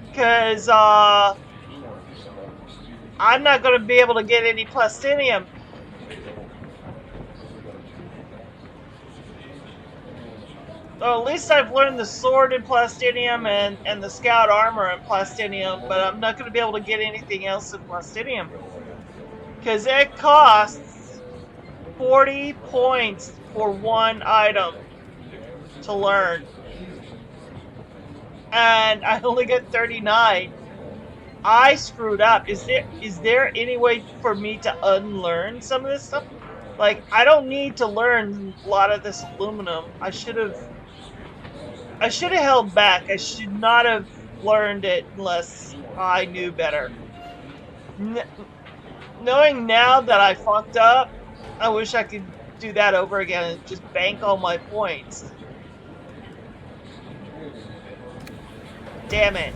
Speaker 1: Because I'm not going to be able to get any plastinium. So at least I've learned the sword in plastinium and the scout armor in plastinium, but I'm not going to be able to get anything else in plastinium. Because it costs 40 points for one item to learn. And I only got 39. I screwed up. Is there any way for me to unlearn some of this stuff? Like, I don't need to learn a lot of this aluminum. I should have held back. I should not have learned it unless I knew better.
Speaker 5: Knowing now that I fucked up, I wish I could do that over again and just bank all my points. Damn it.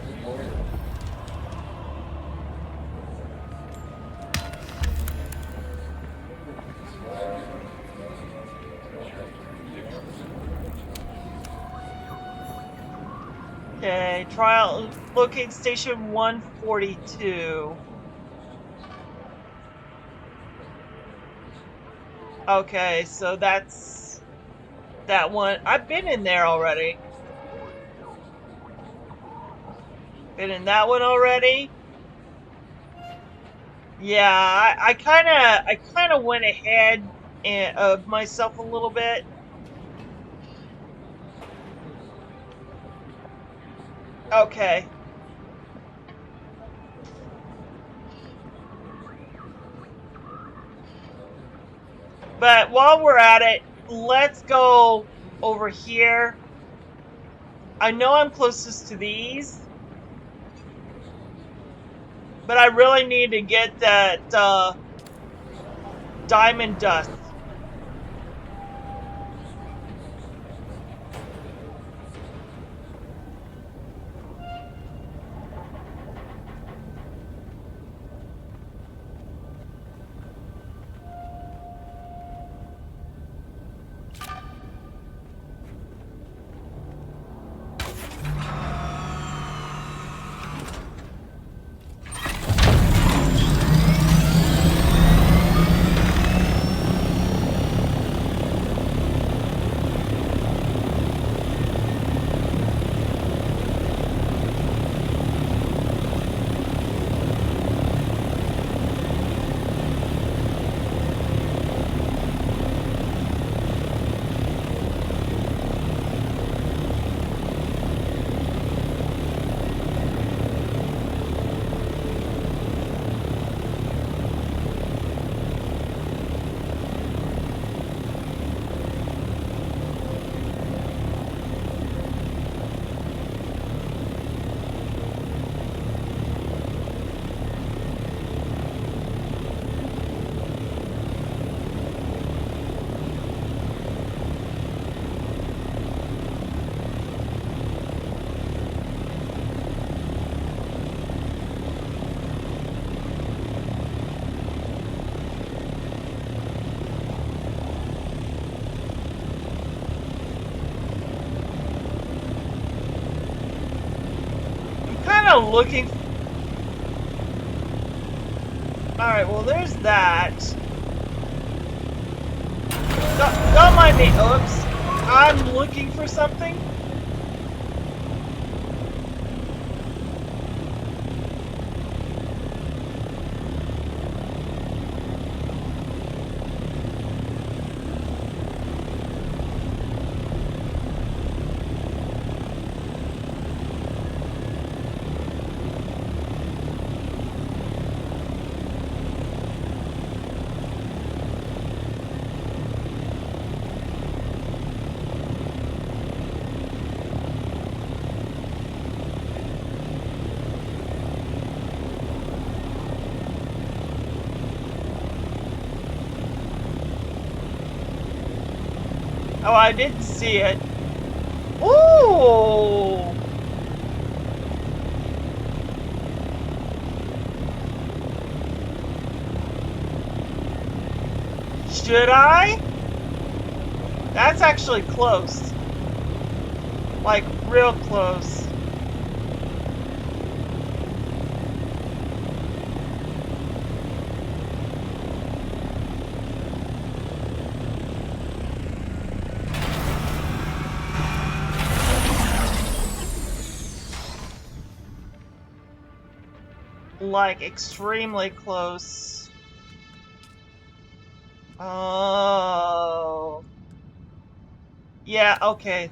Speaker 5: Okay, trial, locate station 142. Okay, so that's that one. I've been in there already. Been in that one already. Yeah, I kind of went ahead of myself a little bit. Okay. But while we're at it, let's go over here. I know I'm closest to these, but I really need to get that diamond dust. Looking. Alright, well, there's that. Don't mind me. Oops. I'm looking for something. Oh, I didn't see it. Ooh! Should I? That's actually close. Like, real close. Like, extremely close. Oh. Yeah, okay.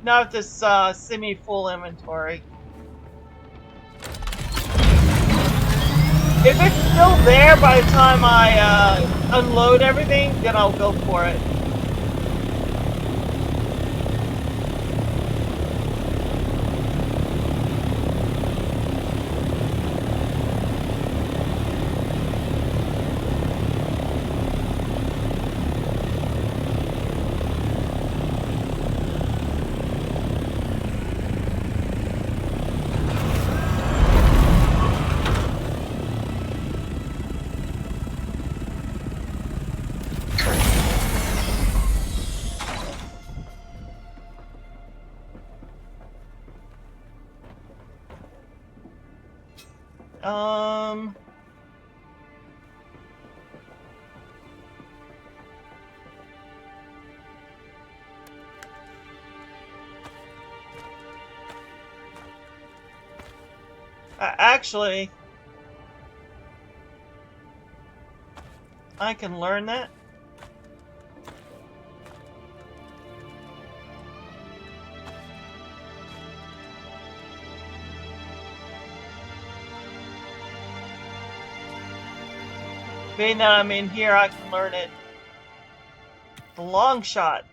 Speaker 5: Not this semi-full inventory. If it's still there by the time I unload everything, then I'll go for it.
Speaker 1: Actually, I can learn that. Being that I'm in here, I can learn it. The long shot.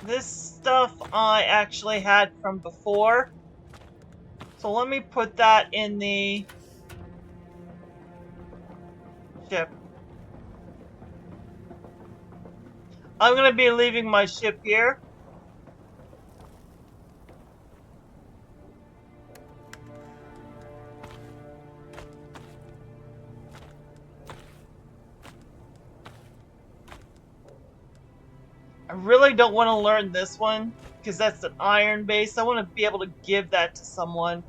Speaker 1: This stuff I actually had from before. So let me put that in the ship. I'm going to be leaving my ship here. I really don't want to learn this one because that's an iron base. I want to be able to give that to someone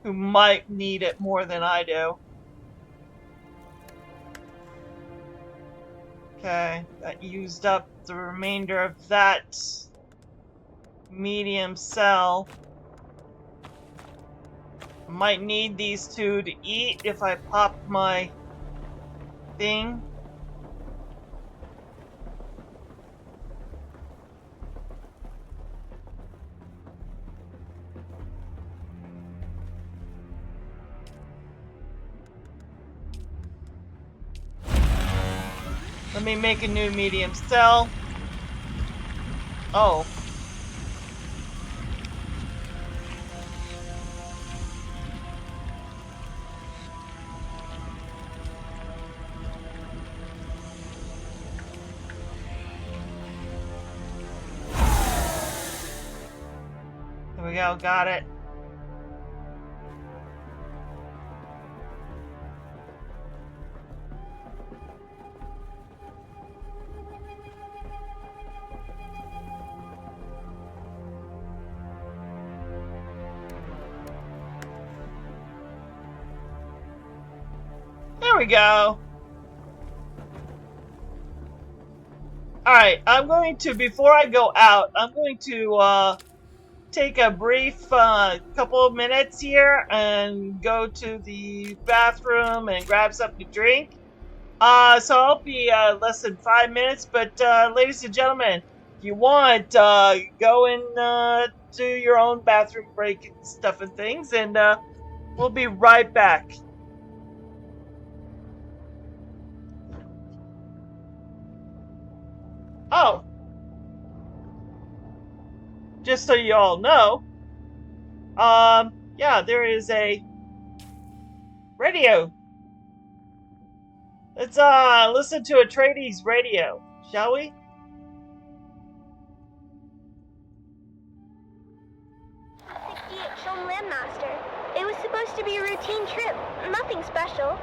Speaker 1: who might need it more than I do. Okay, that used up the remainder of that medium cell. Might need these two to eat if I pop my thing. Let me make a new medium cell. Oh. There we go, got it. There we go. Alright, I'm going to, before I go out, I'm going to take a brief couple of minutes here and go to the bathroom and grab something to drink. So I'll be less than 5 minutes, but ladies and gentlemen, if you want, go and do your own bathroom break and stuff and things, and we'll be right back. Oh, just so you all know, yeah, there is a radio. Let's listen to Atreides radio, shall we?
Speaker 13: Shem Landmaster. It was supposed to be a routine trip, nothing special.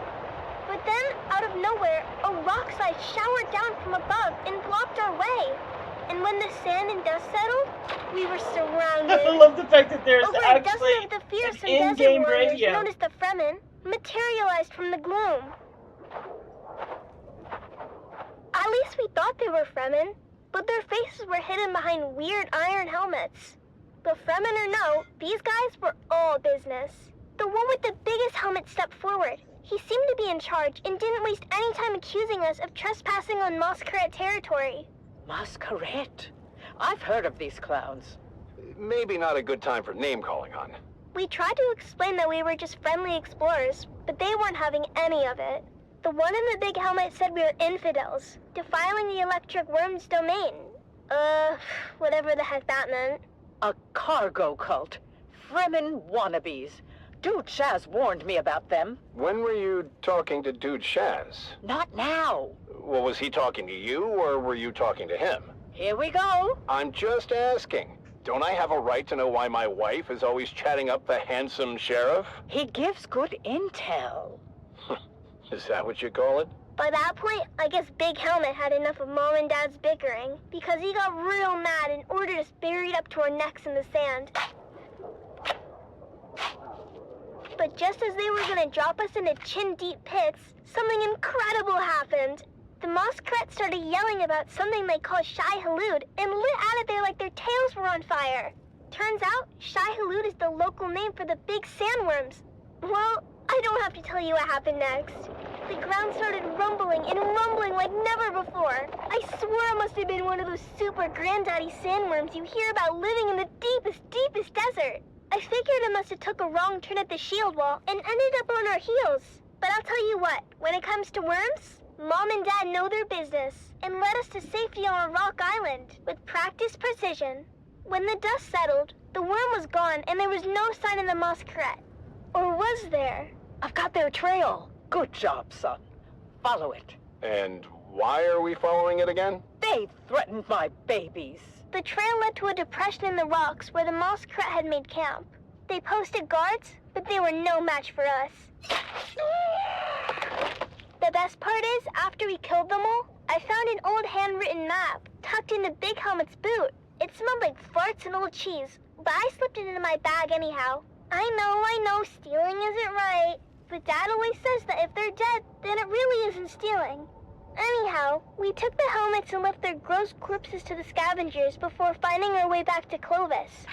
Speaker 13: But then, out of nowhere, a rock slide showered down from above and blocked our way. And when the sand and dust settled, we were surrounded.
Speaker 1: I love the fact that there's
Speaker 13: over
Speaker 1: actually
Speaker 13: a dozen of the fearsome
Speaker 1: an in-game
Speaker 13: desert warriors
Speaker 1: radio.
Speaker 13: known as the Fremen. materialized from the gloom. At least we thought they were Fremen, but their faces were hidden behind weird iron helmets. But Fremen or no, these guys were all business. The one with the biggest helmet stepped forward. He seemed to be in charge and didn't waste any time accusing us of trespassing on Masquerade territory.
Speaker 14: Masquerade? I've heard of these clowns.
Speaker 15: Maybe not a good time for name-calling, hon.
Speaker 13: We tried to explain that we were just friendly explorers, but they weren't having any of it. The one in the big helmet said we were infidels, defiling the electric worm's domain. Whatever the heck that meant.
Speaker 14: A cargo cult. Fremen wannabes. Dude Shaz warned me about them.
Speaker 15: When were you talking to Dude Shaz?
Speaker 14: Not now.
Speaker 15: Well, was he talking to you, or were you talking to him?
Speaker 14: Here we go.
Speaker 15: I'm just asking. Don't I have a right to know why my wife is always chatting up the handsome sheriff?
Speaker 14: He gives good intel.
Speaker 15: Is that what you call it?
Speaker 13: By that point, I guess Big Helmet had enough of Mom and Dad's bickering, because he got real mad and ordered us buried up to our necks in the sand. But just as they were gonna drop us into chin-deep pits, something incredible happened. The Moskret started yelling about something they call Shai Halud and lit out of there like their tails were on fire. Turns out, Shai Halud is the local name for the big sandworms. Well, I don't have to tell you what happened next. The ground started rumbling and rumbling like never before. I swear it must have been one of those super granddaddy sandworms you hear about living in the deepest desert. I figured it must have took a wrong turn at the shield wall and ended up on our heels. But I'll tell you what, when it comes to worms, Mom and Dad know their business and led us to safety on a rock island with practiced precision. When the dust settled, the worm was gone and there was no sign of the Moskret. Or was there?
Speaker 14: I've got their trail. Good job, son. Follow it.
Speaker 15: And why are we following it again?
Speaker 14: They threatened my babies.
Speaker 13: The trail led to a depression in the rocks where the Moskret had made camp. They posted guards, but they were no match for us. The best part is, after we killed them all, I found an old handwritten map tucked into Big Helmet's boot. It smelled like farts and old cheese, but I slipped it into my bag anyhow. I know, stealing isn't right, but Dad always says that if they're dead, then it really isn't stealing. Anyhow, we took the helmets and left their gross corpses to the scavengers before finding our way back to Clovis.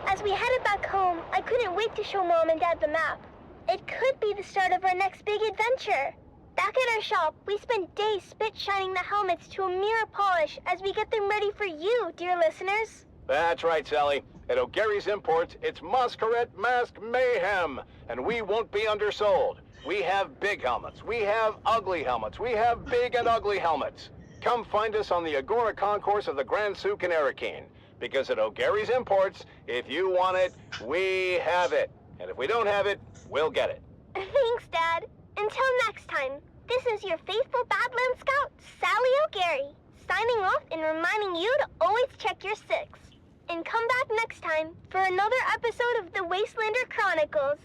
Speaker 13: As we headed back home, I couldn't wait to show Mom and Dad the map. It could be the start of our next big adventure. Back at our shop, we spent days spit-shining the helmets to a mirror polish as we get them ready for you, dear listeners.
Speaker 15: That's right, Sally. At O'Gary's Imports, it's Masquerade Mask Mayhem, and we won't be undersold. We have big helmets, we have ugly helmets, we have big and ugly helmets. Come find us on the Agora Concourse of the Grand Souk in Arakeen, because at O'Gary's Imports, if you want it, we have it. And if we don't have it, we'll get it.
Speaker 13: Thanks, Dad. Until next time, this is your faithful Badland Scout, Sally O'Gary, signing off and reminding you to always check your six. And come back next time for another episode of the Wastelander Chronicles.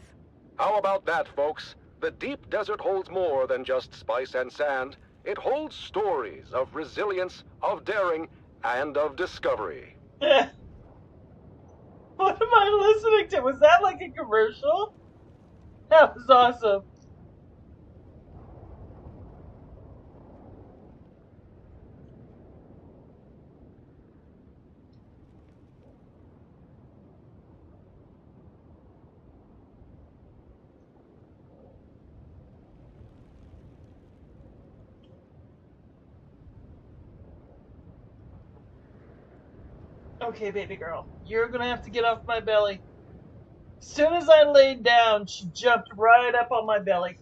Speaker 16: How about that, folks? The deep desert holds more than just spice and sand. It holds stories of resilience, of daring, and of discovery.
Speaker 5: What am I listening to? Was that like a commercial? That was awesome. Okay, baby girl, you're gonna have to get off my belly. As soon as I laid down, she jumped right up on my belly.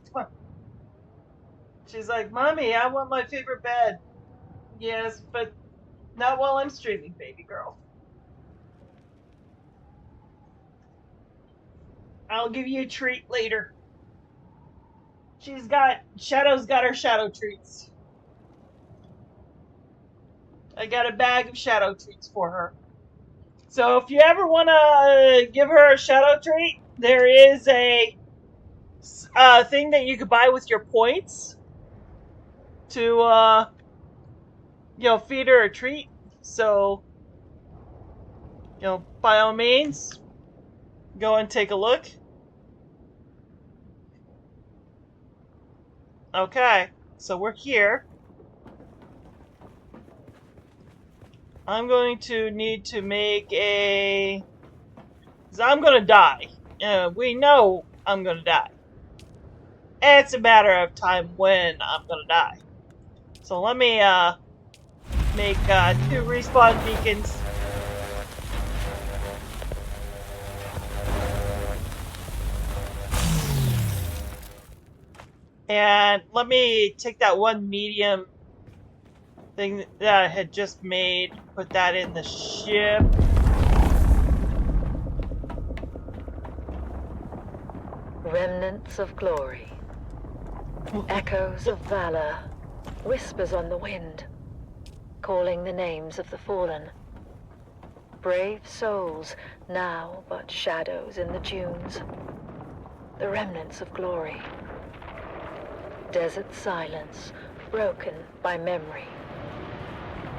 Speaker 5: She's like, Mommy, I want my favorite bed. Yes, but not while I'm streaming, baby girl. I'll give you a treat later. Shadow's got her shadow treats. I got a bag of shadow treats for her. So if you ever want to give her a shadow treat, there is a thing that you could buy with your points to, feed her a treat. So, by all means,
Speaker 1: go and take a look. Okay, so we're here. I'm going to need to make a... 'cause I'm gonna die. We know I'm gonna die. It's a matter of time when I'm gonna die. So let me make 2 respawn beacons. And let me take that one medium thing that I had just made, put that in the ship.
Speaker 14: Remnants of glory. Echoes of valor. Whispers on the wind. Calling the names of the fallen. Brave souls, now but shadows in the dunes. The remnants of glory. Desert silence, broken by memory.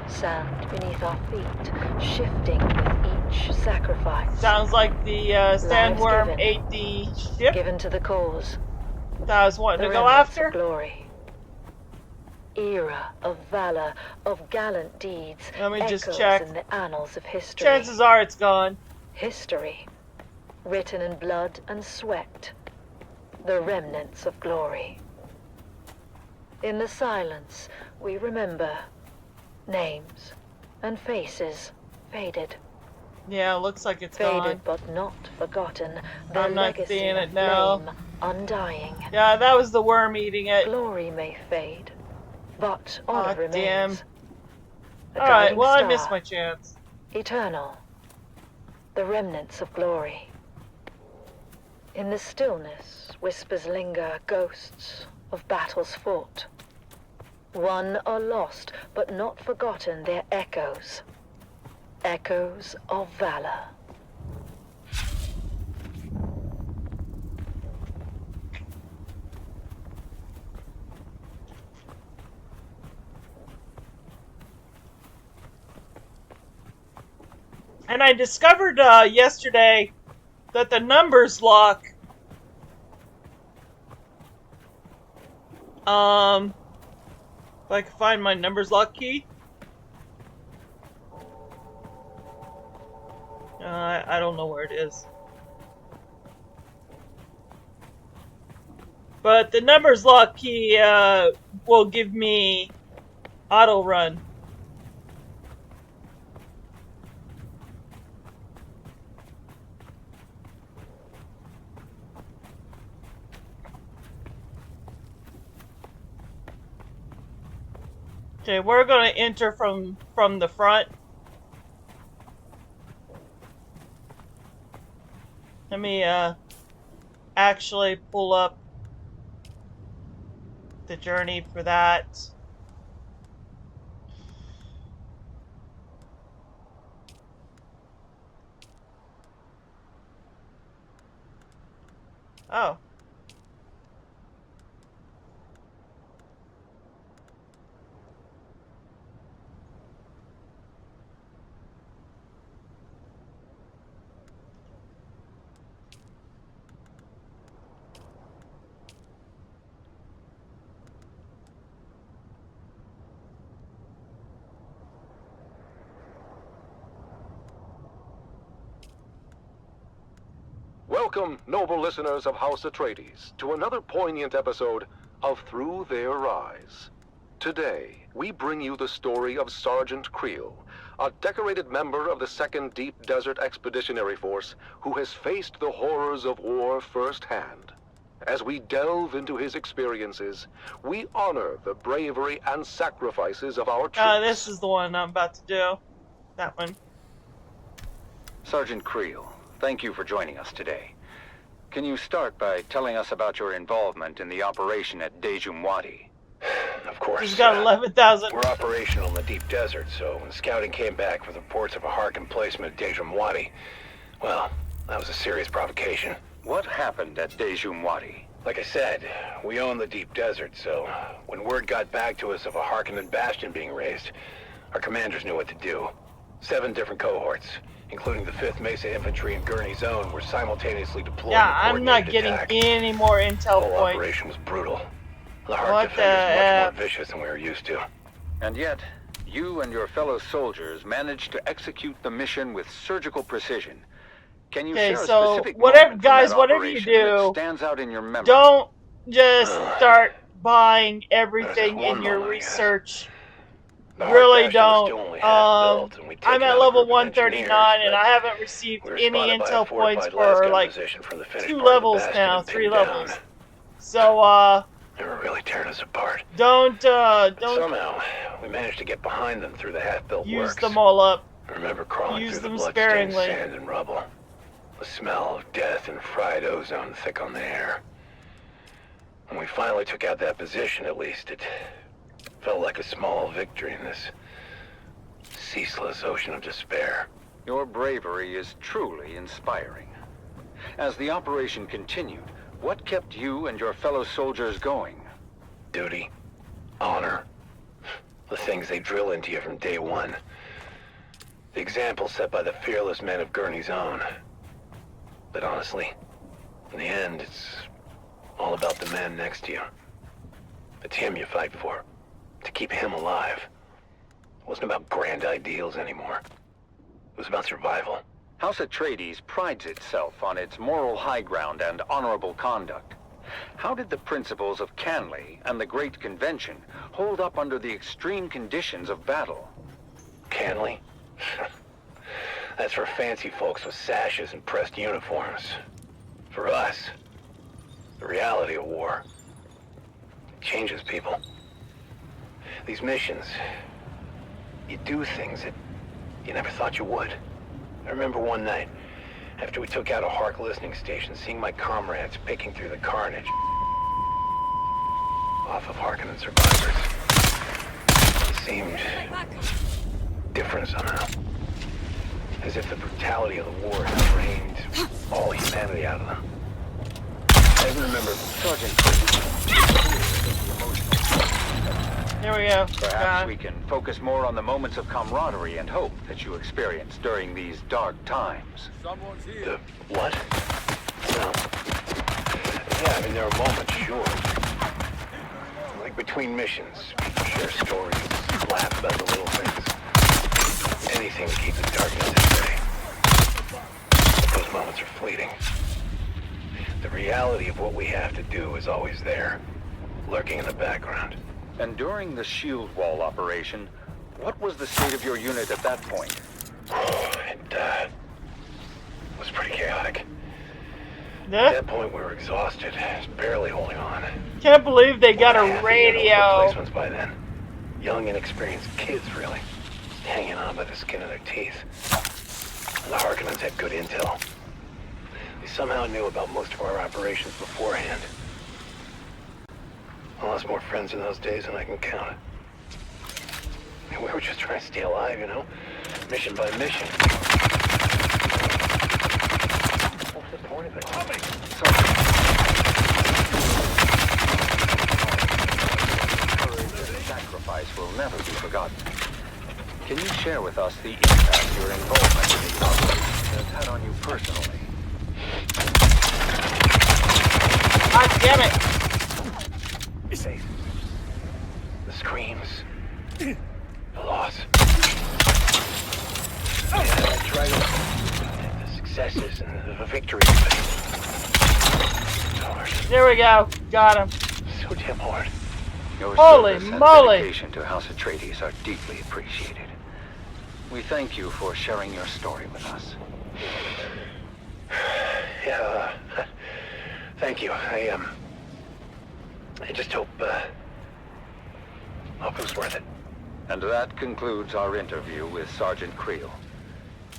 Speaker 14: Sand beneath our feet, shifting with each sacrifice.
Speaker 1: Sounds like the sandworm ate the ship.
Speaker 14: Given to the cause.
Speaker 1: That I was wanting to go after.
Speaker 14: Of glory. Era of valor, of gallant deeds.
Speaker 1: Let me just check.
Speaker 14: In the annals of history.
Speaker 1: Chances are it's gone.
Speaker 14: History, written in blood and sweat. The remnants of glory. In the silence, we remember names and faces faded.
Speaker 1: Yeah, looks like it's
Speaker 14: faded,
Speaker 1: gone.
Speaker 14: But not forgotten. Their
Speaker 1: I'm not
Speaker 14: legacy
Speaker 1: seeing it
Speaker 14: of
Speaker 1: now.
Speaker 14: flame, undying.
Speaker 1: Yeah, that was the worm eating it.
Speaker 14: Glory may fade, but honor remains.
Speaker 1: Damn.
Speaker 14: A
Speaker 1: Alright, well,
Speaker 14: guiding
Speaker 1: I missed
Speaker 14: star,
Speaker 1: my chance.
Speaker 14: Eternal. The remnants of glory. In the stillness, whispers linger, ghosts of battles fought. Won or lost, but not forgotten, their echoes. Echoes of valor.
Speaker 1: And I discovered yesterday that the numbers lock if I can find my numbers lock key. I don't know where it is. But the numbers lock key will give me auto run. Okay, we're gonna enter from the front. Let me actually pull up the journey for that. Oh.
Speaker 16: Welcome, noble listeners of House Atreides, to another poignant episode of Through Their Eyes. Today, we bring you the story of Sergeant Creel, a decorated member of the 2nd Deep Desert Expeditionary Force who has faced the horrors of war firsthand. As we delve into his experiences, we honor the bravery and sacrifices of our troops.
Speaker 1: This is the one I'm about to do. That one.
Speaker 17: Sergeant Creel, thank you for joining us today. Can you start by telling us about your involvement in the operation at Dejumwadi?
Speaker 15: Of course.
Speaker 1: He's got 11,000.
Speaker 15: We're operational in the deep desert, so when scouting came back with reports of a Hark emplacement at Dejumwadi, well, that was a serious provocation.
Speaker 17: What happened at Dejumwadi?
Speaker 15: Like I said, we own the deep desert, so when word got back to us of a Harkonnen bastion being raised, our commanders knew what to do. 7 different cohorts, including the 5th Mesa Infantry and Gurney Zone, were simultaneously deployed.
Speaker 1: Yeah, I'm not getting any more intel
Speaker 15: points. The whole
Speaker 1: points.
Speaker 15: operation was brutal. The hard defenders much more vicious than we were used to.
Speaker 17: And yet, you and your fellow soldiers managed to execute the mission with surgical precision. Can you share a specific
Speaker 1: whatever,
Speaker 17: moment
Speaker 1: guys,
Speaker 17: from that
Speaker 1: whatever you
Speaker 17: operation that
Speaker 1: do,
Speaker 17: stands out in your memory?
Speaker 1: don't just start buying everything in your research. Really don't. I'm at level 139 and I haven't received any intel points for like 2 levels now, 3 levels. So
Speaker 15: they were really tearing us apart.
Speaker 1: Don't
Speaker 15: somehow we managed to get behind them through the half-built works.
Speaker 1: Use them all up.
Speaker 15: I remember crawling
Speaker 1: Use
Speaker 15: through
Speaker 1: them
Speaker 15: the blood-stained
Speaker 1: sparingly.
Speaker 15: sand and rubble. The smell of death and fried ozone thick on the air. When we finally took out that position, at least, it felt like a small victory in this ceaseless ocean of despair.
Speaker 17: Your bravery is truly inspiring. As the operation continued, what kept you and your fellow soldiers going?
Speaker 15: Duty, honor, the things they drill into you from day one. The example set by the fearless men of Gurney's Own. But honestly, in the end, it's all about the man next to you. It's him you fight for, to keep him alive. It wasn't about grand ideals anymore. It was about survival.
Speaker 17: House Atreides prides itself on its moral high ground and honorable conduct. How did the principles of Canley and the Great Convention hold up under the extreme conditions of battle?
Speaker 15: Canley? That's for fancy folks with sashes and pressed uniforms. For us, the reality of war changes people. These missions, you do things that you never thought you would. I remember one night, after we took out a Hark listening station, seeing my comrades picking through the carnage off of Harkonnen survivors. It seemed different somehow. As if the brutality of the war had drained all humanity out of them. I even remember Sergeant.
Speaker 1: There we go.
Speaker 17: Perhaps we can focus more on the moments of camaraderie and hope that you experienced during these dark times.
Speaker 9: Someone's here.
Speaker 15: The what? No. Yeah, I mean, there are moments, sure. Like between missions, people share stories, laugh about the little things. Anything to keep the darkness at bay. But those moments are fleeting. The reality of what we have to do is always there, lurking in the background.
Speaker 17: And during the shield wall operation, what was the state of your unit at that point?
Speaker 15: It was pretty chaotic.
Speaker 1: Yeah.
Speaker 15: At that point, we were exhausted, just barely holding on.
Speaker 1: Can't believe they got a radio.
Speaker 15: Replacements by then. Young, inexperienced kids, really. Just hanging on by the skin of their teeth. And the Harkonnens had good intel. They somehow knew about most of our operations beforehand. I lost more friends in those days than I can count. I mean, we were just trying to stay alive, you know? Mission by mission. What's the point of it?
Speaker 17: Sacrifice will never be forgotten. Can you share with us the impact your involvement in these operations has had on you personally?
Speaker 1: God damn it!
Speaker 15: Be safe. The screams. The loss. The triumph. The successes and the victories.
Speaker 1: There we go. Got him.
Speaker 15: So damn hard.
Speaker 17: Your
Speaker 1: Holy
Speaker 17: service and
Speaker 1: moly.
Speaker 17: dedication to House Atreides are deeply appreciated. We thank you for sharing your story with us.
Speaker 15: Yeah, thank you. I just hope it was worth it.
Speaker 17: And that concludes our interview with Sergeant Creel.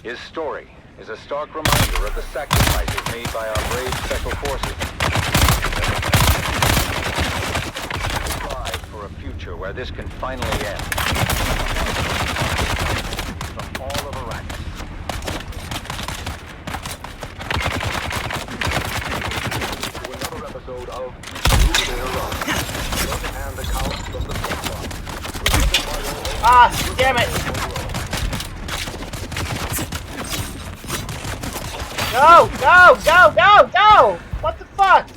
Speaker 17: His story is a stark reminder of the sacrifices made by our brave special forces. Strive for a future where this can finally end. From all of Arrakis.
Speaker 16: To another episode of Through Their Eyes. And the Council of the Siptah.
Speaker 1: Ah, damn it.
Speaker 5: Go! Go! Go! Go! Go! What the fuck?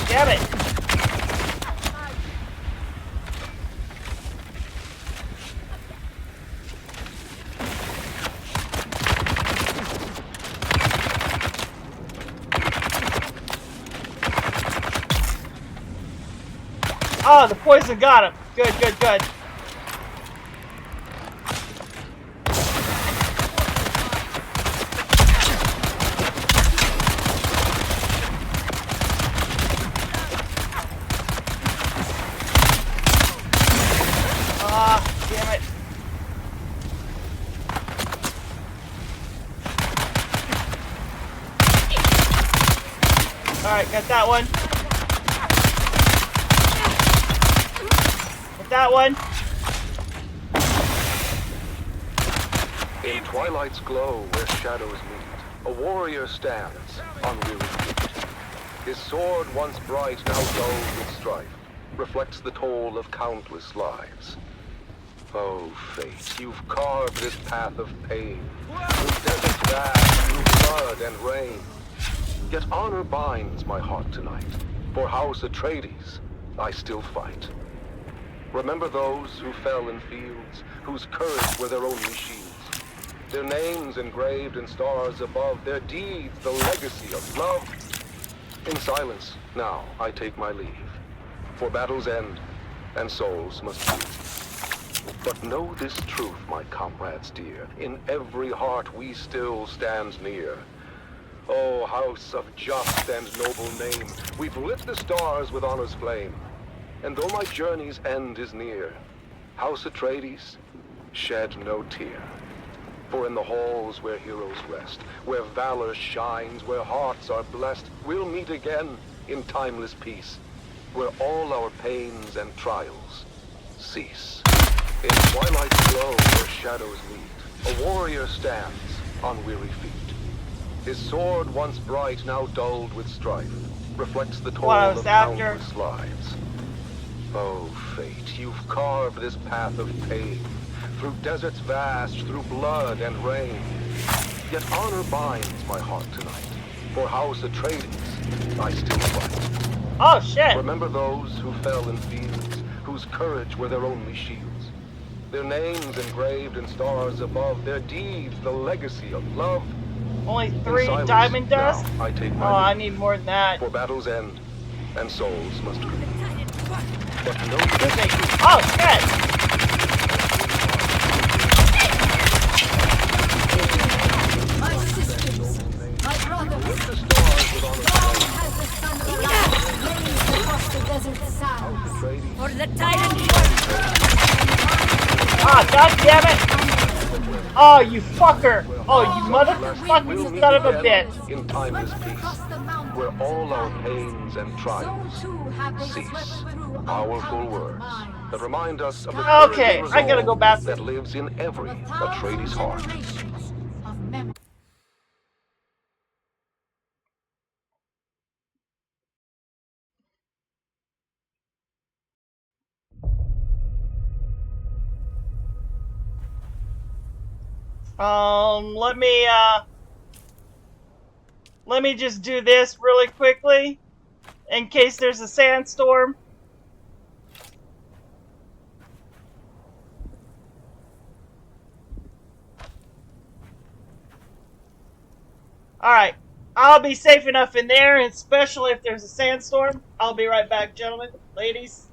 Speaker 5: Damn it! Oh, the poison got him. Good, good, good. Damn it. Alright, got that one. Got that one.
Speaker 16: In twilight's glow where shadows meet, a warrior stands on weary feet. His sword, once bright, now dulled with strife, reflects the toll of countless lives. Oh, fate, you've carved this path of pain, through deserts vast, through blood and rain. Yet honor binds my heart tonight. For House Atreides, I still fight. Remember those who fell in fields, whose courage were their only shields. Their names engraved in stars above, their deeds the legacy of love. In silence, now I take my leave. For battles end, and souls must bleed. But know this truth, my comrades dear, in every heart we still stand near. O house of just and noble name, we've lit the stars with honor's flame. And though my journey's end is near, House Atreides, shed no tear. For in the halls where heroes rest, where valor shines, where hearts are blessed, we'll meet again in timeless peace, where all our pains and trials cease. In twilight's glow where shadows meet, a warrior stands on weary feet. His sword, once bright, now dulled with strife, reflects the toll of countless lives. Oh, fate, you've carved this path of pain, through deserts vast, through blood and rain. Yet honor binds my heart tonight. For House Atreides, I still fight.
Speaker 5: Oh, shit!
Speaker 16: Remember those who fell in fields, whose courage were their only shields. Their names engraved in stars above, their deeds the legacy of love.
Speaker 5: Only 3 diamond dust?
Speaker 16: I take my
Speaker 5: I need more than that.
Speaker 16: For battles end, and souls must grieve. But no
Speaker 5: Oh, shit!
Speaker 4: My sisters, my brothers, God has the son of light blazed across the desert sands. For the tyrant
Speaker 5: Ah, god damn it! Oh, you fucker! Oh, you motherfucking son of a bitch!
Speaker 16: In timeless peace, where all our pains and trials cease. Powerful words that remind us of the
Speaker 5: okay, I gotta go back
Speaker 16: that lives in every Atreides heart.
Speaker 5: Let me just do this really quickly. in case there's a sandstorm. Alright, I'll be safe enough in there, especially if there's a sandstorm. I'll be right back, gentlemen, ladies.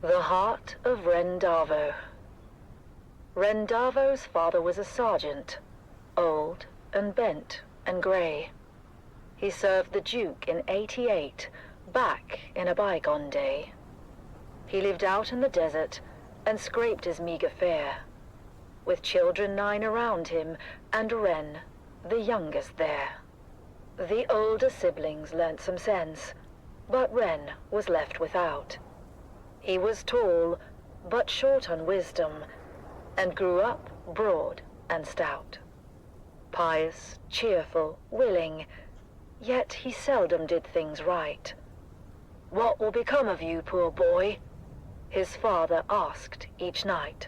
Speaker 14: The heart of Rendavo. Rendavo's father was a sergeant, old and bent and grey. He served the Duke in '88, back in a bygone day. He lived out in the desert and scraped his meager fare, with children 9 around him and Ren, the youngest there. The older siblings learnt some sense, but Ren was left without. He was tall, but short on wisdom, and grew up broad and stout. Pious, cheerful, willing, yet he seldom did things right. "What will become of you, poor boy?" his father asked each night.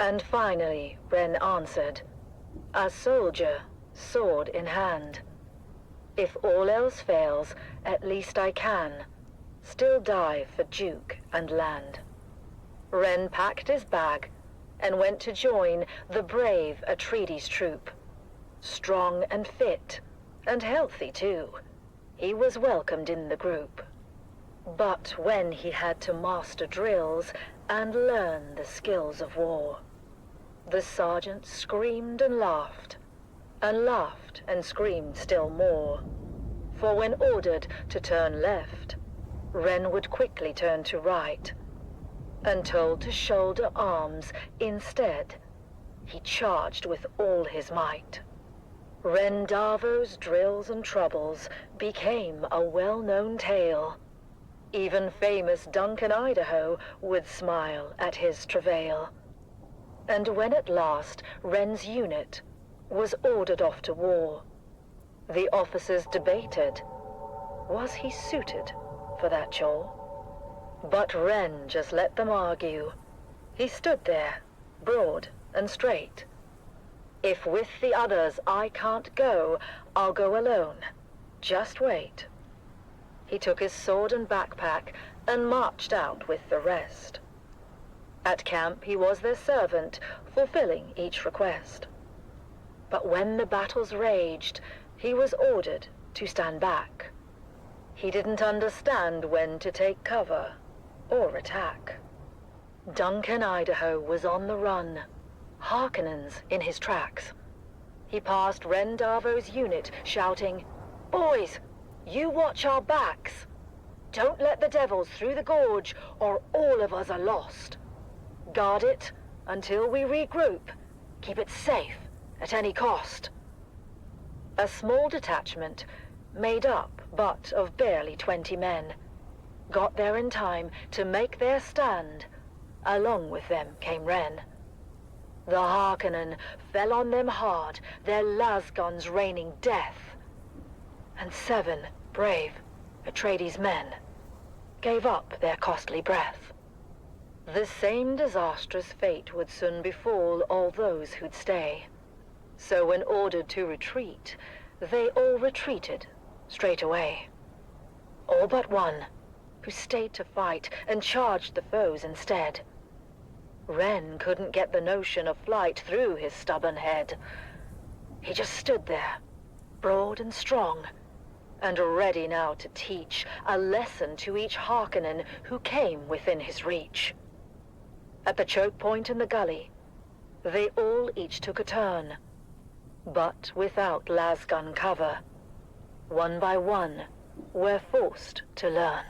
Speaker 14: And finally Ren answered, "A soldier, sword in hand. If all else fails, at least I can still die for Duke and land." Ren packed his bag and went to join the brave Atreides troop. Strong and fit, and healthy too, he was welcomed in the group. But when he had to master drills and learn the skills of war, the sergeant screamed and laughed and screamed still more. For when ordered to turn left, Ren would quickly turn to right, and told to shoulder arms instead, he charged with all his might. Rendavo's drills and troubles became a well-known tale. Even famous Duncan Idaho would smile at his travail. And when at last Ren's unit was ordered off to war, the officers debated, was he suited for that chore? But Ren just let them argue. He stood there, broad and straight. "If with the others I can't go, I'll go alone. Just wait." He took his sword and backpack and marched out with the rest. At camp he was their servant, fulfilling each request. But when the battles raged, he was ordered to stand back. He didn't understand when to take cover or attack. Duncan Idaho was on the run, Harkonnens in his tracks. He passed Rendavo's unit, shouting, "Boys, you watch our backs. Don't let the devils through the gorge, or all of us are lost. Guard it until we regroup. Keep it safe at any cost." A small detachment, made up but of barely 20 men, got there in time to make their stand. Along with them came Ren. The Harkonnen fell on them hard, their lasguns raining death. And 7 brave Atreides men gave up their costly breath. The same disastrous fate would soon befall all those who'd stay. So when ordered to retreat, they all retreated straight away. All but one, who stayed to fight and charged the foes instead. Ren couldn't get the notion of flight through his stubborn head. He just stood there, broad and strong, and ready now to teach a lesson to each Harkonnen who came within his reach. At the choke point in the gully, they all each took a turn, but without lasgun cover. One by one, were forced to learn.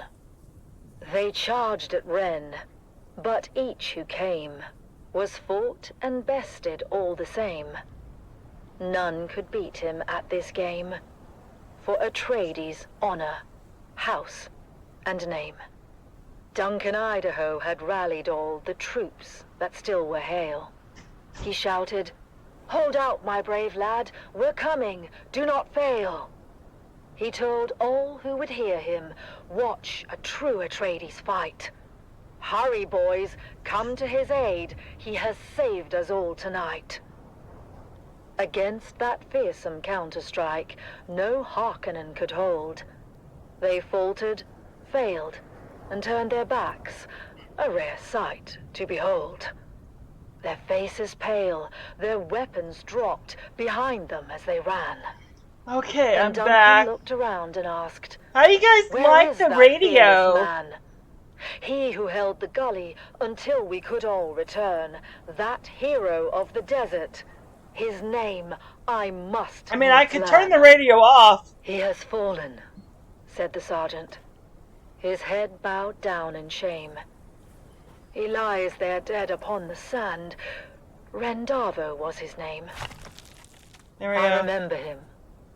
Speaker 14: They charged at Ren, but each who came was fought and bested all the same. None could beat him at this game, for Atreides' honor, house, and name. Duncan Idaho had rallied all the troops that still were hale. He shouted, "Hold out, my brave lad, we're coming, do not fail." He told all who would hear him, watch a true Atreides fight. Hurry, boys, come to his aid, he has saved us all tonight. Against that fearsome counterstrike, no Harkonnen could hold. They faltered, failed, and turned their backs, a rare sight to behold. Their faces pale, their weapons dropped behind them as they ran.
Speaker 1: Okay,
Speaker 14: and
Speaker 1: I'm
Speaker 14: Duncan
Speaker 1: back.
Speaker 14: Looked around and asked,
Speaker 1: "How do you guys
Speaker 14: "Where
Speaker 1: like
Speaker 14: is
Speaker 1: the
Speaker 14: that
Speaker 1: radio?"
Speaker 14: fearless man? He who held the gully until we could all return, that hero of the desert. His name I must
Speaker 1: I mean, I could
Speaker 14: learn.
Speaker 1: turn the radio off.
Speaker 14: He has fallen, said the sergeant, his head bowed down in shame. He lies there dead upon the sand. Rendavo was his name.
Speaker 1: There we
Speaker 14: I
Speaker 1: go.
Speaker 14: remember him,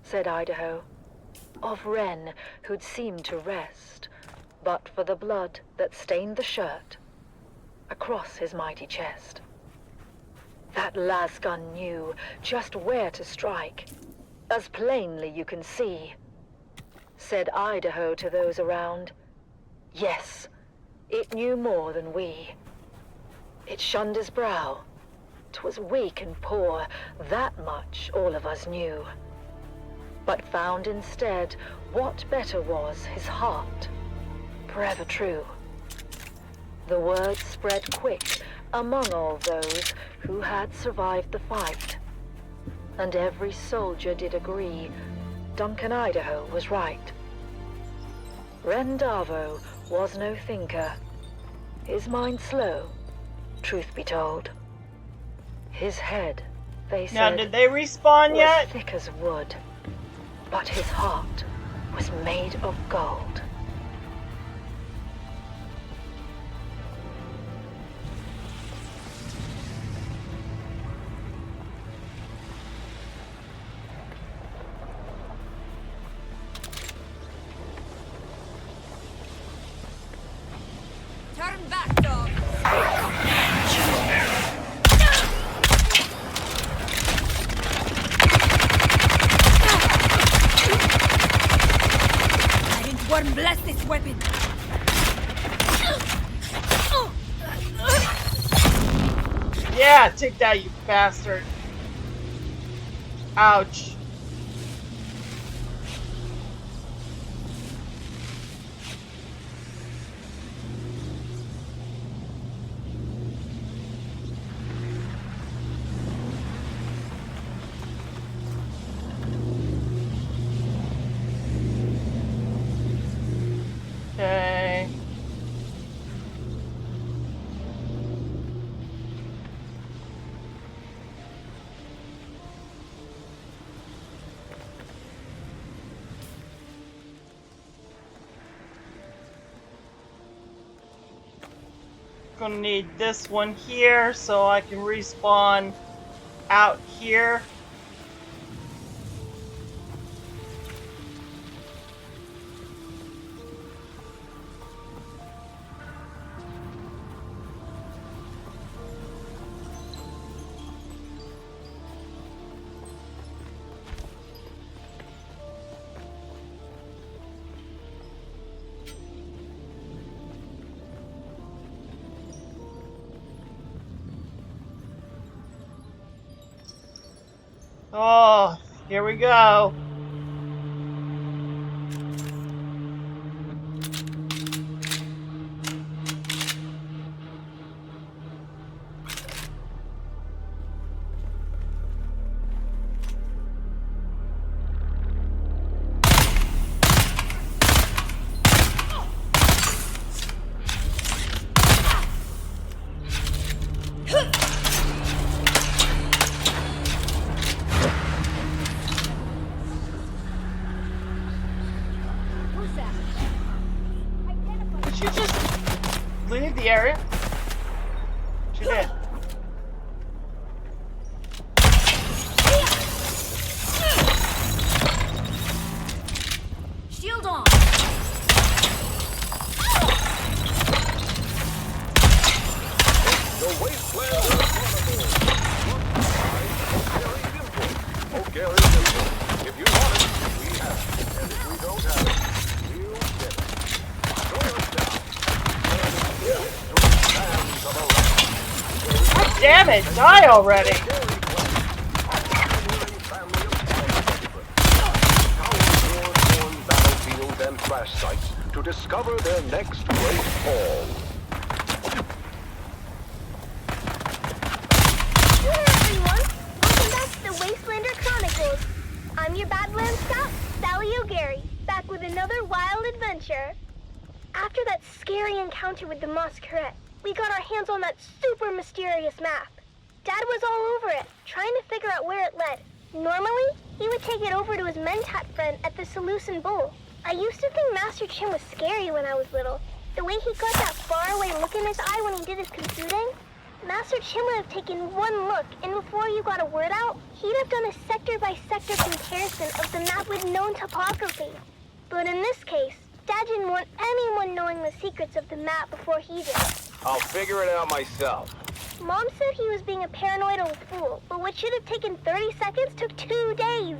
Speaker 14: said Idaho, of Ren who'd seemed to rest, but for the blood that stained the shirt across his mighty chest. That lasgun knew just where to strike, as plainly you can see, said Idaho to those around. Yes, it knew more than we. It shunned his brow. 'Twas weak and poor, that much all of us knew. But found instead what better was his heart, forever true. The word spread quick among all those who had survived the fight, and every soldier did agree Duncan Idaho was right. Rendavo was no thinker, his mind slow, truth be told. His head, they said,
Speaker 1: Now, did they respawn
Speaker 14: was
Speaker 1: yet?
Speaker 14: thick as wood, but his heart was made of gold.
Speaker 4: Turn back, dog. I didn't worm blast this weapon.
Speaker 1: Yeah, take that, you bastard. Ouch. Okay. Gonna need this one here so I can respawn out here. Oh, here we go.
Speaker 5: she just leave the area? She did.
Speaker 4: Shield on.
Speaker 16: The wasteland is vulnerable. Oh, Gary's input. If you want it, we have it. And if we don't have it, we'll get it. Join us now.
Speaker 5: God damn it, die already!
Speaker 16: Battlefields and crash sites to discover their next great fall.
Speaker 13: Hello everyone! Welcome back to the Wastelander Chronicles. I'm your Badland Scout, Sally O'Gary, back with another wild adventure. After that scary encounter with the Masquerade, we got our hands on that super mysterious map. Dad was all over it, trying to figure out where it led. Normally, he would take it over to his Mentat friend at the Seleucid Bowl. I used to think Master Shem was scary when I was little. The way he got that faraway look in his eye when he did his computing. Master Shem would have taken one look, and before you got a word out, he'd have done a sector-by-sector comparison of the map with known topography. But in this case, Dad didn't want anyone knowing the secrets of the map before he did.
Speaker 15: I'll figure it out myself.
Speaker 13: Mom said he was being a paranoidal fool, but what should have taken 30 seconds took 2 days.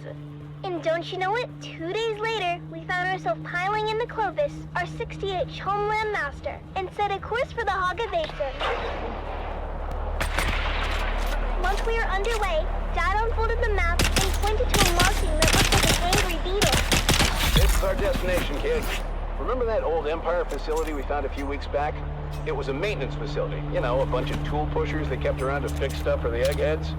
Speaker 13: And don't you know it, 2 days later, we found ourselves piling in the Clovis, our 68th homeland master, and set a course for the HUGZ. Once we were underway, Dad unfolded the map and pointed to a marking that looked like an angry beetle.
Speaker 15: This is our destination, kid. Remember that old Empire facility we found a few weeks back? It was a maintenance facility. You know, a bunch of tool pushers they kept around to fix stuff for the eggheads.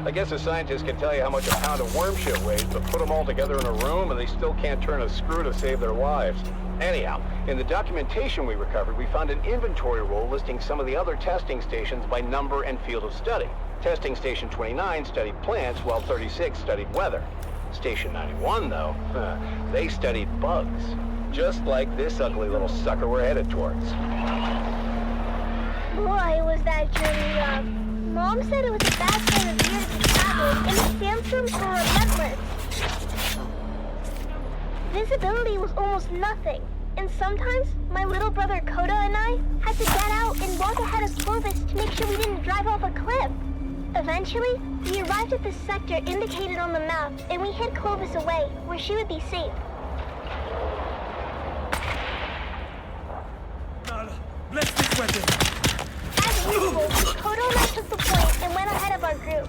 Speaker 15: I guess a scientist can tell you how much a pound of worm shit weighs, but put them all together in a room and they still can't turn a screw to save their lives. Anyhow, in the documentation we recovered, we found an inventory roll listing some of the other testing stations by number and field of study. Testing Station 29 studied plants, while 36 studied weather. Station 91, though, they studied bugs. Just like this ugly little sucker we're headed towards.
Speaker 13: Boy, was that journey rough. Mom said it was a bad time of year to be traveling, and the sandstorms were relentless. Visibility was almost nothing, and sometimes my little brother Coda and I had to get out and walk ahead of Clovis to make sure we didn't drive off a cliff. Eventually, we arrived at the sector indicated on the map, and we hid Clovis away, where she would be safe.
Speaker 9: Let's this weapon.
Speaker 13: As usual, Kodo and I took the point and went ahead of our group.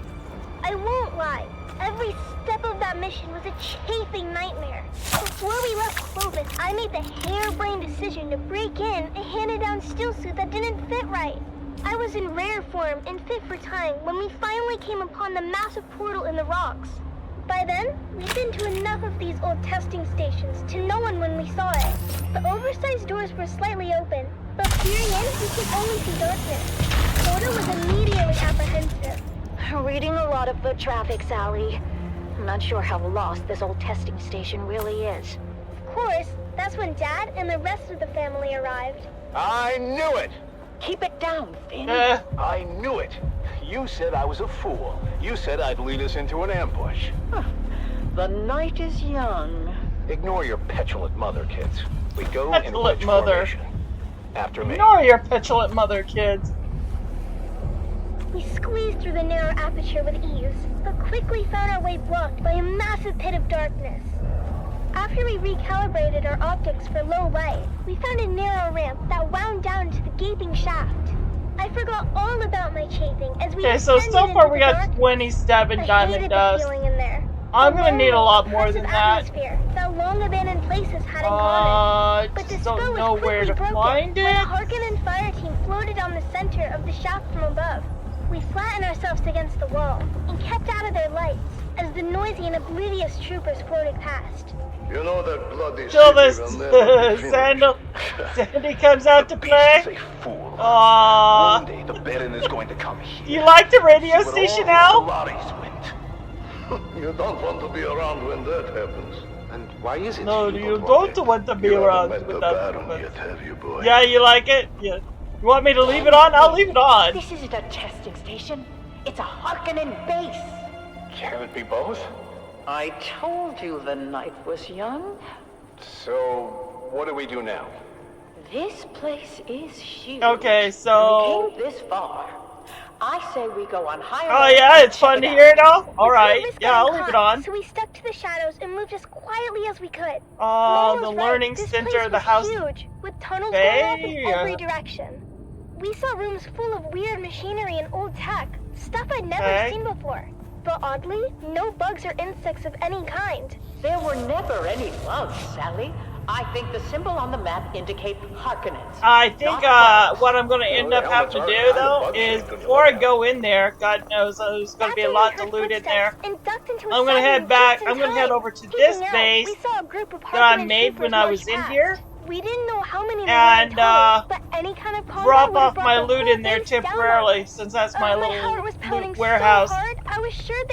Speaker 13: I won't lie, every step of that mission was a chafing nightmare. Before we left Clovis, I made the harebrained decision to break in a handed-down stillsuit that didn't fit right. I was in rare form and fit for time when we finally came upon the massive portal in the rocks. By then, we'd been to enough of these old testing stations to know when we saw it. The oversized doors were slightly open, but peering in, we could only see darkness. Coda was immediately apprehensive.
Speaker 3: Reading a lot of foot traffic, Sally. I'm not sure how lost this old testing station really is.
Speaker 13: Of course, that's when Dad and the rest of the family arrived.
Speaker 15: I knew it!
Speaker 3: Keep it down, Finn.
Speaker 15: I knew it! You said I was a fool. You said I'd lead us into an ambush.
Speaker 3: The night is young.
Speaker 15: Ignore your petulant mother, kids. We go in
Speaker 5: Petulant
Speaker 15: wedge
Speaker 5: mother.
Speaker 15: formation. After me.
Speaker 5: Ignore your petulant mother, kids.
Speaker 13: We squeezed through the narrow aperture with ease, but quickly found our way blocked by a massive pit of darkness. After we recalibrated our optics for low light, we found a narrow ramp that wound down to the gaping shaft. I forgot all about my chafing as we
Speaker 5: so far we got 27 diamond dust.
Speaker 13: In there.
Speaker 5: I'm gonna need a lot more than that.
Speaker 13: That long abandoned places had in common. But the spell
Speaker 5: don't know
Speaker 13: was
Speaker 5: where to
Speaker 13: broken
Speaker 5: find
Speaker 13: when
Speaker 5: it.
Speaker 13: the Harkonnen fire team floated on the center of the shaft from above. We flattened ourselves against the wall and kept out of their lights as the noisy and oblivious troopers floated past.
Speaker 16: You know that bloody
Speaker 5: Till this Sandy comes out to play. Aww.
Speaker 16: One day the Baron is going to come here.
Speaker 5: You like the radio station now?
Speaker 16: You don't want to be around when that happens. And Why is it
Speaker 5: No, you don't want to be around with that.
Speaker 16: Yet, have you, boy?
Speaker 5: Yeah, you like it? Yeah. You want me to leave it on? I'll leave it on.
Speaker 18: This isn't a testing station. It's a Harkonnen base.
Speaker 15: Can it be both?
Speaker 14: I told you the night was young.
Speaker 15: So, what do we do now?
Speaker 14: This place is huge.
Speaker 5: Okay, so...
Speaker 14: We came this far. I say we go on higher.
Speaker 5: Oh yeah, it's fun to hear it all. Alright, yeah, I'll leave it on.
Speaker 13: So we stuck to the shadows and moved as quietly as we could.
Speaker 5: Oh, the learning center of the house.
Speaker 13: Huge, with tunnels going off in every direction. We saw rooms full of weird machinery and old tech, stuff I'd never seen before. But oddly, no bugs or insects of any kind.
Speaker 18: There were never any bugs, Sally. I think the symbol on the map indicates Harkonnens.
Speaker 5: I think what I'm going to end up having to do, though, is before I go in there, God knows there's going to be a lot to loot in there. I'm going to head back. I'm going to head over to this base that I made when I was in here.
Speaker 13: We didn't know how many
Speaker 5: and
Speaker 13: but any kind of
Speaker 5: drop off my loot in there temporarily, since that's my little loot warehouse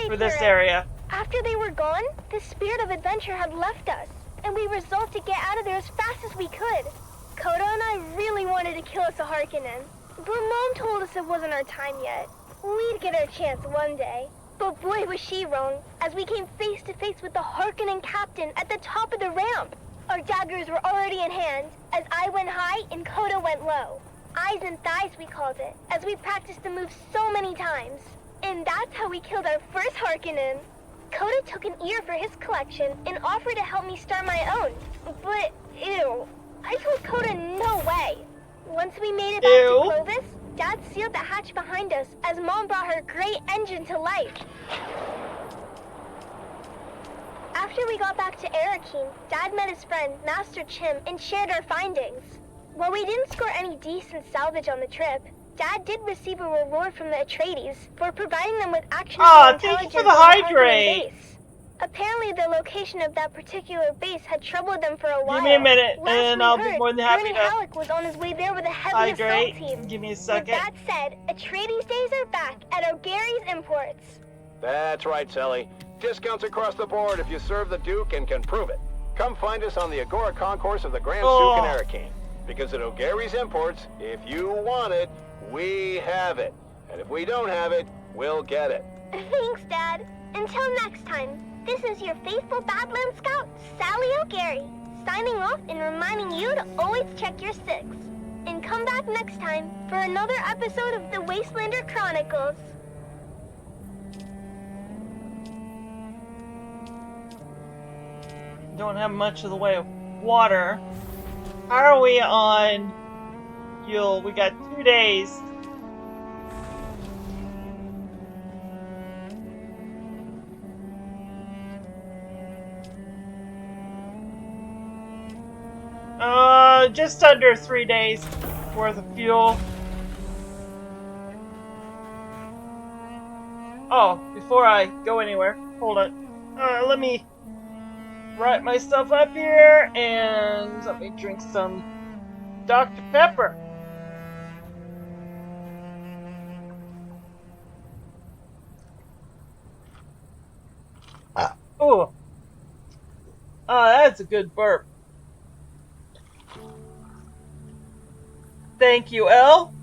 Speaker 5: for this area.
Speaker 13: After they were gone, the spirit of adventure had left us, and we resolved to get out of there as fast as we could. Koda and I really wanted to kill us a Harkonnen, but Mom told us it wasn't our time yet. We'd get our chance one day. But boy was she wrong, as we came face to face with the Harkonnen captain at the top of the ramp. Our daggers were already in hand, as I went high and Koda went low. Eyes and thighs, we called it, as we practiced the move so many times. And that's how we killed our first Harkonnen. Koda took an ear for his collection and offered to help me start my own. But, ew, I told Koda no way. Once we made it back to Clovis, Dad sealed the hatch behind us as Mom brought her great engine to life. After we got back to Arakeen, Dad met his friend, Master Shem, and shared our findings. While we didn't score any decent salvage on the trip, Dad did receive a reward from the Atreides for providing them with actionable intelligence on the hydrate. Apparently, the location of that particular base had troubled them for a while.
Speaker 5: Give me a minute, and I'll be more than happy
Speaker 13: Gurney
Speaker 5: to
Speaker 13: Halleck was on his way there with a heavy assault team.
Speaker 5: Give me a second.
Speaker 13: With that said, Atreides days are back at O'Gary's Imports.
Speaker 15: That's right, Sally. Discounts across the board if you serve the Duke and can prove it. Come find us on the Agora Concourse of the Grand Souk in Arakeen. Because at O'Gary's Imports, if you want it, we have it. And if we don't have it, we'll get it.
Speaker 13: Thanks, Dad. Until next time, this is your faithful Badland Scout, Sally O'Gary, signing off and reminding you to always check your six. And come back next time for another episode of the Wastelander Chronicles.
Speaker 5: Don't have much of the way of water. How are we on fuel? We got 2 days. Just under 3 days worth of fuel. Oh, before I go anywhere, hold on. Let me write my stuff up here and let me drink some Dr. Pepper. Oh, that's a good burp. Thank you, Elle.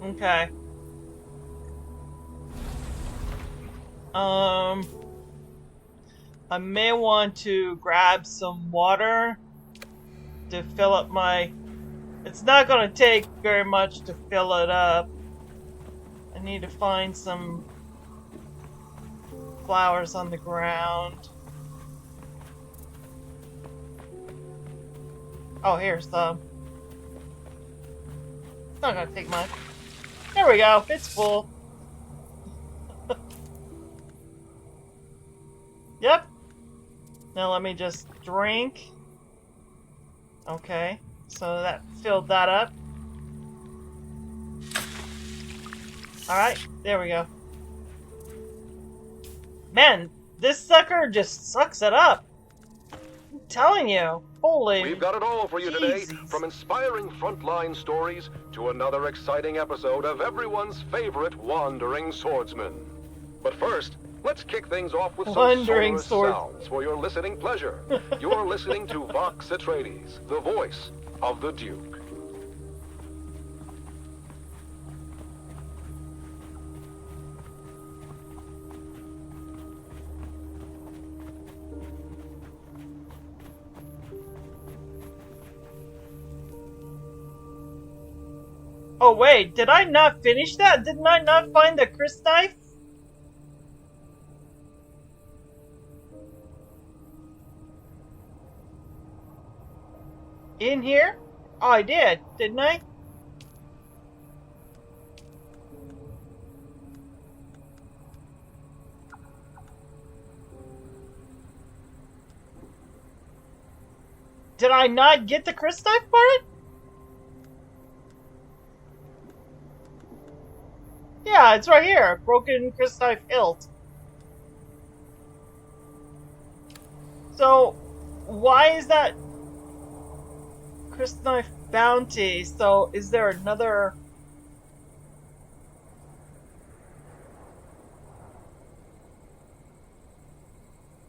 Speaker 5: Okay. I may want to grab some water to fill up my... It's not going to take very much to fill it up. I need to find some flowers on the ground. Oh, here's some. It's not going to take much. There we go. It's full. Yep. Now let me just drink. Okay. So that filled that up. Alright. There we go. Man, this sucker just sucks it up.
Speaker 1: Telling you, holy.
Speaker 16: We've got it all for you today,
Speaker 1: Jesus.
Speaker 16: from inspiring frontline stories to another exciting episode of everyone's favorite wandering swordsman. But first, let's kick things off with some
Speaker 1: Wandering
Speaker 16: sonorous sounds for your listening pleasure. You're listening to Vox Atreides, the voice of the Duke.
Speaker 1: Oh wait, did I not finish that? Didn't I not find the Chris knife? In here? Oh, I did, didn't I? Did I not get the Chris knife part? Yeah, it's right here. Broken Chris knife hilt. So, why is that Chris knife bounty? So, is there another...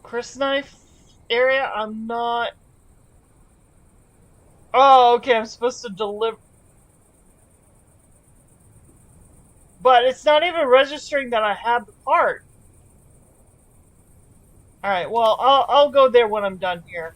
Speaker 1: Chris knife area? I'm not... Oh, okay, I'm supposed to deliver... But it's not even registering that I have the part. Alright, well, I'll go there when I'm done here.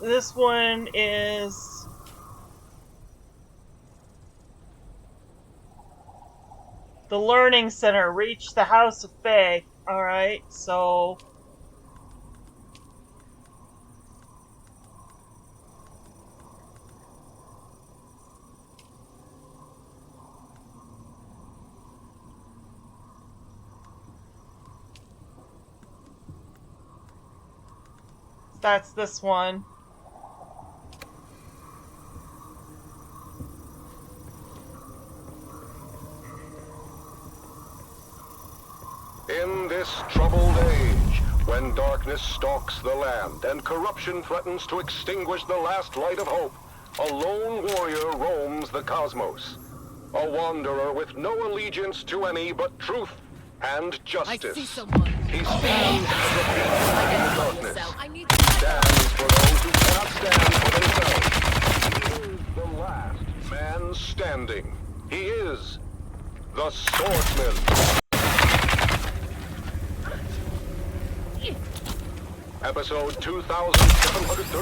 Speaker 1: This one is... The Learning Center. Reach the House of Fae. Alright, so... That's this one.
Speaker 16: In this troubled age, when darkness stalks the land and corruption threatens to extinguish the last light of hope, a lone warrior roams the cosmos. A wanderer with no allegiance to any but truth and justice. He stands as a beacon in the darkness. He stands for those who cannot stand for themselves. He is the last man standing. He is the swordsman. Episode 2732,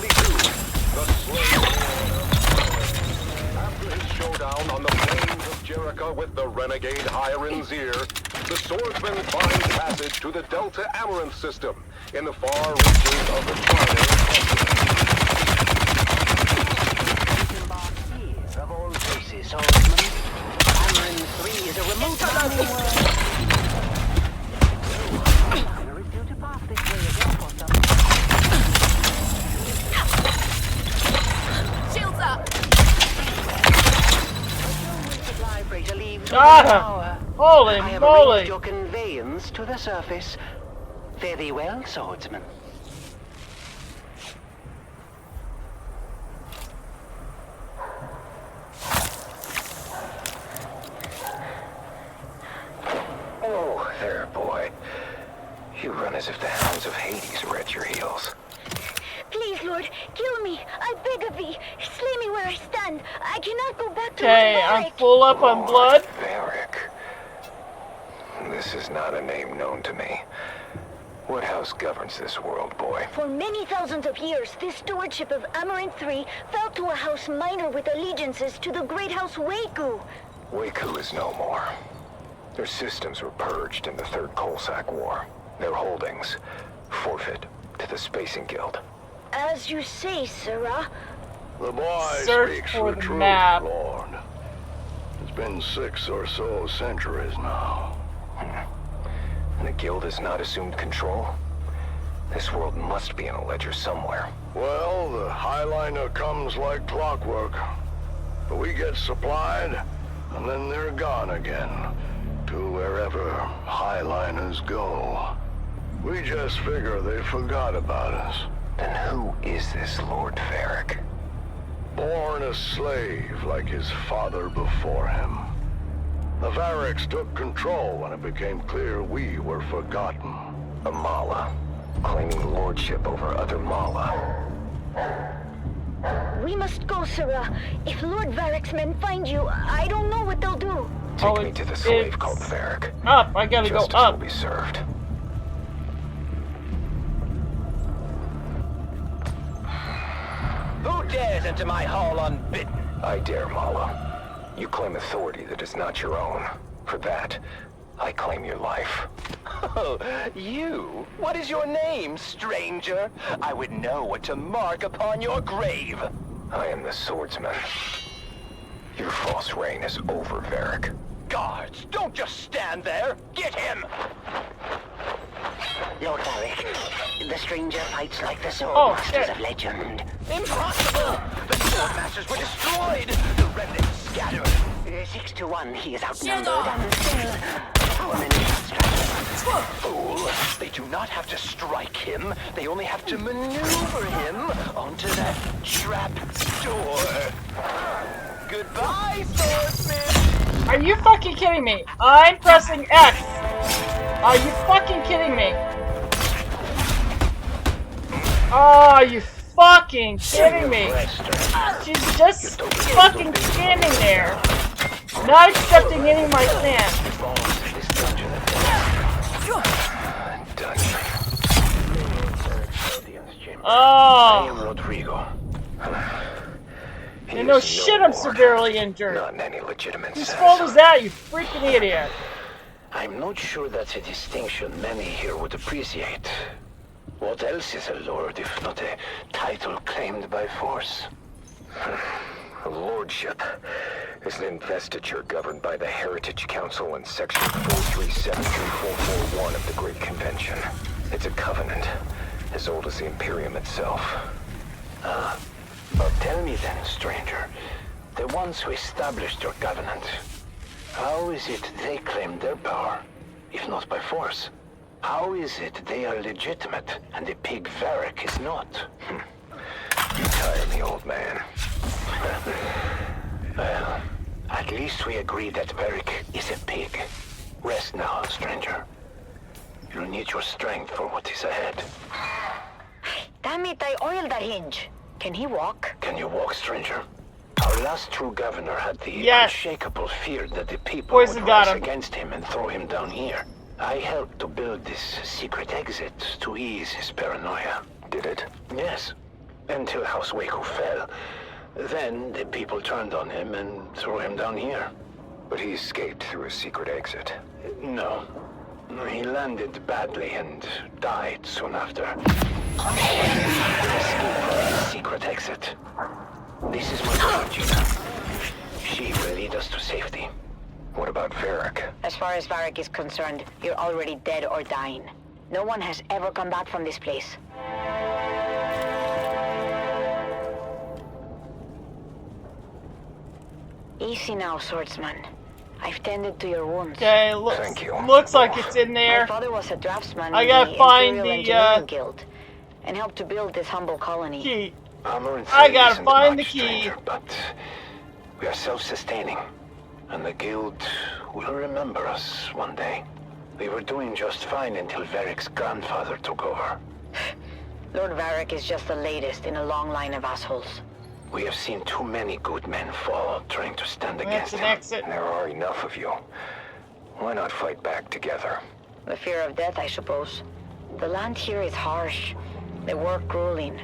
Speaker 16: The Slave Lord. After his showdown on the plains of Jericho with the renegade Hiren Zir, the swordsman finds passage to the Delta Amaranth system in the far reaches of the Twilight.
Speaker 12: Of all places, swordsman. Amaranth 3 is a remote mining world.
Speaker 4: Shields up!
Speaker 1: Holy
Speaker 12: I have
Speaker 1: moly!
Speaker 12: arranged your conveyance to the surface. Fare thee well, swordsman.
Speaker 19: Oh, there, boy. You run as if the hounds of Hades were at your heels.
Speaker 13: Please, Lord, kill me. I beg of thee. Slay me where I stand. I cannot go back to
Speaker 1: Okay, I'm full up on blood.
Speaker 19: Varric. This is not a name known to me. What house governs this world, boy?
Speaker 13: For many thousands of years, this stewardship of Amaranth 3 fell to a house minor with allegiances to the great house Waku.
Speaker 19: Waku is no more. Their systems were purged in the Third Coalsack War. Their holdings forfeit to the Spacing Guild.
Speaker 4: As you say, Sarah.
Speaker 20: The boy
Speaker 1: Search
Speaker 20: speaks
Speaker 1: for
Speaker 20: the
Speaker 1: the
Speaker 20: truth,
Speaker 1: map.
Speaker 20: Lord. It's been 6 or so centuries now.
Speaker 19: And the Guild has not assumed control? This world must be in a ledger somewhere.
Speaker 20: Well, the Highliner comes like clockwork. But we get supplied, and then they're gone again. To wherever Highliners go. We just figure they forgot about us.
Speaker 19: Then who is this Lord Varric?
Speaker 20: Born a slave like his father before him. The Varrics took control when it became clear we were forgotten.
Speaker 19: A Mala, claiming lordship over other Mala.
Speaker 4: We must go, Sarah. If Lord Varric's men find you, I don't know what they'll do.
Speaker 19: Take me to the slave called Varric.
Speaker 1: Up, I gotta
Speaker 19: Justice
Speaker 1: go up.
Speaker 19: will be served.
Speaker 12: Who dares enter my hall unbidden?
Speaker 19: I dare, Mala. You claim authority that is not your own. For that, I claim your life.
Speaker 12: Oh, you? What is your name, stranger? I would know what to mark upon your grave.
Speaker 19: I am the swordsman. Your false reign is over, Varric.
Speaker 12: Guards, don't just stand there. Get him!
Speaker 21: Lord Varric, the stranger fights like the
Speaker 1: Swordmasters
Speaker 21: of legend.
Speaker 12: Impossible! The Swordmasters were destroyed! The remnants scattered!
Speaker 21: 6 to 1, he is outnumbered and still our men
Speaker 12: Fool! They do not have to strike him. They only have to maneuver him onto that trap door. Goodbye, swordsman!
Speaker 1: Are you fucking kidding me? I'm pressing X! Are you fucking kidding me? Are you fucking kidding me? She's just fucking standing there. Not accepting any of my sand.
Speaker 19: I am
Speaker 1: Oh.
Speaker 19: Rodrigo.
Speaker 1: You know shit, I'm severely injured.
Speaker 19: Not in any legitimate
Speaker 1: Whose
Speaker 19: sense.
Speaker 1: fault is that, you freaking idiot?
Speaker 21: I'm not sure that's a distinction many here would appreciate. What else is a lord if not a title claimed by force?
Speaker 19: A lordship is an investiture governed by the Heritage Council in Section 437-441 of the Great Convention. It's a covenant, as old as the Imperium itself.
Speaker 21: Well, tell me then, stranger, the ones who established your covenant, how is it they claim their power, if not by force? How is it they are legitimate and the pig Varric is not?
Speaker 19: You tire me, old man.
Speaker 21: Well, at least we agree that Varric is a pig. Rest now, stranger. You'll need your strength for what is ahead. Damn it, I oiled that hinge. Can he walk? Can you walk, stranger? Our last true governor had the unshakable fear that the people would rise against him and throw him down here. I helped to build this secret exit to ease his paranoia.
Speaker 19: Did it?
Speaker 21: Yes. Until House Waco fell. Then the people turned on him and threw him down here.
Speaker 19: But he escaped through a secret exit.
Speaker 21: No. He landed badly and died soon after. Escape from the secret exit. This is my daughter, Gina. She will lead us to safety.
Speaker 19: What about Varric?
Speaker 21: As far as Varric is concerned, you're already dead or dying. No one has ever come back from this place. Easy now, swordsman. I've tended to your wounds.
Speaker 1: Okay, looks like it's in there.
Speaker 21: My father was a draftsman
Speaker 1: I
Speaker 21: in
Speaker 1: gotta
Speaker 21: the
Speaker 1: find
Speaker 21: Imperial
Speaker 1: the
Speaker 21: Engineering Guild and helped to build this humble colony.
Speaker 1: key.
Speaker 21: I
Speaker 1: gotta find the key.
Speaker 21: Stranger, but we are self-sustaining, and the guild will remember us one day. We were doing just fine until Varric's grandfather took over. Lord Varric is just the latest in a long line of assholes. We have seen too many good men fall trying to stand against him.
Speaker 19: There are enough of you. Why not fight back together?
Speaker 21: The fear of death, I suppose. The land here is harsh. The work grueling.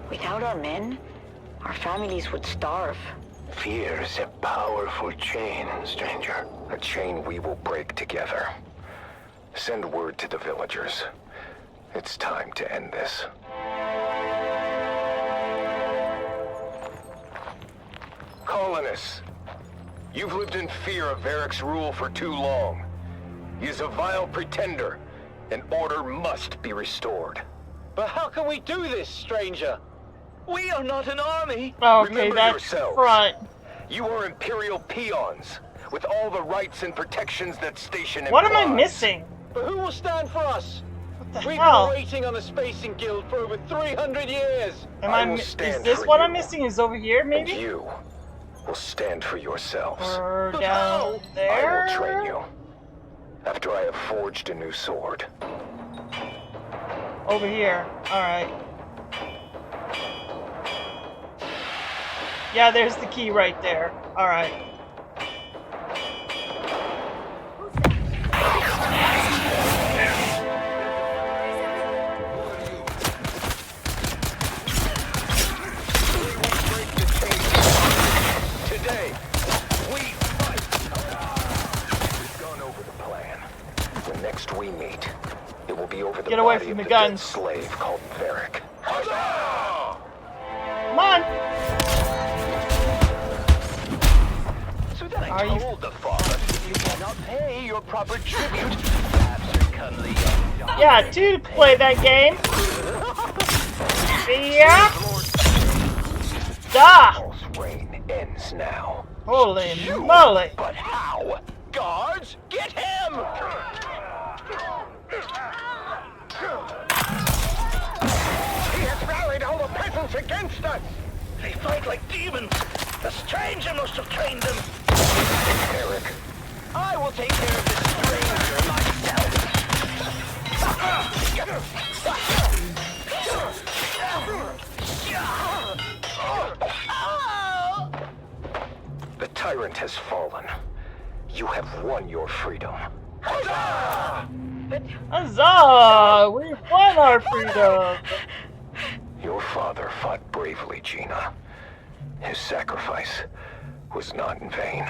Speaker 21: Without our men, our families would starve.
Speaker 19: Fear is a powerful chain, stranger. A chain we will break together. Send word to the villagers. It's time to end this. Colonists, you've lived in fear of Varric's rule for too long. He is a vile pretender, and order must be restored.
Speaker 10: But how can we do this, stranger? We are not an army.
Speaker 1: Okay,
Speaker 19: Remember
Speaker 1: that's
Speaker 19: yourselves.
Speaker 1: front.
Speaker 19: You are Imperial peons, with all the rights and protections that station
Speaker 1: What am I
Speaker 19: implies.
Speaker 1: missing?
Speaker 10: But who will stand for us?
Speaker 1: What the
Speaker 10: We've
Speaker 1: hell?
Speaker 10: been waiting on the Spacing Guild for over 300 years.
Speaker 1: Is this what I'm missing? Is over here, maybe?
Speaker 19: And you will stand for yourselves.
Speaker 1: Or down there?
Speaker 19: I will train you. After I have forged a new sword.
Speaker 1: Over here. Alright. Yeah, there's the key right there. Alright.
Speaker 19: Today, we fight. We've gone over the plan. When next we meet, it will be over the
Speaker 1: Get away
Speaker 19: body
Speaker 1: from
Speaker 19: of
Speaker 1: the
Speaker 19: dead
Speaker 1: guns.
Speaker 19: slave called Varric.
Speaker 1: Come on!
Speaker 10: So then
Speaker 1: Are
Speaker 10: I
Speaker 1: you-
Speaker 10: told the father you cannot pay your proper tribute. Perhaps your cuddly young dog.
Speaker 1: Yeah, to play that game. Yeah. Da!
Speaker 19: False reign ends now.
Speaker 1: Holy moly!
Speaker 10: But how? Guards, get him!
Speaker 20: He has rallied all the peasants against us! They fight like demons! The stranger must have trained them!
Speaker 19: Eric,
Speaker 10: I will take care of this stranger myself.
Speaker 19: the tyrant has fallen. You have won your freedom.
Speaker 1: Huzzah! We won our freedom!
Speaker 19: Your father fought bravely, Gina. His sacrifice was not in vain.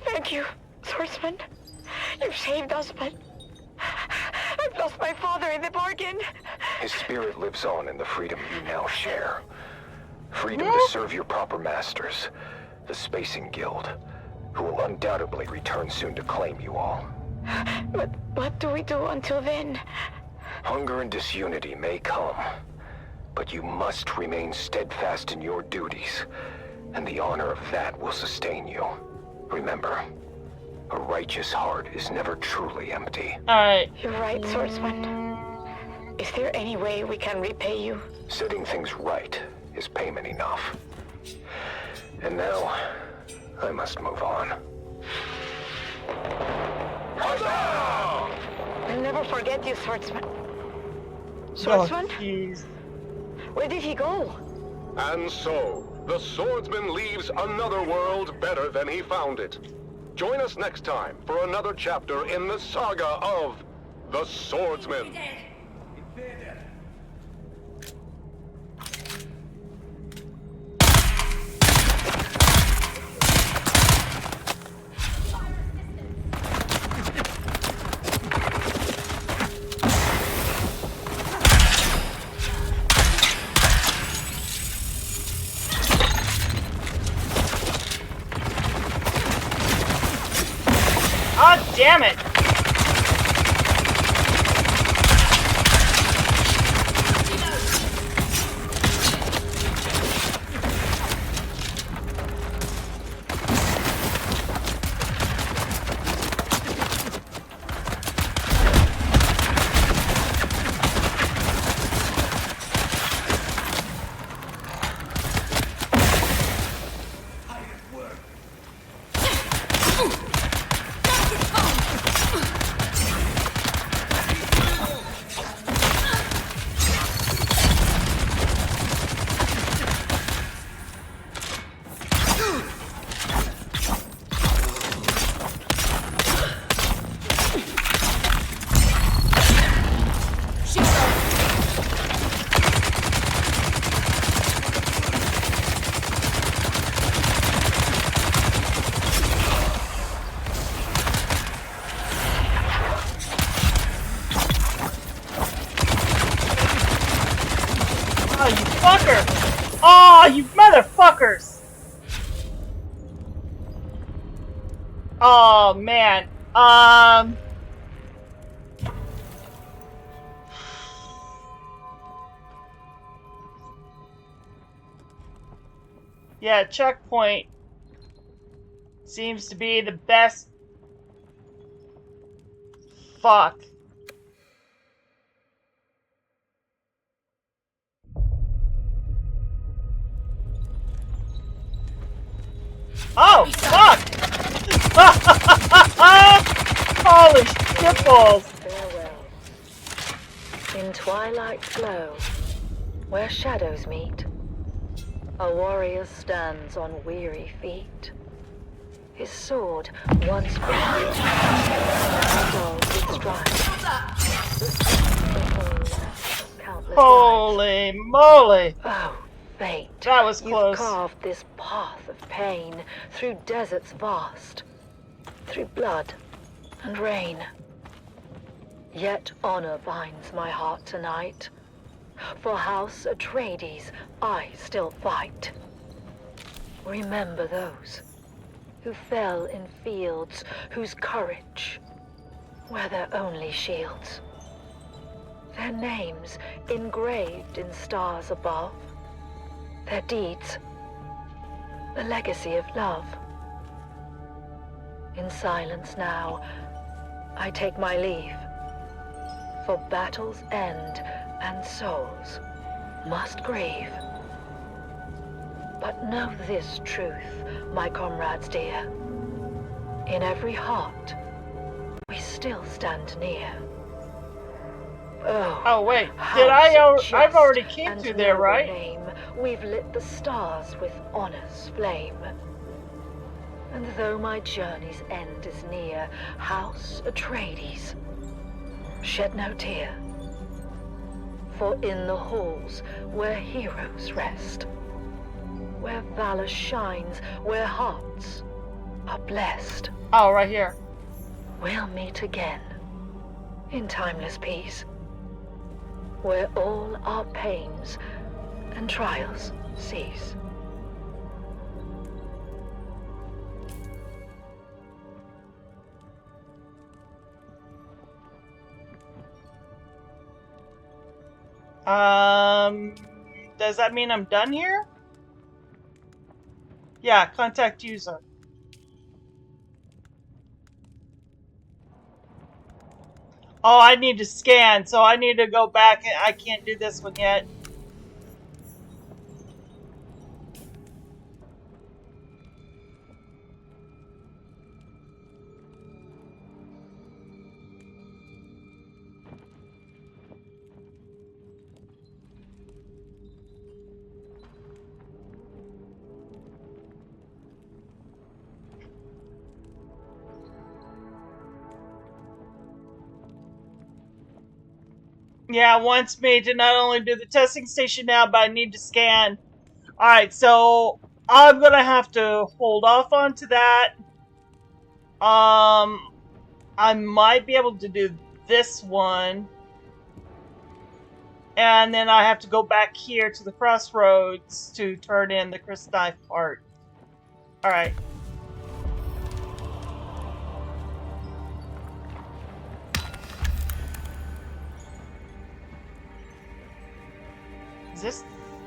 Speaker 14: Thank you, swordsman. You've saved us, but I've lost my father in the bargain.
Speaker 19: His spirit lives on in the freedom you now share. Freedom to serve your proper masters, the Spacing Guild, who will undoubtedly return soon to claim you all.
Speaker 14: But what do we do until then?
Speaker 19: Hunger and disunity may come, but you must remain steadfast in your duties, and the honor of that will sustain you. Remember, a righteous heart is never truly empty.
Speaker 1: Alright.
Speaker 14: You're right, swordsman. Is there any way we can repay you?
Speaker 19: Setting things right is payment enough. And now, I must move on.
Speaker 14: I'll never forget you, swordsman.
Speaker 1: Oh,
Speaker 14: Swordsman?
Speaker 1: jeez.
Speaker 14: Where did he go?
Speaker 16: And so, the swordsman leaves another world better than he found it. Join us next time for another chapter in the saga of the Swordsman.
Speaker 1: Ah, damn it!
Speaker 5: motherfucker! Oh, you motherfuckers! Oh, man. Yeah, checkpoint seems to be the best. Fuck. Oh, fuck! Holy shitballs!
Speaker 14: Farewell. In twilight glow, where shadows meet, a warrior stands on weary feet. His sword, once bright, now dull with strife. Countless
Speaker 5: Holy moly!
Speaker 14: Oh, fate.
Speaker 5: That was close.
Speaker 14: You've carved this path of pain through deserts vast, through blood and rain. Yet honor binds my heart tonight. For House Atreides, I still fight. Remember those who fell in fields whose courage were their only shields. Their names engraved in stars above. Their deeds, the legacy of love. In silence now, I take my leave. For battles end and souls must grieve. But know this truth, my comrades dear. In every heart, we still stand near.
Speaker 5: Oh wait, did I've already came through there, right?
Speaker 14: Name, we've lit the stars with honor's flame. And though my journey's end is near, House Atreides, shed no tear. For in the halls where heroes rest, where valor shines, where hearts are blessed.
Speaker 5: Oh, right here.
Speaker 14: We'll meet again in timeless peace, where all our pains and trials cease.
Speaker 5: Does that mean I'm done here? Yeah, contact user. Oh, I need to scan, so I need to go back and I can't do this one yet. Yeah, it wants me to not only do the testing station now, but I need to scan. Alright, so I'm gonna have to hold off onto that. I might be able to do this one. And then I have to go back here to the crossroads to turn in the Chris Knife part. Alright. Is this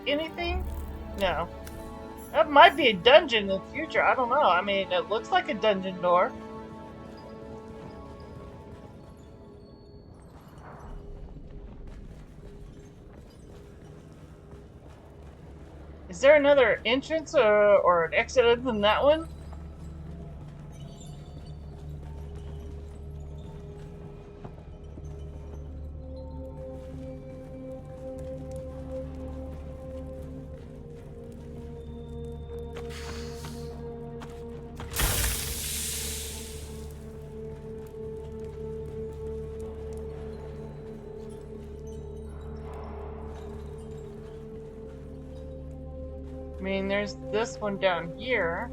Speaker 5: anything? No. That might be a dungeon in the future. I don't know. I mean, it looks like a dungeon door. Is there another entrance or an exit other than that one? I mean, there's this one down here.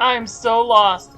Speaker 5: I'm so lost.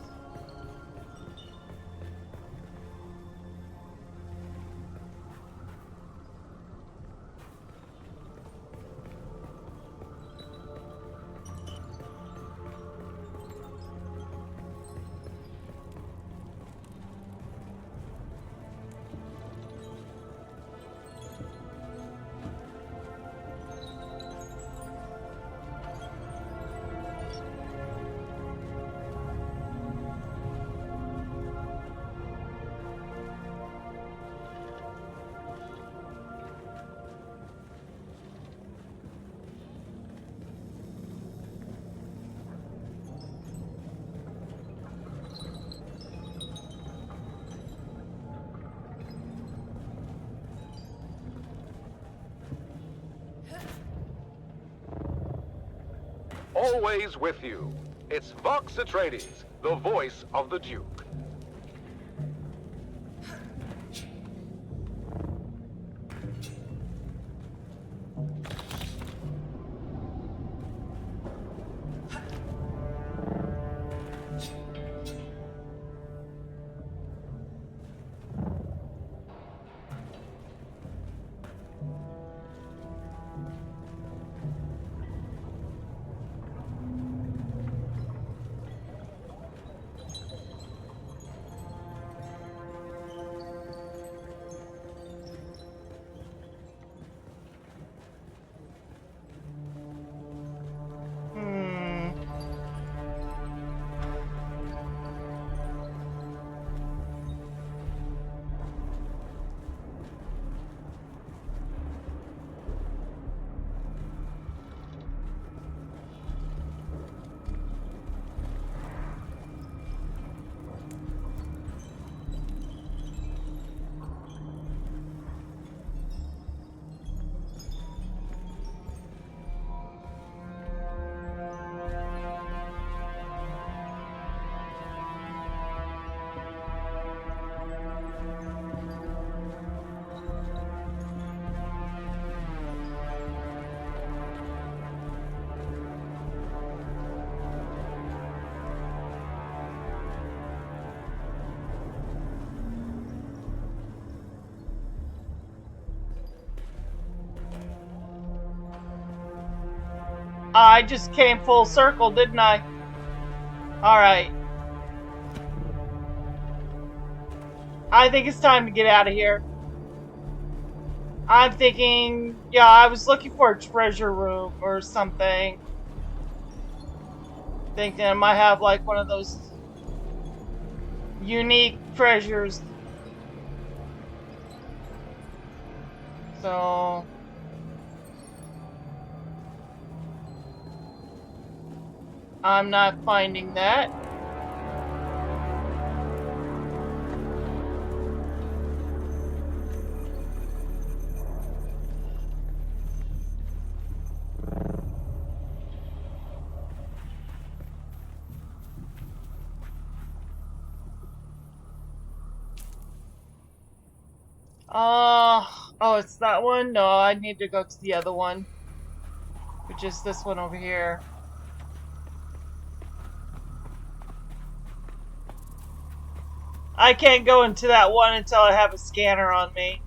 Speaker 16: Always with you. It's Vox Atreides, the voice of the Duke.
Speaker 5: I just came full circle, didn't I? Alright. I think it's time to get out of here. I'm thinking, yeah, I was looking for a treasure room or something. Thinking I might have like one of those unique treasures. So... I'm not finding that. Oh, it's that one? No, I need to go to the other one. Which is this one over here. I can't go into that one until I have a scanner on me.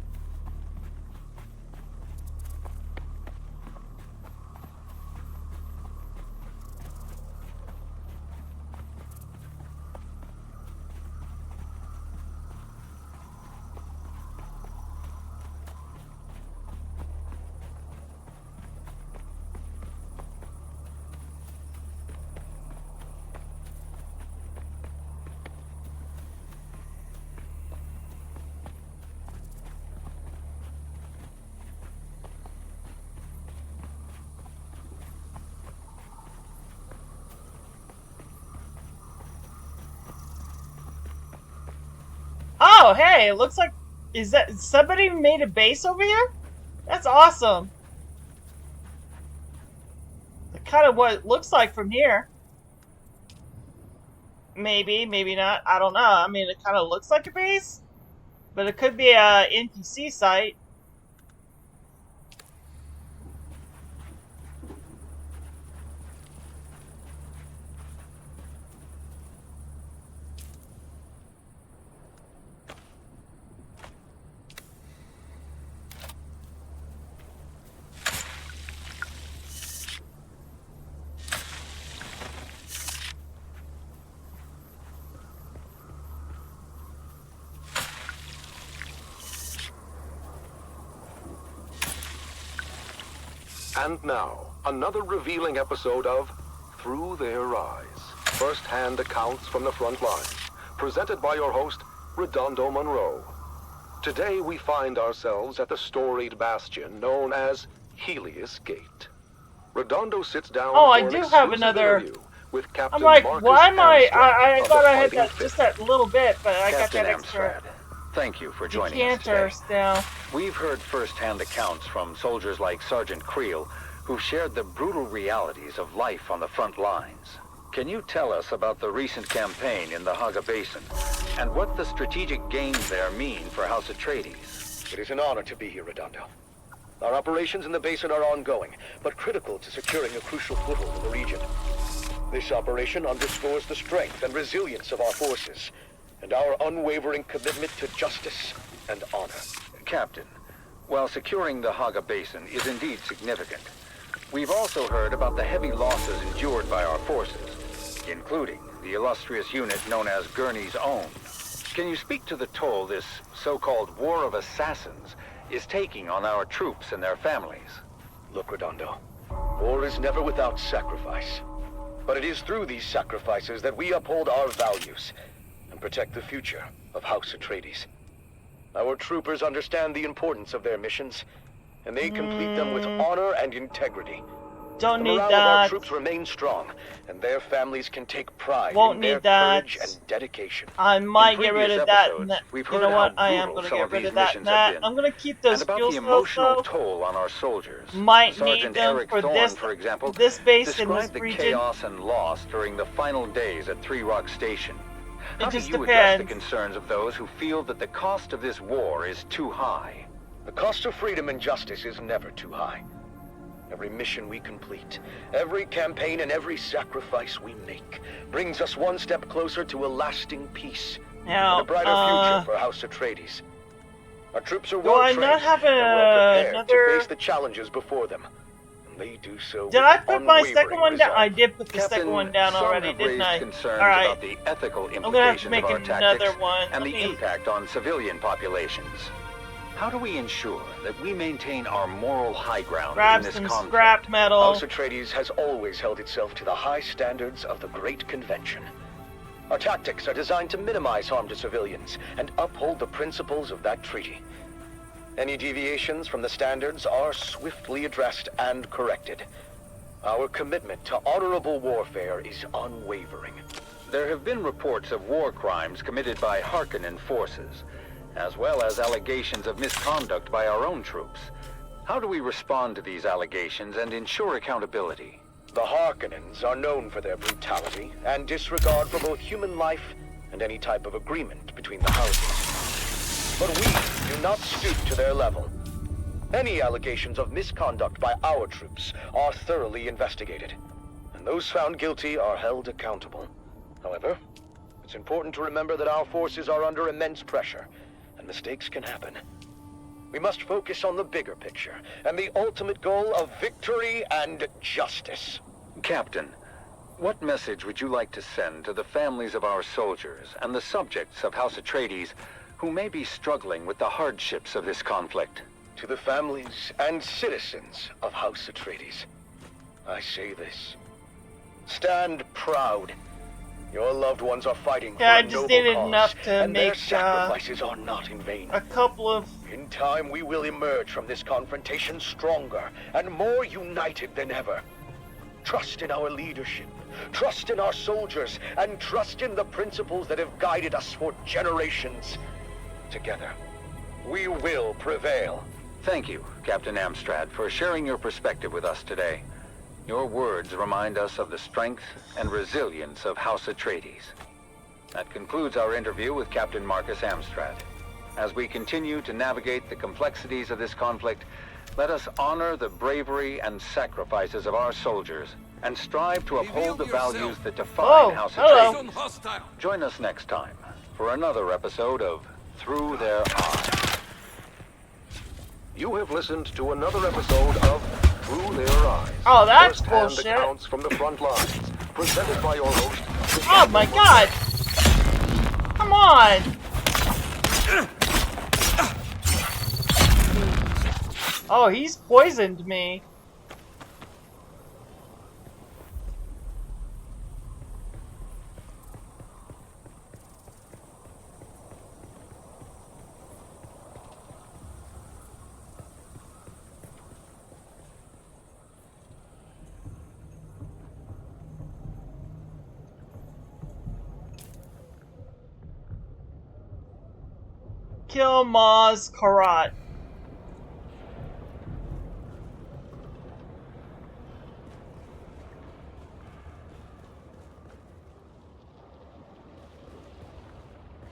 Speaker 5: Oh, hey, it looks like... Is that... Somebody made a base over here? That's awesome. That's kind of what it looks like from here. Maybe, maybe not. I don't know. I mean, it kind of looks like a base. But it could be a NPC site.
Speaker 16: And now, another revealing episode of Through Their Eyes. First-hand accounts from the front lines, presented by your host, Redondo Monroe. Today we find ourselves at the storied bastion known as Helios Gate. Redondo sits down
Speaker 5: I
Speaker 16: for an
Speaker 5: do have
Speaker 16: exclusive
Speaker 5: another.
Speaker 16: interview with Captain
Speaker 5: I'm like,
Speaker 16: Marcus
Speaker 5: why am I
Speaker 16: Amstrad
Speaker 5: thought
Speaker 16: of
Speaker 5: I
Speaker 16: the
Speaker 5: had
Speaker 16: Fighting
Speaker 5: that
Speaker 16: Fifth.
Speaker 5: just that little bit, but I got
Speaker 17: Captain
Speaker 5: that extra.
Speaker 17: Amstrad, thank you for joining us
Speaker 5: Decanter
Speaker 17: today.
Speaker 5: still.
Speaker 17: We've heard first-hand accounts from soldiers like Sergeant Creel, who shared the brutal realities of life on the front lines. Can you tell us about the recent campaign in the HUGZ Basin, and what the strategic gains there mean for House Atreides?
Speaker 6: It is an honor to be here, Redondo. Our operations in the basin are ongoing, but critical to securing a crucial foothold in the region. This operation underscores the strength and resilience of our forces, and our unwavering commitment to justice and honor.
Speaker 17: Captain, while securing the HUGZ Basin is indeed significant, we've also heard about the heavy losses endured by our forces, including the illustrious unit known as Gurney's Own. Can you speak to the toll this so-called War of Assassins is taking on our troops and their families?
Speaker 6: Look, Redondo, war is never without sacrifice. But it is through these sacrifices that we uphold our values and protect the future of House Atreides. Our troopers understand the importance of their missions, and they complete them with honor and integrity.
Speaker 5: Don't
Speaker 6: the
Speaker 5: need
Speaker 6: morale
Speaker 5: that.
Speaker 6: of our troops remains strong, and their families can take pride
Speaker 5: Won't
Speaker 6: in their
Speaker 5: need that.
Speaker 6: courage and dedication.
Speaker 5: I might get rid of that.
Speaker 17: We've
Speaker 5: You
Speaker 17: heard
Speaker 5: know
Speaker 17: how
Speaker 5: what? I am
Speaker 17: brutal
Speaker 5: going to
Speaker 17: some
Speaker 5: get
Speaker 17: of
Speaker 5: rid
Speaker 17: these
Speaker 5: of that.
Speaker 17: missions have been,
Speaker 5: I'm going to keep those
Speaker 17: and about
Speaker 5: fuel
Speaker 17: the
Speaker 5: cells,
Speaker 17: emotional
Speaker 5: though.
Speaker 17: toll on our soldiers.
Speaker 5: Might
Speaker 17: Sergeant
Speaker 5: need them
Speaker 17: Eric
Speaker 5: for
Speaker 17: Thorne,
Speaker 5: this,
Speaker 17: for example,
Speaker 5: this base in this
Speaker 17: described the
Speaker 5: region.
Speaker 17: chaos and loss during the final days at Three Rock Station. How do
Speaker 5: just
Speaker 17: you address the
Speaker 5: depends.
Speaker 17: concerns of those who feel that the cost of this war is too high?
Speaker 6: The cost of freedom and justice is never too high. Every mission we complete, every campaign and every sacrifice we make brings us one step closer to a lasting peace
Speaker 5: Now,
Speaker 6: and a brighter future for House Atreides. Our troops are
Speaker 5: do
Speaker 6: well
Speaker 5: I
Speaker 6: trained
Speaker 5: not have
Speaker 6: and well prepared
Speaker 5: another?
Speaker 6: to face the challenges before them. And they do so
Speaker 5: Did
Speaker 6: with
Speaker 5: I put my second
Speaker 6: unwavering
Speaker 5: one down?
Speaker 6: resolve.
Speaker 5: I did put the
Speaker 17: Captain,
Speaker 5: second one down
Speaker 17: some
Speaker 5: already,
Speaker 17: have
Speaker 5: didn't
Speaker 17: raised
Speaker 5: I?
Speaker 17: concerns
Speaker 5: All right.
Speaker 17: about the ethical
Speaker 5: I'm gonna have to
Speaker 17: implications
Speaker 5: make
Speaker 17: of our
Speaker 5: another
Speaker 17: tactics
Speaker 5: one.
Speaker 17: and
Speaker 5: Let
Speaker 17: the
Speaker 5: me-
Speaker 17: impact on civilian populations. How do we ensure that we maintain our moral high ground
Speaker 5: Grab
Speaker 17: in this
Speaker 5: some
Speaker 17: conflict?
Speaker 5: scrap metal.
Speaker 6: House Atreides has always held itself to the high standards of the Great Convention. Our tactics are designed to minimize harm to civilians and uphold the principles of that treaty. Any deviations from the standards are swiftly addressed and corrected. Our commitment to honorable warfare is unwavering.
Speaker 17: There have been reports of war crimes committed by Harkonnen forces, as well as allegations of misconduct by our own troops. How do we respond to these allegations and ensure accountability?
Speaker 6: The Harkonnens are known for their brutality and disregard for both human life and any type of agreement between the houses. But we do not stoop to their level. Any allegations of misconduct by our troops are thoroughly investigated, and those found guilty are held accountable. However, it's important to remember that our forces are under immense pressure, and mistakes can happen. We must focus on the bigger picture and the ultimate goal of victory and justice.
Speaker 17: Captain, what message would you like to send to the families of our soldiers and the subjects of House Atreides who may be struggling with the hardships of this conflict?
Speaker 6: To the families and citizens of House Atreides, I say this. Stand proud. Your loved ones are fighting for
Speaker 5: Yeah, I
Speaker 6: a
Speaker 5: just
Speaker 6: noble
Speaker 5: needed
Speaker 6: cause,
Speaker 5: enough to
Speaker 6: and their
Speaker 5: make
Speaker 6: sacrifices are not in vain.
Speaker 5: a couple of.
Speaker 6: In time, we will emerge from this confrontation stronger and more united than ever. Trust in our leadership, trust in our soldiers, and trust in the principles that have guided us for generations. Together, we will prevail.
Speaker 17: Thank you, Captain Amstrad, for sharing your perspective with us today. Your words remind us of the strength and resilience of House Atreides. That concludes our interview with Captain Marcus Amstrad. As we continue to navigate the complexities of this conflict, let us honor the bravery and sacrifices of our soldiers and strive to uphold the values that define House Atreides. Join us next time for another episode of Through Their Eyes.
Speaker 16: You have listened to another episode of Through Their Eyes.
Speaker 5: Oh, that's
Speaker 16: First-hand
Speaker 5: bullshit.
Speaker 16: accounts from the front lines, presented by your host.
Speaker 5: Oh my god! Come on! Oh, he's poisoned me.
Speaker 1: Kill Maz Karat.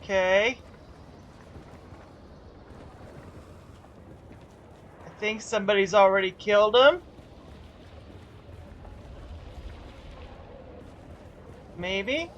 Speaker 1: Okay. I think somebody's already killed him. Maybe?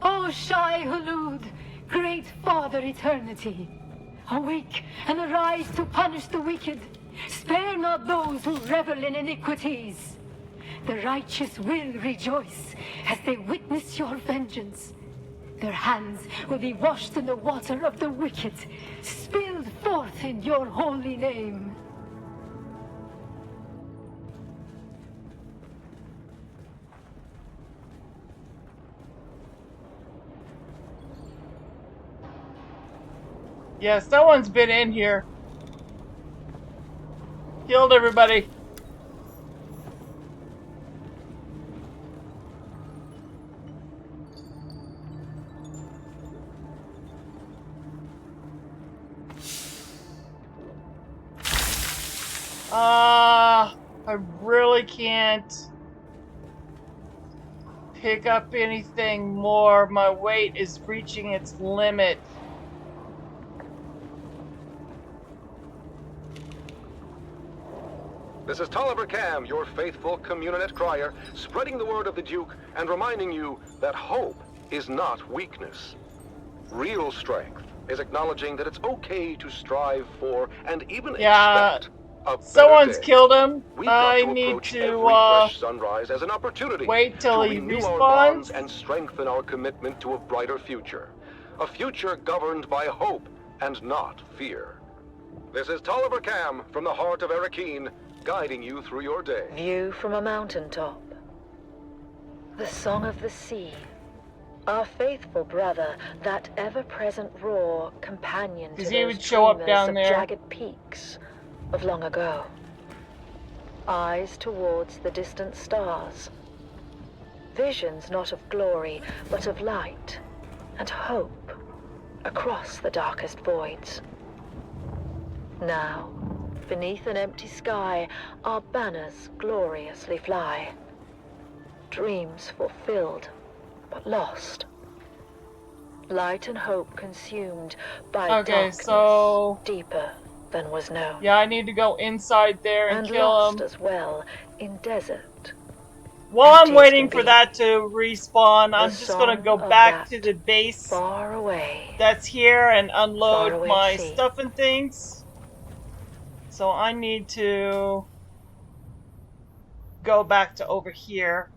Speaker 4: O Shai Hulud, great Father Eternity, awake and arise to punish the wicked. Spare not those who revel in iniquities. The righteous will rejoice as they witness your vengeance. Their hands will be washed in the water of the wicked, spilled forth in your holy name.
Speaker 1: Yeah, someone's been in here. Killed everybody. I really can't pick up anything more. My weight is reaching its limit.
Speaker 16: This is Tolliver Cam, your faithful Communinet crier, spreading the word of the Duke and reminding you that hope is not weakness. Real strength is acknowledging that it's okay to strive for and even expect a better
Speaker 1: someone's
Speaker 16: day.
Speaker 1: killed him.
Speaker 16: We've got
Speaker 1: I
Speaker 16: to
Speaker 1: need
Speaker 16: approach
Speaker 1: to
Speaker 16: every fresh sunrise as an opportunity
Speaker 1: wait till
Speaker 16: to
Speaker 1: he
Speaker 16: renew our
Speaker 1: respawns.
Speaker 16: bonds and strengthen our commitment to a brighter future. A future governed by hope and not fear. This is Tolliver Cam from the heart of Erakeen, guiding you through your day.
Speaker 14: View from a mountaintop. The song of the sea. Our faithful brother, that ever-present roar, companion to
Speaker 1: Does
Speaker 14: those
Speaker 1: he even show up
Speaker 14: dreamers
Speaker 1: down
Speaker 14: of
Speaker 1: there?
Speaker 14: jagged peaks of long ago. Eyes towards the distant stars. Visions not of glory, but of light and hope across the darkest voids. Now, beneath an empty sky, our banners gloriously fly. Dreams fulfilled, but lost. Light and hope consumed by darkness deeper than was known.
Speaker 1: Yeah, I need to go inside there and kill
Speaker 14: lost
Speaker 1: him.
Speaker 14: as well in desert.
Speaker 1: While I'm
Speaker 14: Empty as
Speaker 1: waiting
Speaker 14: can
Speaker 1: for
Speaker 14: be.
Speaker 1: that to respawn, I'm
Speaker 14: The
Speaker 1: just gonna
Speaker 14: song
Speaker 1: go
Speaker 14: of
Speaker 1: back
Speaker 14: that
Speaker 1: to the base
Speaker 14: far away.
Speaker 1: that's here and unload
Speaker 14: Faraway
Speaker 1: my
Speaker 14: sea.
Speaker 1: stuff and things. So I need to go back to over here.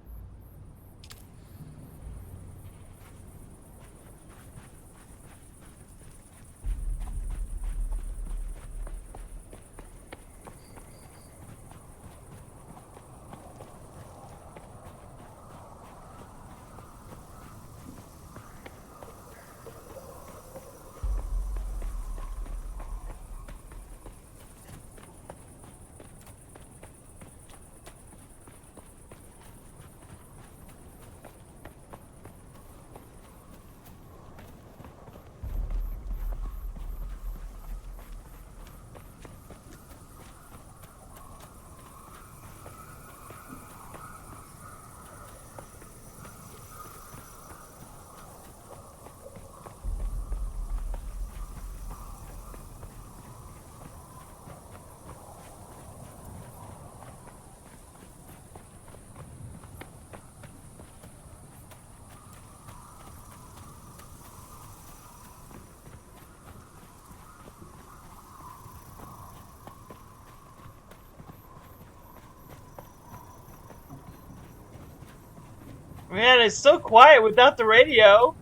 Speaker 1: Man, it's so quiet without the radio.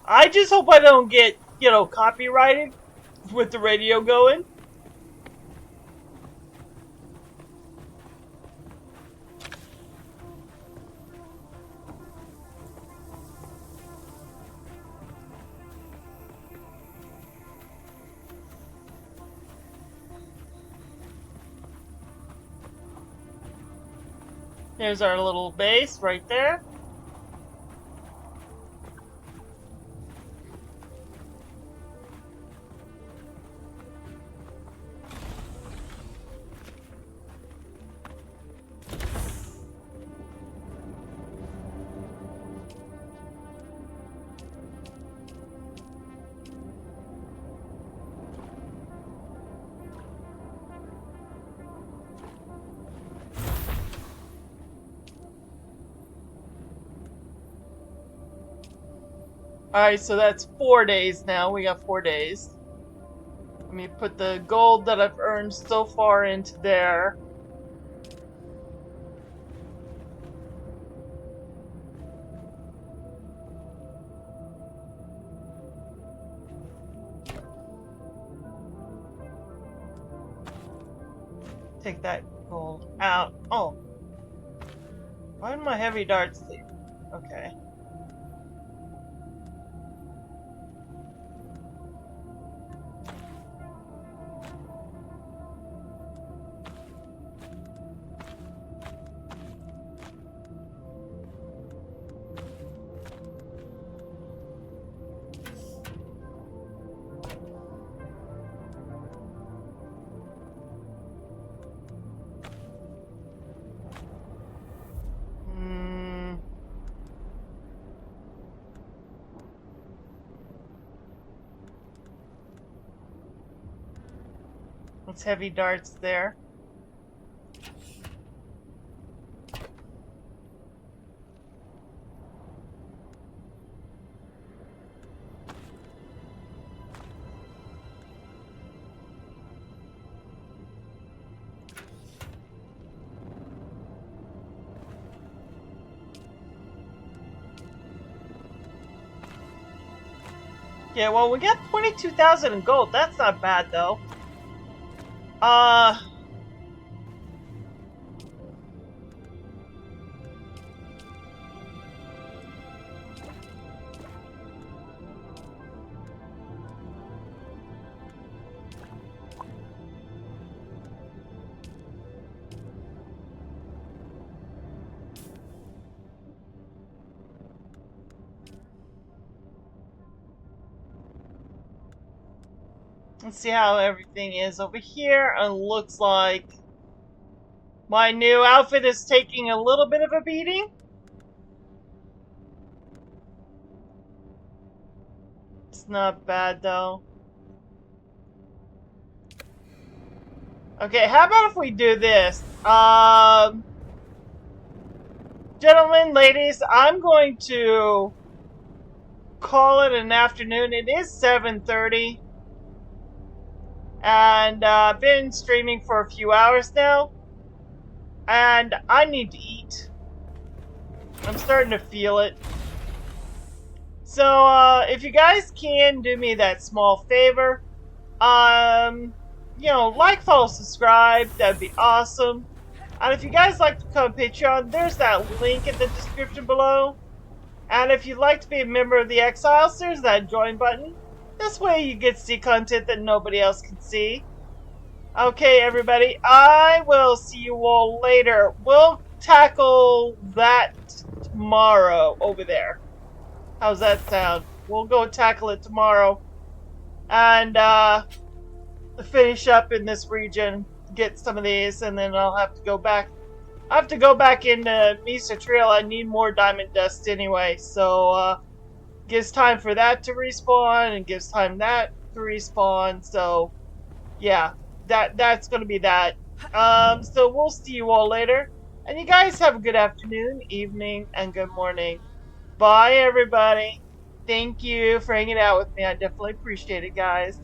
Speaker 1: I just hope I don't get, you know, copyrighted with the radio going. There's our little base right there. Alright, so that's 4 days now. We got 4 days. Let me put the gold that I've earned so far into there. Take that gold out. Oh. Why did my heavy darts leave? Okay. It's heavy darts there. Yeah, well, we got 22,000 in gold. That's not bad, though. Let's see how everything is over here. It looks like my new outfit is taking a little bit of a beating. It's not bad though. Okay, how about if we do this? Gentlemen, ladies, I'm going to call it an afternoon. It is 7:30. And I've been streaming for a few hours now. And I need to eat. I'm starting to feel it. So, if you guys can do me that small favor, you know, like, follow, subscribe, that'd be awesome. And if you guys like to become a Patreon, there's that link in the description below. And if you'd like to be a member of the Exiles, there's that join button. This way you get to see content that nobody else can see. Okay, everybody, I will see you all later. We'll tackle that tomorrow over there. How's that sound? We'll go tackle it tomorrow. And, finish up in this region, get some of these, and then I'll have to go back. I have to go back into Mesa Trail. I need more diamond dust anyway, so, gives time for that to respawn, and gives time that to respawn, so, yeah, that's gonna be that. So we'll see you all later, and you guys have a good afternoon, evening, and good morning. Bye, everybody. Thank you for hanging out with me. I definitely appreciate it, guys.